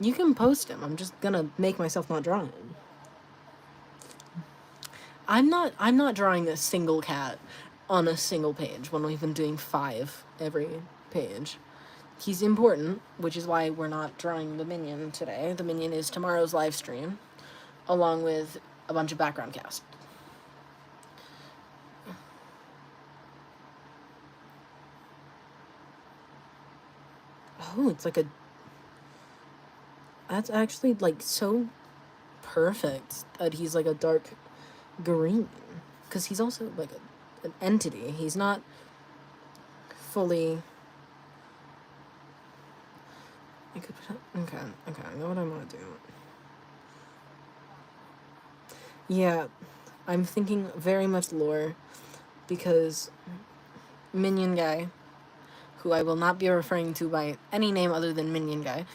You can post him. I'm just gonna make myself not draw him. I'm not drawing a single cat on a single page when we've been doing 5 every page. He's important, which is why we're not drawing the minion today. The minion is tomorrow's live stream, along with a bunch of background cast. Oh, it's like a... That's actually, like, so perfect that he's, like, a dark green. Because he's also, like, an entity. He's not fully... I could... Okay, I know what I want to do. Yeah, I'm thinking very much lore, because Minion Guy, who I will not be referring to by any name other than Minion Guy,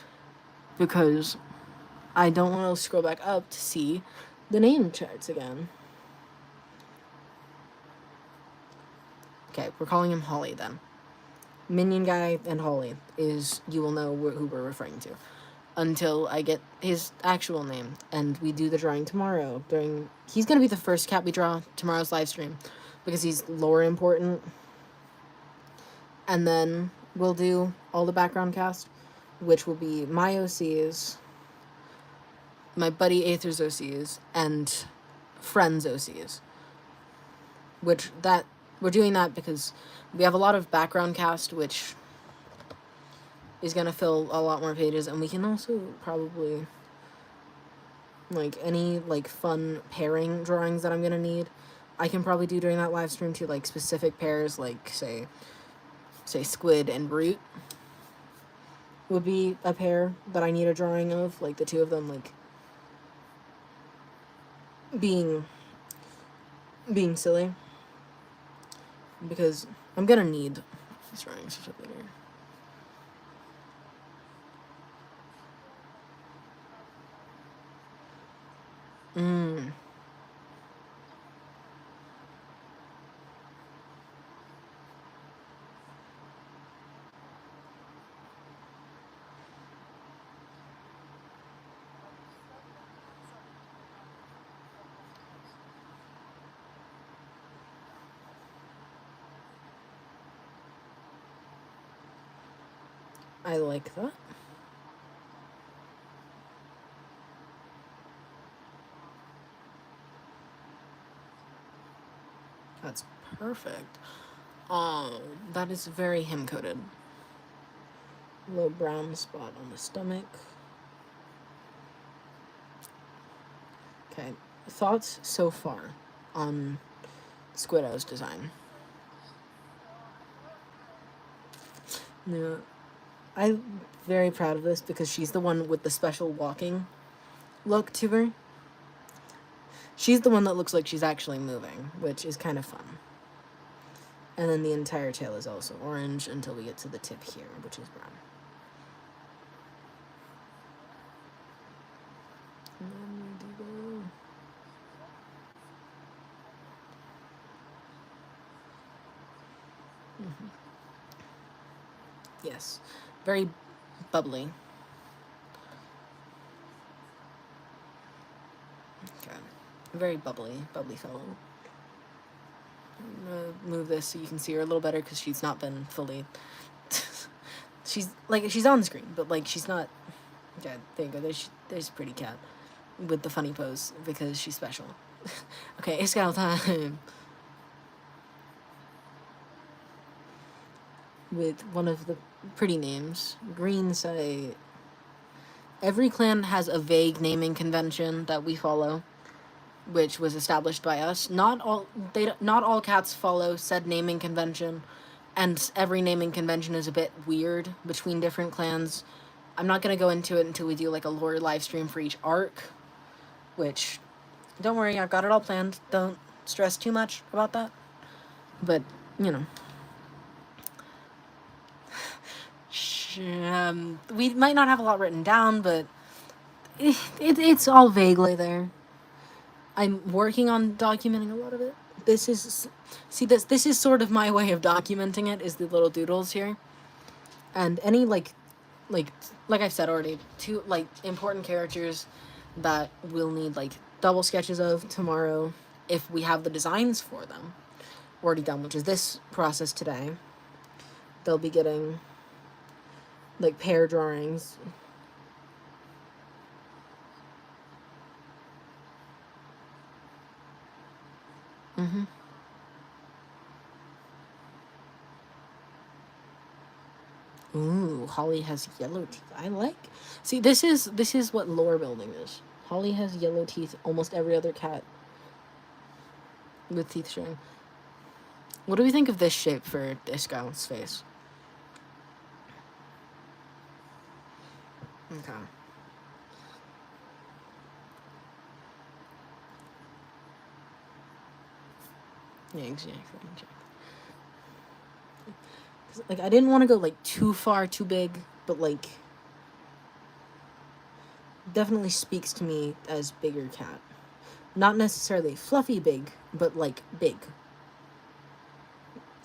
because I don't want to scroll back up to see the name charts again. Okay, we're calling him Holly then. Minion Guy and Holly is, you will know who we're referring to, until I get his actual name, and we do the drawing tomorrow. He's going to be the first cat we draw tomorrow's live stream, because he's lore important. And then we'll do all the background cast, which will be my OCs, my buddy Aether's OCs, and friends' OCs. Which, that we're doing that because we have a lot of background cast, which is going to fill a lot more pages, and we can also probably, like, any, like, fun pairing drawings that I'm going to need, I can probably do during that live stream to, like, specific pairs, like, say Squid and Root would be a pair that I need a drawing of, like, the two of them, like, being silly, because I'm gonna need these drawings for later. I like that. That's perfect. That is very him-coded. Low brown spot on the stomach. Okay, thoughts so far on Squiddo's design? Yeah, I'm very proud of this because she's the one with the special walking look to her. She's the one that looks like she's actually moving, which is kind of fun. And then the entire tail is also orange until we get to the tip here, which is brown. And then we do yes, very bubbly. Okay, very bubbly fellow. I'm gonna move this so you can see her a little better because she's not been fully. she's on the screen, but like she's not. Okay, there you go. There's a pretty cat with the funny pose because she's special. Okay, it's scout time. With one of the pretty names, Green Sight. Every clan has a vague naming convention that we follow, which was established by us. Not all cats follow said naming convention, and every naming convention is a bit weird between different clans. I'm not gonna go into it until we do like a lore live stream for each arc, which, don't worry, I've got it all planned. Don't stress too much about that. But, you know. We might not have a lot written down, but it's all vaguely there. I'm working on documenting a lot of it. This is sort of my way of documenting it, is the little doodles here. And any like I've said already, two like important characters that we'll need like double sketches of tomorrow if we have the designs for them already done, which is this process today. They'll be getting like pair drawings. Ooh, Holly has yellow teeth. I like. See, this is what lore building is. Holly has yellow teeth. Almost every other cat with teeth showing. What do we think of this shape for Iskao's face? Okay. Yeah, exactly. Like, I didn't want to go like too far, too big, but like definitely speaks to me as bigger cat. Not necessarily fluffy big, but like big.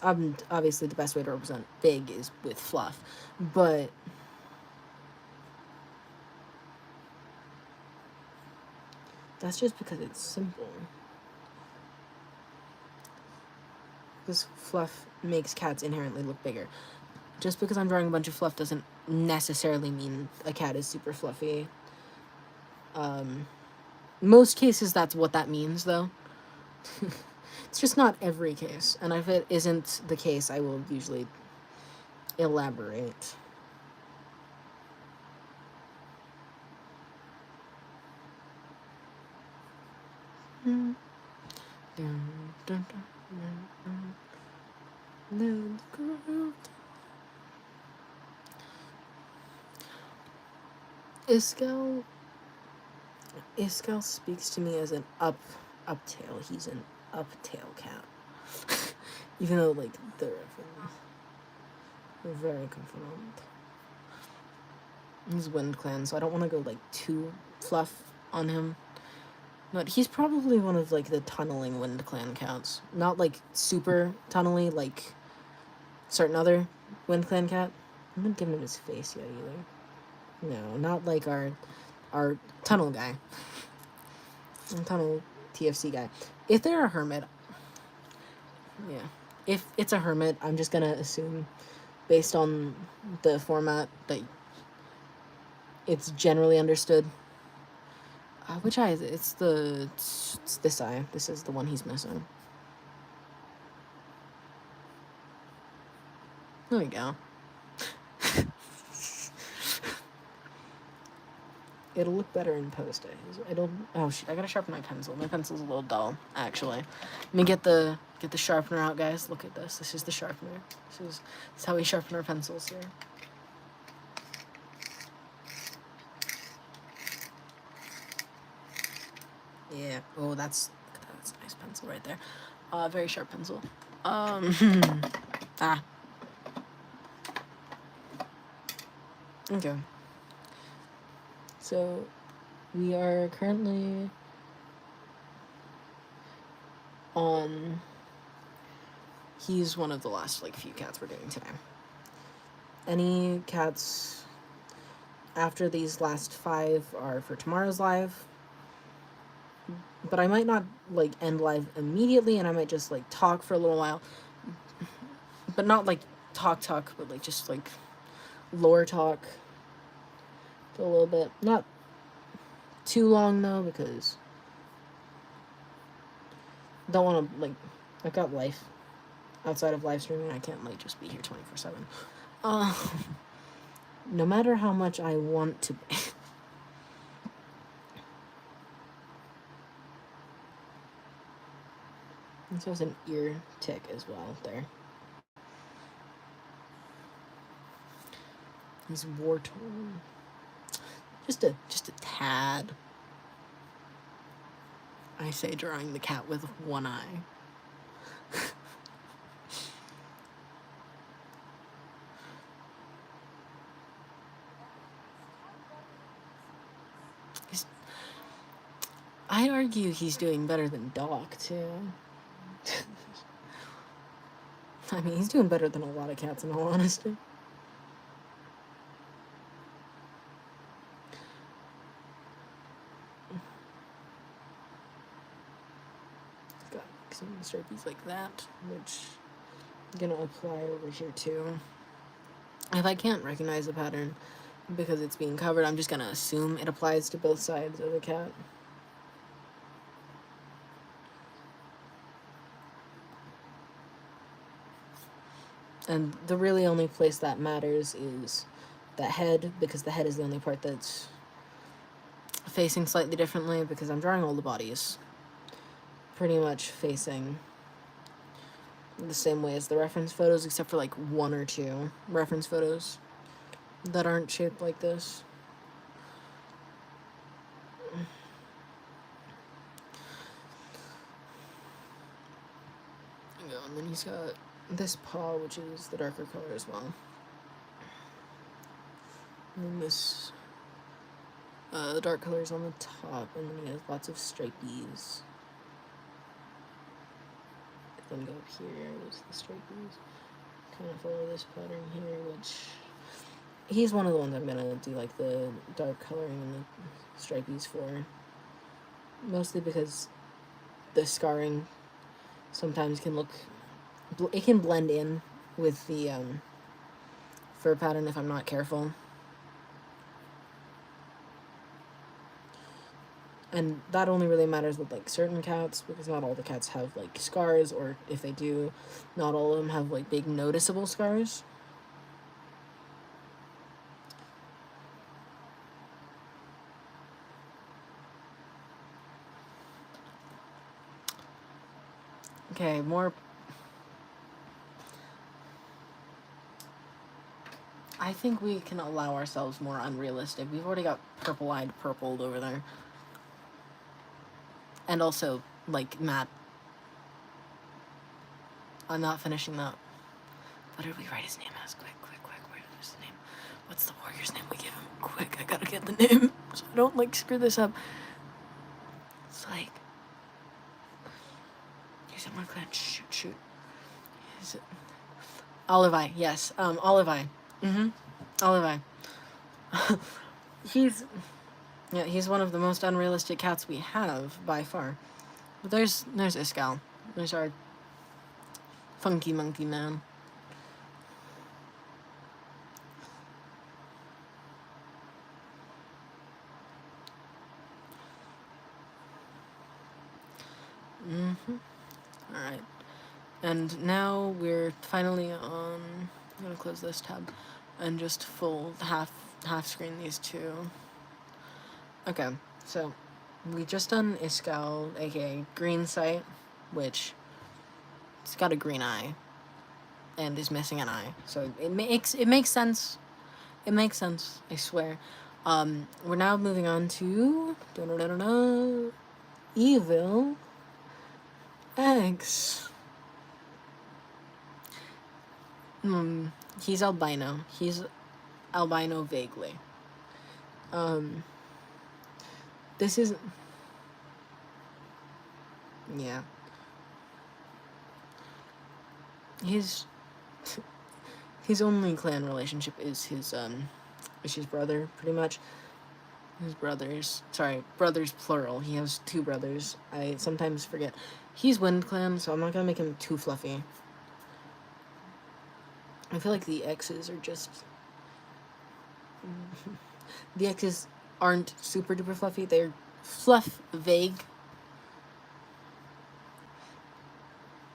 Obviously the best way to represent big is with fluff, but that's just because it's simple. Because fluff makes cats inherently look bigger. Just because I'm drawing a bunch of fluff doesn't necessarily mean a cat is super fluffy. Most cases that's what that means, though. It's just not every case, and if it isn't the case, I will usually elaborate. Iscal speaks to me as an uptail. He's an uptail cat. Even though, like, they're very confident. He's Wind Clan, so I don't want to go, like, too fluff on him. But he's probably one of, like, the tunneling Wind Clan cats. Not, like, super tunnely, like certain other Wind Clan cat. I haven't given him his face yet, either. No, not like our tunnel guy. Tunnel TFC guy. If they're a hermit, yeah. If it's a hermit, I'm just gonna assume, based on the format, that it's generally understood. Which eye is it? It's this eye. This is the one he's missing. There we go. It'll look better in post. Oh shit, I gotta sharpen my pencil. My pencil's a little dull, actually. Let me get the sharpener out, guys. Look at this. This is the sharpener. This is how we sharpen our pencils here. Yeah. Oh, that's a nice pencil right there. Very sharp pencil. Okay. So, we are currently on. He's one of the last, like, few cats we're doing today. Any cats after these last 5 are for tomorrow's live. But I might not, like, end live immediately, and I might just, like, talk for a little while. But not, like, talk, but, like, just, like, lore talk for a little bit. Not too long, though, because I don't want to, like, I've got life outside of live streaming. I can't, like, just be here 24/7. No matter how much I want to be. This was an ear tick as well there. He's war-torn. Just a tad. I say drawing the cat with one eye. I'd argue he's doing better than Doc, too. I mean, he's doing better than a lot of cats, in all honesty. He's got some Sharpies like that, which I'm gonna apply over here, too. If I can't recognize the pattern because it's being covered, I'm just gonna assume it applies to both sides of the cat. And the really only place that matters is the head, because the head is the only part that's facing slightly differently, because I'm drawing all the bodies pretty much facing the same way as the reference photos, except for like 1 or 2 reference photos that aren't shaped like this. And then he's got this paw, which is the darker color as well. And then this, the dark color is on the top, and then he has lots of stripies. Then go up here, there's the stripies. Kind of follow this pattern here, which he's one of the ones I'm gonna do like the dark coloring and the stripies for. Mostly because the scarring sometimes can look, it can blend in with the fur pattern if I'm not careful. And that only really matters with, like, certain cats, because not all the cats have, like, scars, or if they do, not all of them have, like, big noticeable scars. Okay, more... I think we can allow ourselves more unrealistic. We've already got purple-eyed purpled over there. And also, like, matte. I'm not finishing that. What did we write his name as? Quick. Where is the name? What's the warrior's name we give him? Quick, I gotta get the name so I don't, like, screw this up. It's like... He's in one clan. Shoot. Is it... Oliveye, yes. Oliveye. Oliveye. He's one of the most unrealistic cats we have, by far. But there's Iskall. There's our funky monkey man. Alright. And now we're finally on... I'm gonna close this tab and just full half screen these two. Okay, so we just done Iskall, aka Green Sight, which it's got a green eye and is missing an eye. So it makes sense. It makes sense, I swear. We're now moving on to Evil X. He's albino. He's albino vaguely. This is... Yeah. His only clan relationship is his brother, pretty much. His brothers. Sorry, brothers plural. He has 2 brothers. I sometimes forget. He's Wind Clan, so I'm not gonna make him too fluffy. I feel like the X's are just... The X's aren't super duper fluffy. They're fluff vague.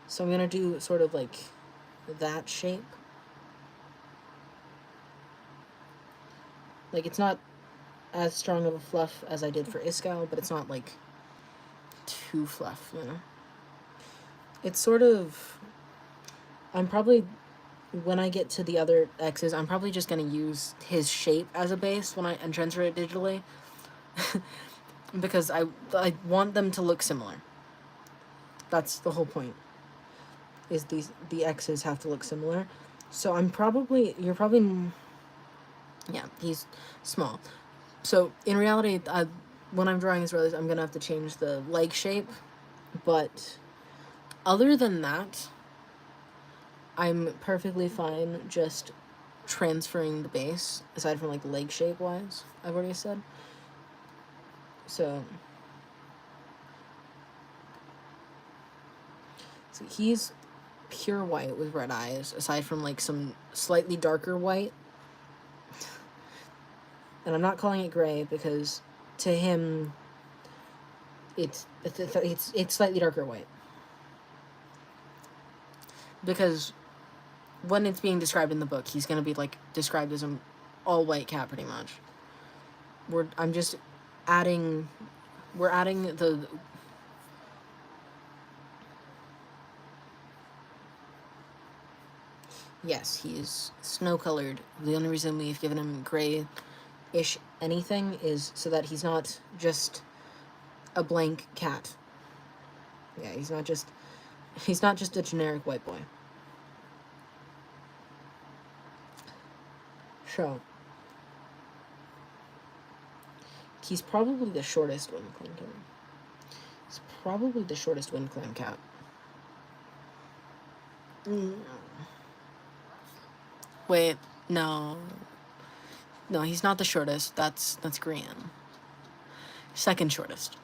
So I'm gonna do sort of like that shape. Like, it's not as strong of a fluff as I did for Iskall, but it's not like too fluff, you know? It's sort of... I'm probably... When I get to the other X's, I'm probably just going to use his shape as a base and transfer it digitally. Because I want them to look similar. That's the whole point. Is the X's have to look similar. So you're probably... Yeah, he's small. So, in reality, when I'm drawing his brothers, I'm going to have to change the leg shape. But, other than that... I'm perfectly fine just transferring the base, aside from, like, leg shape-wise, I've already said. So he's pure white with red eyes, aside from, like, some slightly darker white. And I'm not calling it gray, because to him, it's slightly darker white. Because... when it's being described in the book, he's going to be, like, described as an all-white cat, pretty much. I'm just adding... We're adding the... Yes, he's snow-colored. The only reason we've given him gray-ish anything is so that he's not just a blank cat. Yeah, he's not just a generic white boy. So, he's probably the shortest Wind Clan cat. He's probably the shortest Wind Clan cat. Wait, no. No, he's not the shortest. That's Grian. Second shortest.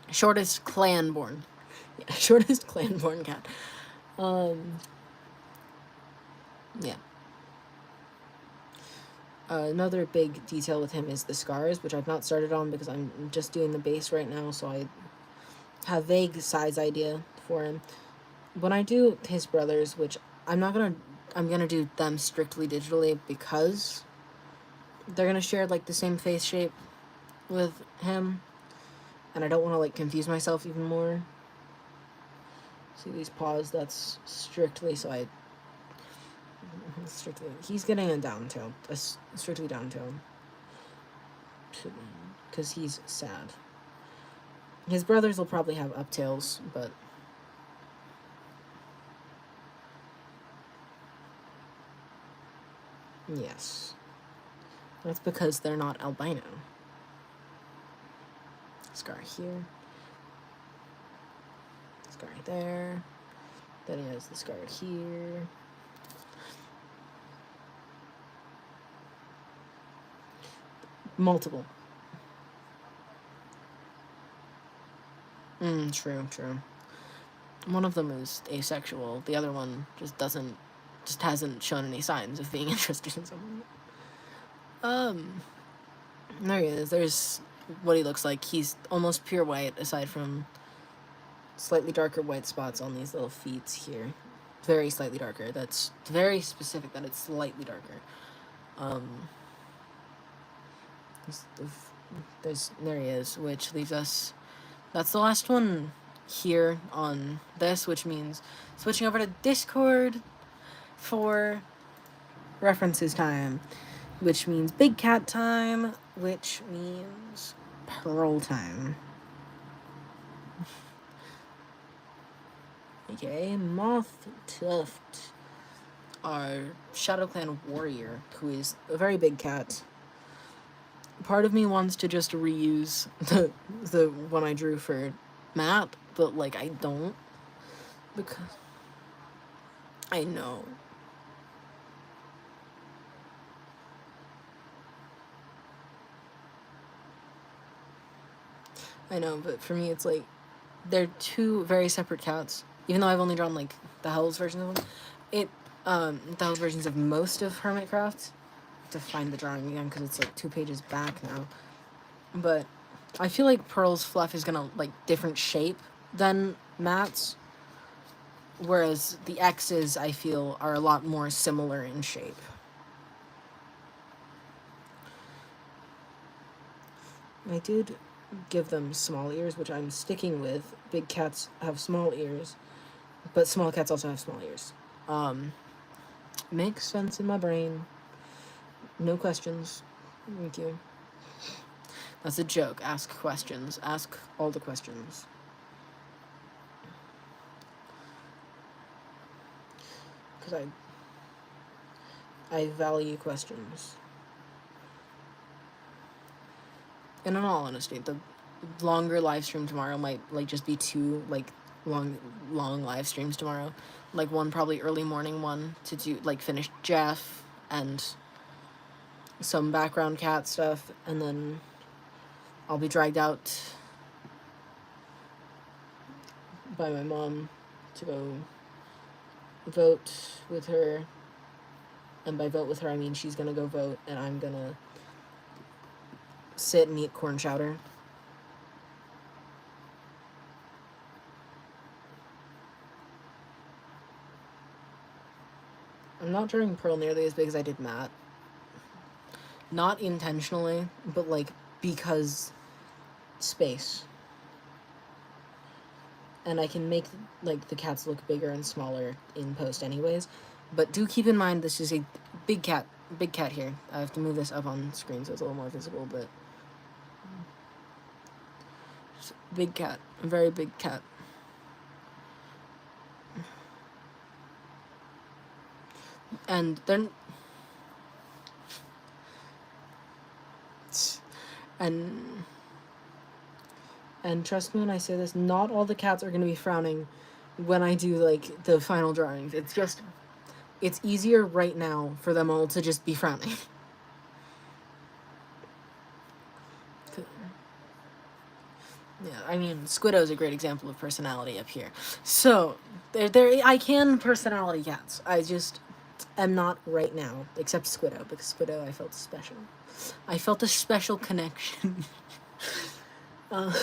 Shortest clan-born. Yeah, shortest clan-born cat. Yeah. Another big detail with him is the scars, which I've not started on because I'm just doing the base right now, so I have vague size idea for him. When I do his brothers, which I'm gonna do them strictly digitally because they're gonna share like the same face shape with him, and I don't want to like confuse myself even more. See these paws? That's strictly so I strictly he's getting a down tail, a strictly down tail, because he's sad. His brothers will probably have up tails, but yes, that's because they're not albino. Scar here, scar there, then he has the scar here. Multiple. True. One of them is asexual. The other one just hasn't shown any signs of being interested in someone. There he is. There's what he looks like. He's almost pure white, aside from slightly darker white spots on these little feet here. Very slightly darker. That's very specific that it's slightly darker. There he is, which leaves us. That's the last one here on this, which means switching over to Discord for references time, which means big cat time, which means Pearl time. Okay, Moth Tuft, our Shadow Clan warrior, who is a very big cat. Part of me wants to just reuse the one I drew for Matt, but like I don't, because I know. But for me it's like they're two very separate cats. Even though I've only drawn like the Hell's version of them, the Hell's versions of most of Hermitcraft. To find the drawing again because it's like 2 pages back now, but I feel like Pearl's fluff is gonna like different shape than Matt's, whereas the X's I feel are a lot more similar in shape. I did give them small ears, which I'm sticking with. Big cats have small ears, but small cats also have small ears. Makes sense in my brain. No questions. Thank you. That's a joke. Ask questions. Ask all the questions. Because I value questions. And in all honesty, the longer live stream tomorrow might like just be 2 like long live streams tomorrow. Like one probably early morning one to do like finish Jeff and some background cat stuff, and then I'll be dragged out by my mom to go vote with her, and by vote with her I mean she's gonna go vote and I'm gonna sit and eat corn chowder. I'm not drawing Pearl nearly as big as I did Matt. Not intentionally, but like because space. And I can make like the cats look bigger and smaller in post anyways. But do keep in mind this is a big cat here. I have to move this up on screen so it's a little more visible, but big cat, a very big cat. And they're and trust me when I say this, not all the cats are going to be frowning when I do like the final drawings. It's easier right now for them all to just be frowning. Yeah, I mean, Squiddo's a great example of personality up here. So, I can personality cats. am not right now, except Squiddo, because Squiddo I felt special. I felt a special connection. uh,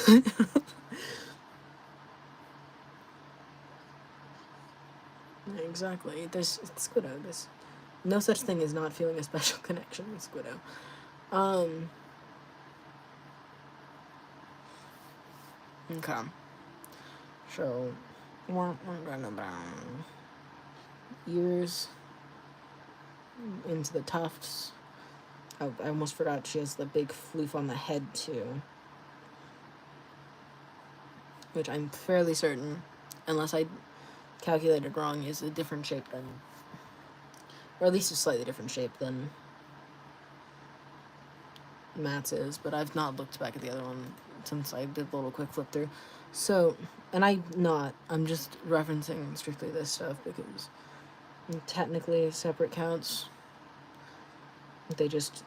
exactly. There's Squiddo. There's no such thing as not feeling a special connection with Squiddo. Okay. So, we're gonna brown ears into the tufts. Oh, I almost forgot she has the big floof on the head too, which I'm fairly certain, unless I calculated wrong, is a different shape than, or at least a slightly different shape than Matt's is, but I've not looked back at the other one since I did the little quick flip through. So, and I'm just referencing strictly this stuff because technically separate counts, they just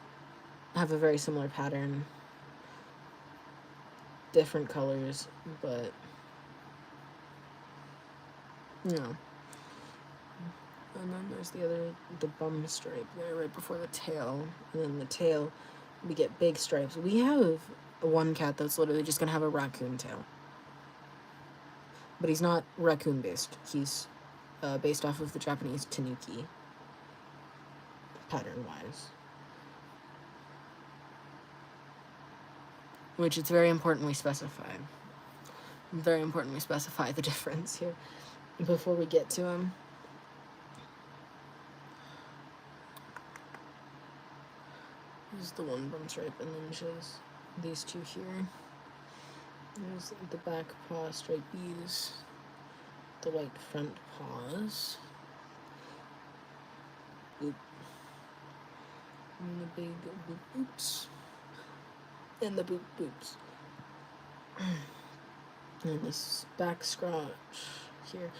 have a very similar pattern, different colors, but, you know. And then there's the bum stripe there right before the tail, and then the tail, we get big stripes. We have one cat that's literally just gonna have a raccoon tail. But he's not raccoon based. He's based off of the Japanese tanuki pattern wise. Which it's very important we specify. Very important we specify the difference here before we get to him. There's the one bum stripe, and then shows these two here. There's the back paw stripies, the white front paws. Boop. And the big boop boops. And the boop boops. And this back scratch here.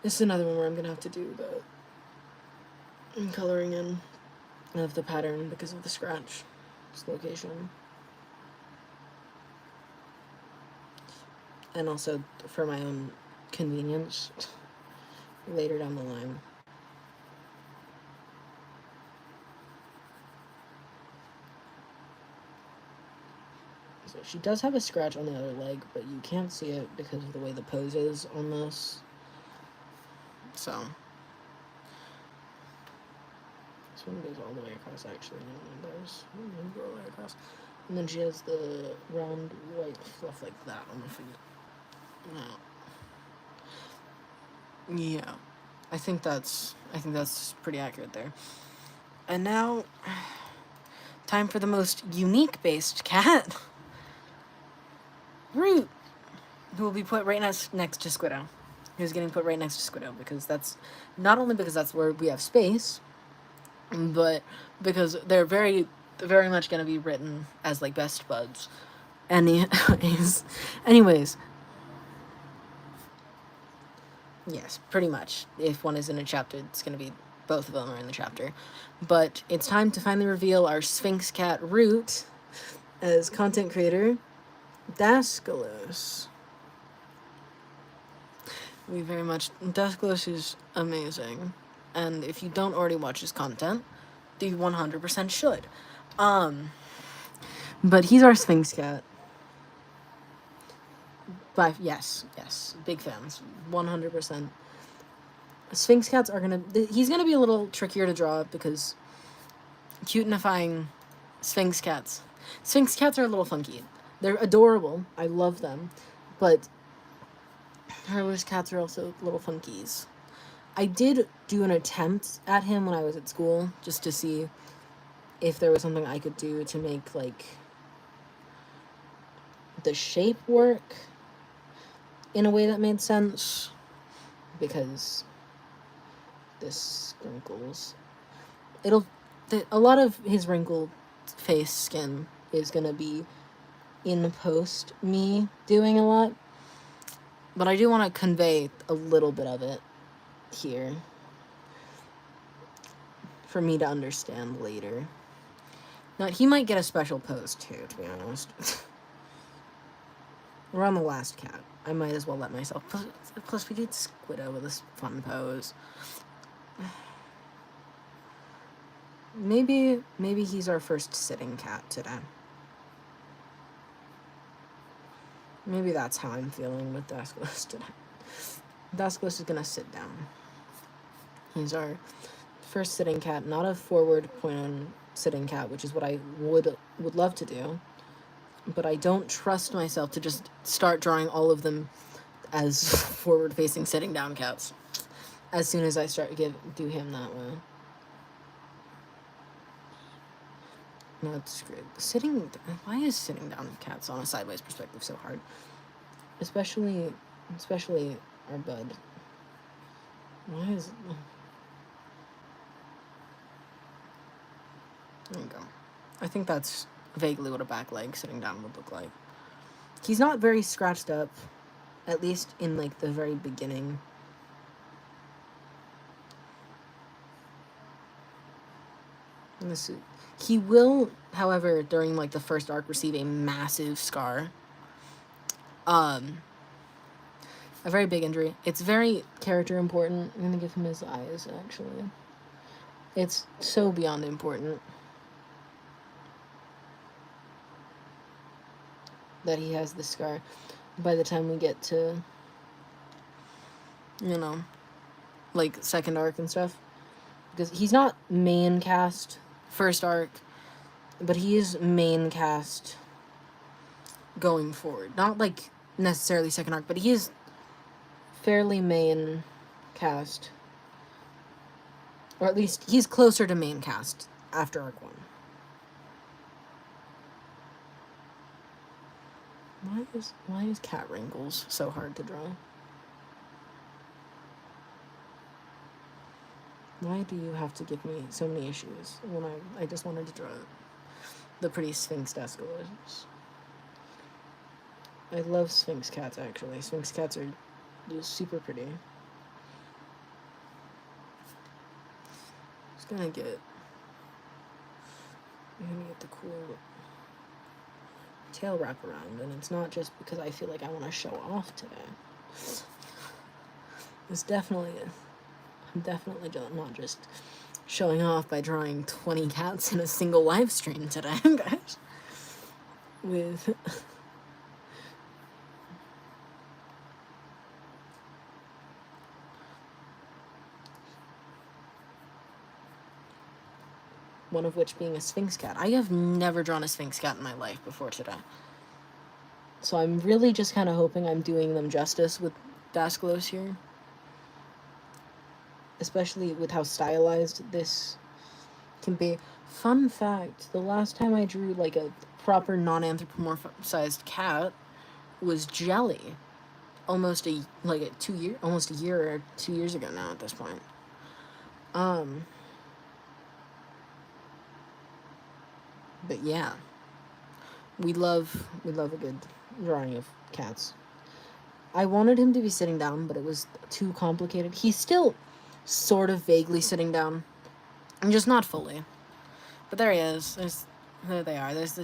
This is another one where I'm gonna have to do the coloring in of the pattern because of the scratch location. And also for my own convenience later down the line. So she does have a scratch on the other leg, but you can't see it because of the way the pose is on this. So this one goes all the way across, actually. No, there's go all the way across. And then she has the round white fluff like that on the feet. No. Yeah. I think that's pretty accurate there. And now time for the most unique based cat. Root, who will be put right next to Squiddo. Who's getting put right next to Squiddo because that's not only because that's where we have space, but because they're very, very much going to be written as like best buds. Anyways, yes, pretty much. If one is in a chapter, it's going to be both of them are in the chapter. But it's time to finally reveal our Sphinx cat Root as content creator Dascalos. We very much... Dascalos is amazing. And if you don't already watch his content, you 100% should. But he's our Sphinx cat. But yes, big fans. 100%. Sphinx cats are gonna... He's gonna be a little trickier to draw because cutenifying Sphinx cats. Sphinx cats are a little funky. They're adorable. I love them. But hairless cats are also little funkies. I did do an attempt at him when I was at school, just to see if there was something I could do to make, like, the shape work in a way that made sense. Because this wrinkles. A lot of his wrinkled face skin is gonna be in post me doing a lot, but I do want to convey a little bit of it here for me to understand later. Now, he might get a special pose too, to be honest. We're on the last cat. I might as well let myself. Plus we did Squiddo with this fun pose. maybe he's our first sitting cat today. Maybe that's how I'm feeling with Dascalus today. Dascalus is gonna sit down. He's our first sitting cat, not a forward point on sitting cat, which is what I would love to do. But I don't trust myself to just start drawing all of them as forward-facing sitting down cats as soon as I start do him that way. No, it's great. Why is sitting down cats on a sideways perspective so hard? Especially our bud. Why is... There you go. I think that's vaguely what a back leg sitting down would look like. He's not very scratched up, at least in, like, the very beginning. He will, however, during, like, the first arc, receive a massive scar. A very big injury. It's very character important. I'm gonna give him his eyes, actually. It's so beyond important that he has the scar by the time we get to, you know, like, second arc and stuff. Because he's not main cast first arc, but he is main cast going forward. Not, like, necessarily second arc, but he is fairly main cast. Or at least, he's closer to main cast after arc 1. Why is cat wrinkles so hard to draw? Why do you have to give me so many issues when I just wanted to draw the pretty Sphinx Dascalus? I love Sphinx cats, actually. Sphinx cats are just super pretty. Just gonna get the cool tail wrap around, and it's not just because I feel like I want to show off today. I'm definitely not just showing off by drawing 20 cats in a single live stream today, guys. With one of which being a Sphinx cat. I have never drawn a Sphinx cat in my life before today. So I'm really just kind of hoping I'm doing them justice with Dascalus here. Especially with how stylized this can be. Fun fact, the last time I drew, like, a proper non-anthropomorphized cat was Jelly. Almost a year or 2 years ago now at this point. But yeah, we love a good drawing of cats. I wanted him to be sitting down, but it was too complicated. He's still sort of vaguely sitting down, and just not fully. But there he is. There they are. There's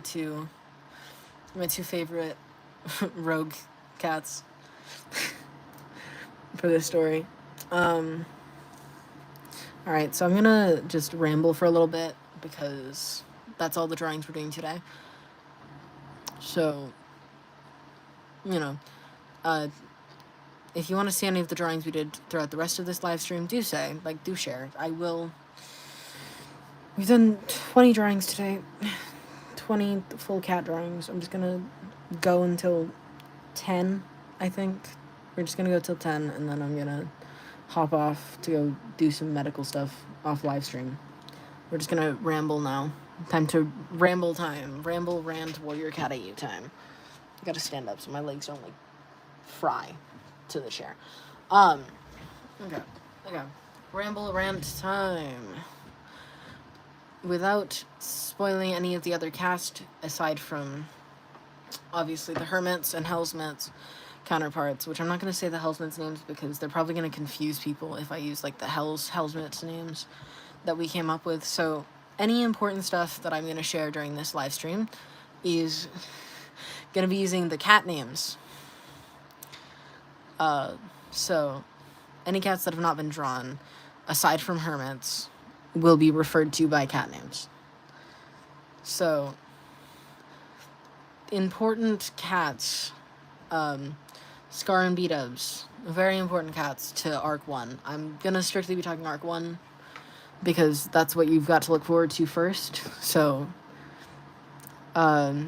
my two favorite rogue cats for this story. Alright, so I'm gonna just ramble for a little bit because that's all the drawings we're doing today. So, you know, if you want to see any of the drawings we did throughout the rest of this live stream, do share. We've done 20 drawings today, 20 full cat drawings. I'm just gonna go until 10, I think. We're just gonna go till 10, and then I'm gonna hop off to go do some medical stuff off live stream. We're just gonna ramble now. Time to ramble time. Ramble, rant, warrior cat at you time. I gotta stand up so my legs don't, like, fry to the chair. Okay. Ramble, rant time. Without spoiling any of the other cast, aside from, obviously, the Hermits and Hellsmiths counterparts, which I'm not going to say the Hellsmiths names because they're probably going to confuse people if I use, like, the Hellsmiths names that we came up with. So any important stuff that I'm going to share during this live stream is going to be using the cat names. So any cats that have not been drawn, aside from Hermits, will be referred to by cat names. So, important cats, Scar and B-dubs, very important cats to Arc 1. I'm gonna strictly be talking Arc 1, because that's what you've got to look forward to first. So, Scar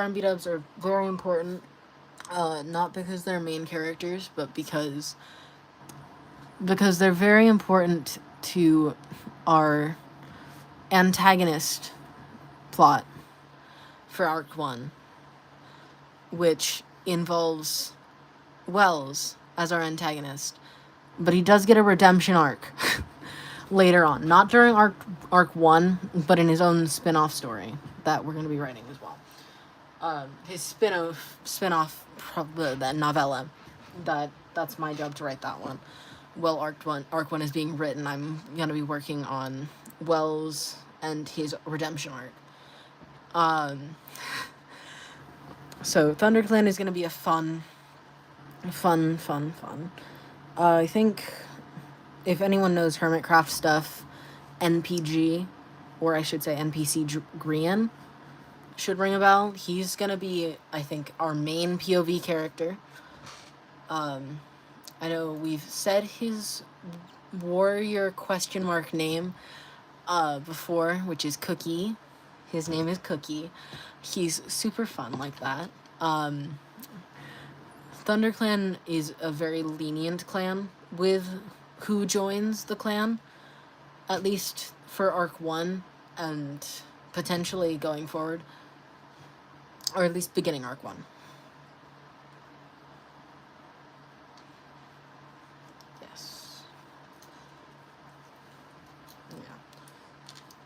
and B-dubs are very important, not because they're main characters, but because they're very important to our antagonist plot for Arc 1, which involves Wells as our antagonist. But he does get a redemption arc later on. Not during Arc 1, but in his own spin-off story that we're going to be writing as well. His spin-off that novella. That's my job to write that one. Well, Arc 1 is being written. I'm going to be working on Wells and his redemption arc. So ThunderClan is going to be a fun. I think if anyone knows Hermitcraft stuff, NPG, or I should say NPC Grian, should ring a bell. He's going to be, I think, our main POV character. I know we've said his warrior – name before, which is Cookie. His name is Cookie. He's super fun like that. ThunderClan is a very lenient clan with who joins the clan, at least for Arc 1 and potentially going forward, or at least beginning Arc 1. Yes. Yeah.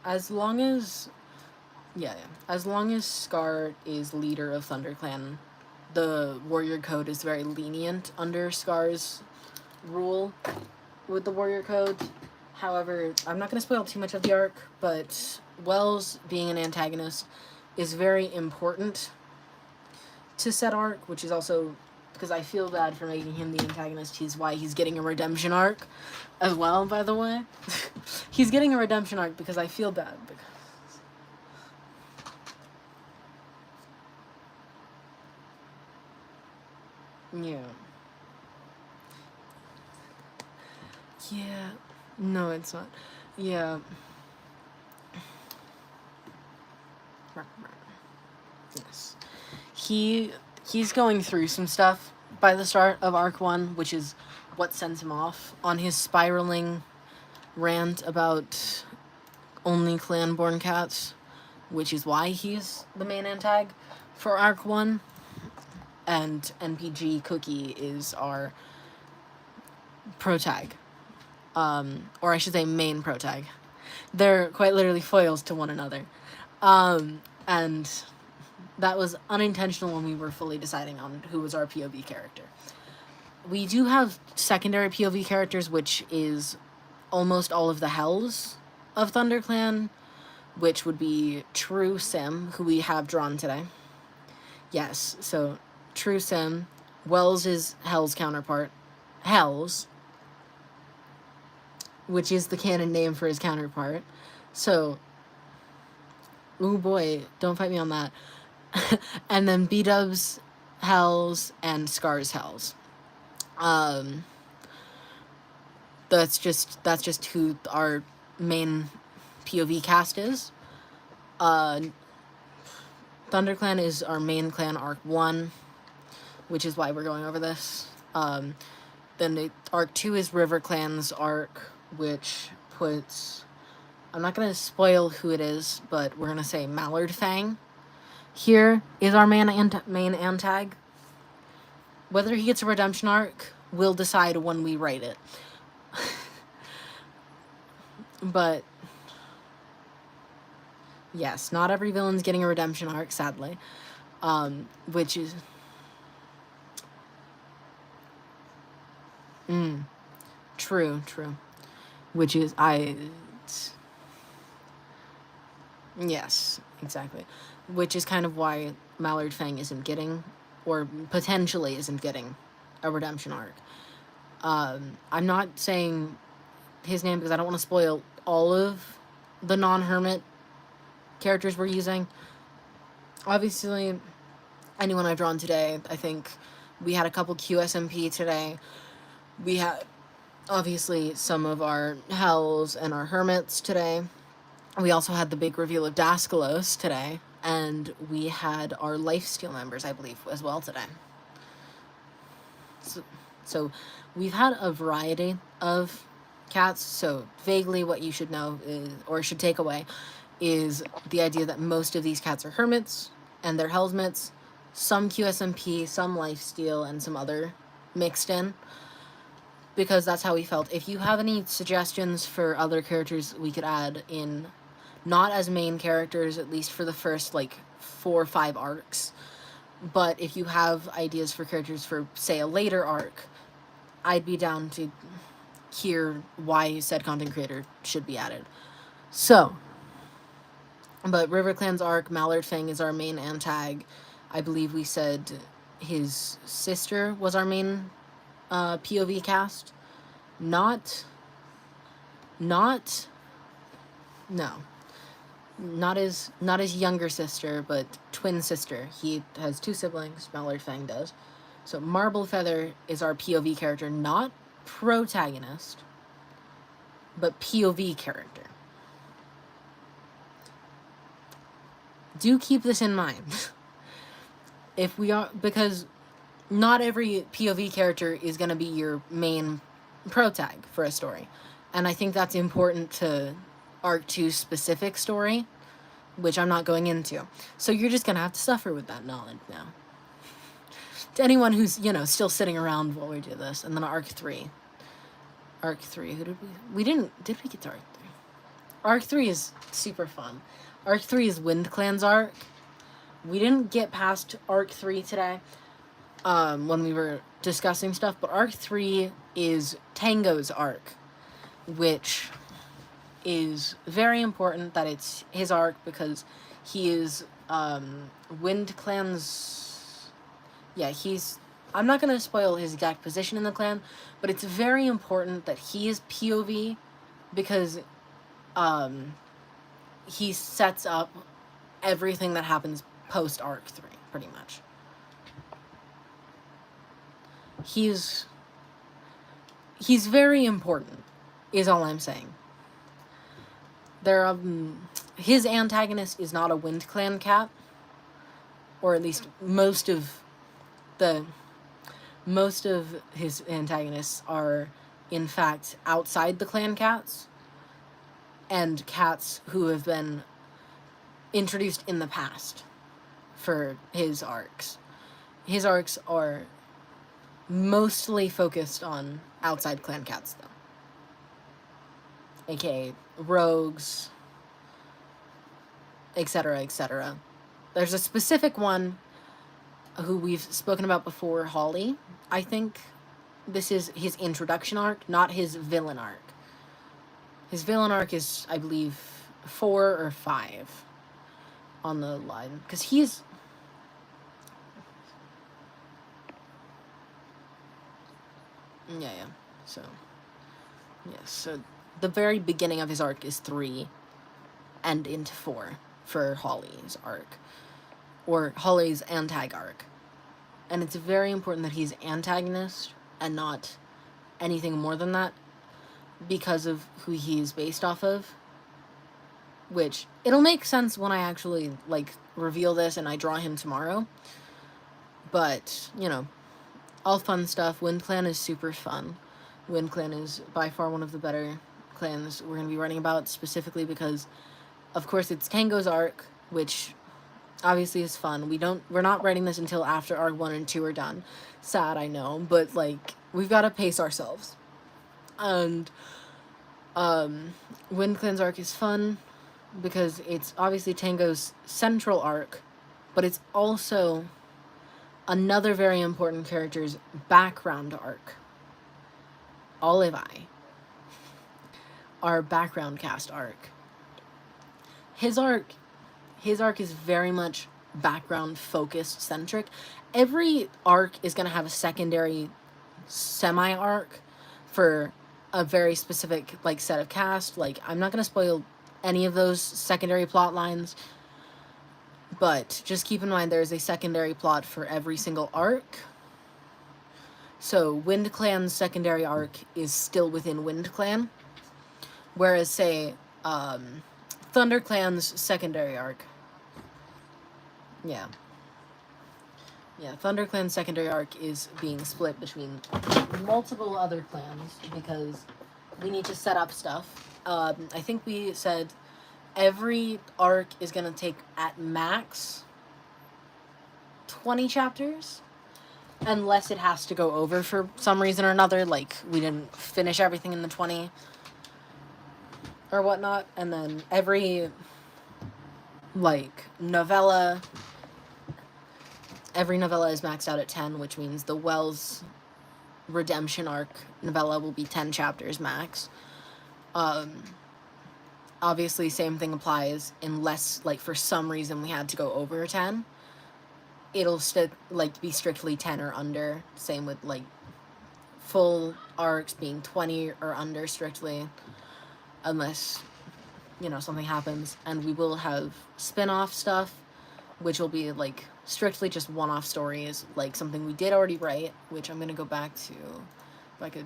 As long as Scar is leader of ThunderClan, the Warrior Code is very lenient under Scar's rule with the Warrior Code. However, I'm not going to spoil too much of the arc, but Wells being an antagonist is very important to said arc, which is also because I feel bad for making him the antagonist. He's why he's getting a redemption arc as well, by the way. He's getting a redemption arc because I feel bad. Yeah. Yeah. No, it's not. Yeah. Yes. He's going through some stuff by the start of Arc 1, which is what sends him off on his spiraling rant about only clan-born cats, which is why he's the main antag for Arc 1. And NPG Cookie is our protag. Or I should say main protag. They're quite literally foils to one another. And that was unintentional when we were fully deciding on who was our POV character. We do have secondary POV characters, which is almost all of the Hells of ThunderClan, which would be True Sim, who we have drawn today. Yes, so True Sim, Wells is Hell's counterpart. Hells, which is the canon name for his counterpart. So, ooh boy, don't fight me on that. And then B-dubs Hells and Scar's Hells. That's just who our main POV cast is. ThunderClan is our main clan Arc 1, which is why we're going over this. Then the Arc 2 is River Clan's arc, which puts... I'm not going to spoil who it is, but we're going to say Mallard Fang. Here is our main antag. Whether he gets a redemption arc, we'll decide when we write it. But... yes, not every villain's getting a redemption arc, sadly. Which is... True. Which is, yes, exactly. Which is kind of why Mallard Fang isn't getting, or potentially isn't getting, a redemption arc. I'm not saying his name because I don't want to spoil all of the non-hermit characters we're using. Obviously, anyone I've drawn today, I think we had a couple QSMP today. We had, obviously, some of our Hells and our Hermits today. We also had the big reveal of Daskalos today. And we had our Lifesteal members, I believe, as well today. So we've had a variety of cats. So vaguely what you should know is, or should take away, is the idea that most of these cats are hermits and they're Hellsmiths, some QSMP, some Lifesteal, and some other mixed in. Because that's how we felt. If you have any suggestions for other characters we could add in, not as main characters, at least for the first, 4 or 5 arcs, but if you have ideas for characters for, say, a later arc, I'd be down to hear why said content creator should be added. So, but River Clan's arc, Mallard Fang is our main antag. I believe we said his sister was our main POV cast. Not his younger sister, but twin sister. He has 2 siblings, Mallard Fang does. So Marble Feather is our POV character, not protagonist, but POV character. Do keep this in mind. Because not every POV character is going to be your main protag for a story. And I think that's important to Arc 2's specific story, which I'm not going into. So you're just going to have to suffer with that knowledge now. To anyone who's, still sitting around while we do this. And then Arc 3. Arc 3, who did we get to Arc 3? Arc 3 is super fun. Arc 3 is Wind Clan's arc. We didn't get past Arc 3 today, when we were discussing stuff, but Arc 3 is Tango's arc, which is very important that it's his arc because he is Wind Clan's... Yeah, I'm not going to spoil his exact position in the clan, but it's very important that he is POV because he sets up everything that happens post Arc 3, pretty much. He's very important, is all I'm saying. His antagonist is not a Wind Clan cat, or at least most of his antagonists are, in fact, outside the clan cats, and cats who have been introduced in the past for his arcs. His arcs are mostly focused on outside clan cats, though. AKA rogues, etc., etc. There's a specific one who we've spoken about before, Holly. I think this is his introduction arc, not his villain arc. His villain arc is, I believe, 4 or 5 on the line. Because he's... Yeah. So, yes. So, the very beginning of his arc is 3 and into 4 for Holly's arc. Or Holly's antag arc. And it's very important that he's antagonist and not anything more than that because of who he is based off of. Which, it'll make sense when I actually, reveal this and I draw him tomorrow. But, all fun stuff. Wind Clan is super fun. Wind Clan is by far one of the better clans we're going to be writing about, specifically because, of course, it's Tango's arc, which obviously is fun. We're not writing this until after Arc 1 and 2 are done. Sad, I know, but, we've got to pace ourselves. And, Wind Clan's arc is fun because it's obviously Tango's central arc, but it's also another very important character's background arc. Olivai. Our background cast arc. His arc is very much background focused centric. Every arc is going to have a secondary semi arc for a very specific, like, set of cast. Like, I'm not going to spoil any of those secondary plot lines, but just keep in mind there's a secondary plot for every single arc. So Wind Clan's secondary arc is still within Wind Clan, whereas, say, Thunder Clan's secondary arc, yeah, Thunder Clan's secondary arc is being split between multiple other clans because we need to set up stuff. I think we said every arc is going to take at max 20 chapters, unless it has to go over for some reason or another, like we didn't finish everything in the 20 or whatnot. And then every, like, novella, every novella is maxed out at 10, which means the Wells redemption arc novella will be 10 chapters max. Obviously, same thing applies unless, like, for some reason we had to go over 10. It'll like be strictly 10 or under. Same with, like, full arcs being 20 or under strictly, unless, you know, something happens. And we will have spin-off stuff, which will be, like, strictly just one-off stories, like something we did already write, which I'm gonna go back to, if I could,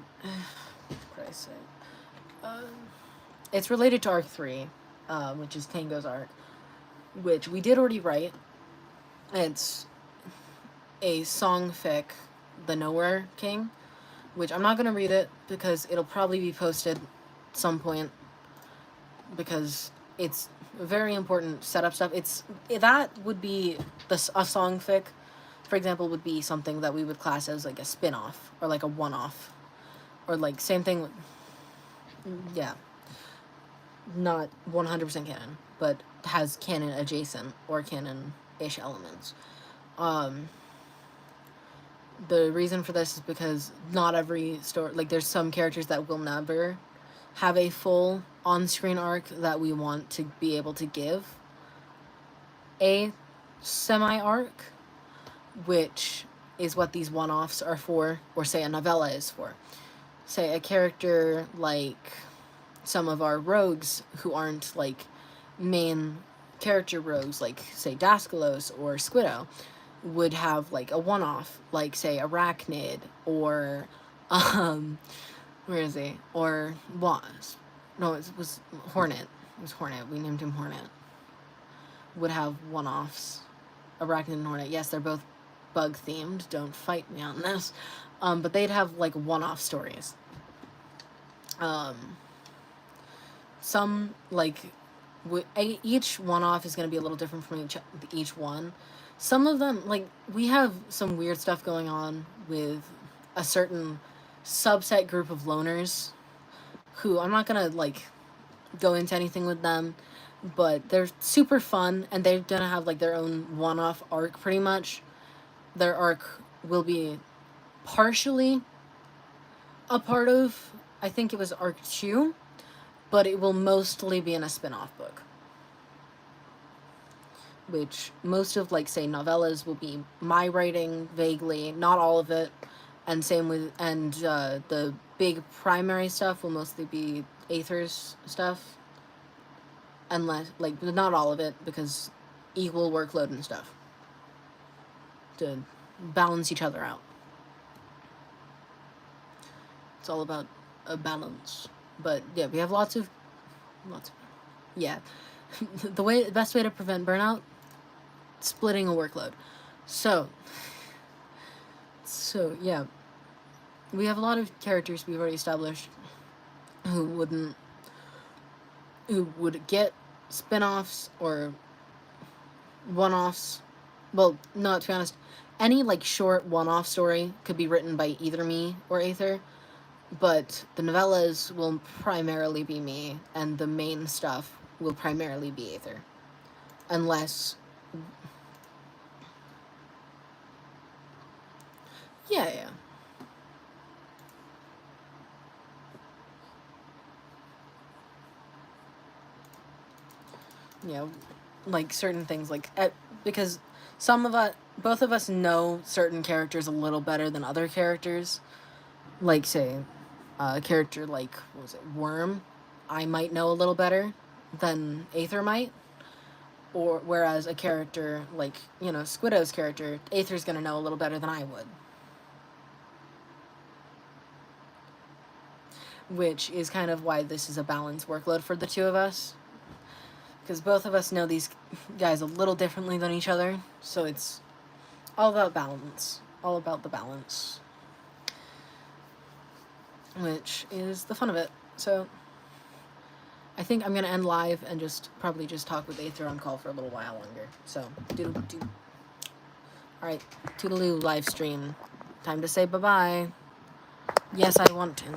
Christ's sake. It's related to arc 3, which is Tango's arc, which we did already write. It's a song fic, The Nowhere King, which I'm not gonna read it because it'll probably be posted some point, because it's very important setup stuff. That would be a song fic, for example, would be something that we would class as, like, a spin-off or, like, a one-off, or, like, same thing with, yeah, not 100% canon, but has canon adjacent or canon-ish elements. The reason for this is because not every story, like, there's some characters that will never have a full on-screen arc that we want to be able to give a semi-arc, which is what these one-offs are for, or say a novella is for. Say a character like some of our rogues who aren't, like, main character rogues, like, say, Daskalos or Squiddo, would have, like, a one-off, like, say, Arachnid, or, where is he? Or Wasp. No, it was Hornet. It was Hornet. We named him Hornet. Would have one-offs. Arachnid and Hornet. Yes, they're both bug-themed. Don't fight me on this. But they'd have, like, one-off stories. Some, like, each one-off is going to be a little different from each one. Some of them, like, we have some weird stuff going on with a certain subset group of loners who, I'm not gonna, like, go into anything with them, but they're super fun, and they're gonna have, like, their own one-off arc, pretty much. Their arc will be partially a part of, I think it was arc 2, but it will mostly be in a spin-off book, which most of, like, say, novellas will be my writing, vaguely, not all of it. And same with, and the big primary stuff will mostly be Aether's stuff. Unless, like, not all of it, because equal workload and stuff. To balance each other out. It's all about a balance. But, yeah, we have lots of, yeah. The best way to prevent burnout, splitting a workload. So, yeah, we have a lot of characters we've already established who would get spin-offs or one-offs. Well, no, to be honest, any, like, short one-off story could be written by either me or Aether, but the novellas will primarily be me, and the main stuff will primarily be Aether. Unless... Yeah. Yeah, like, certain things, like, because both of us know certain characters a little better than other characters. Like, say, a character like, what was it, Worm, I might know a little better than Aether might. Or whereas a character like, you know, Squidow's character, Aether's gonna know a little better than I would. Which is kind of why this is a balanced workload for the two of us. Because both of us know these guys a little differently than each other. So it's all about balance. All about the balance. Which is the fun of it. So I think I'm going to end live and probably just talk with Aether on call for a little while longer. So, doodle-doo. Alright, toodaloo live stream. Time to say bye-bye. Yes, I want to.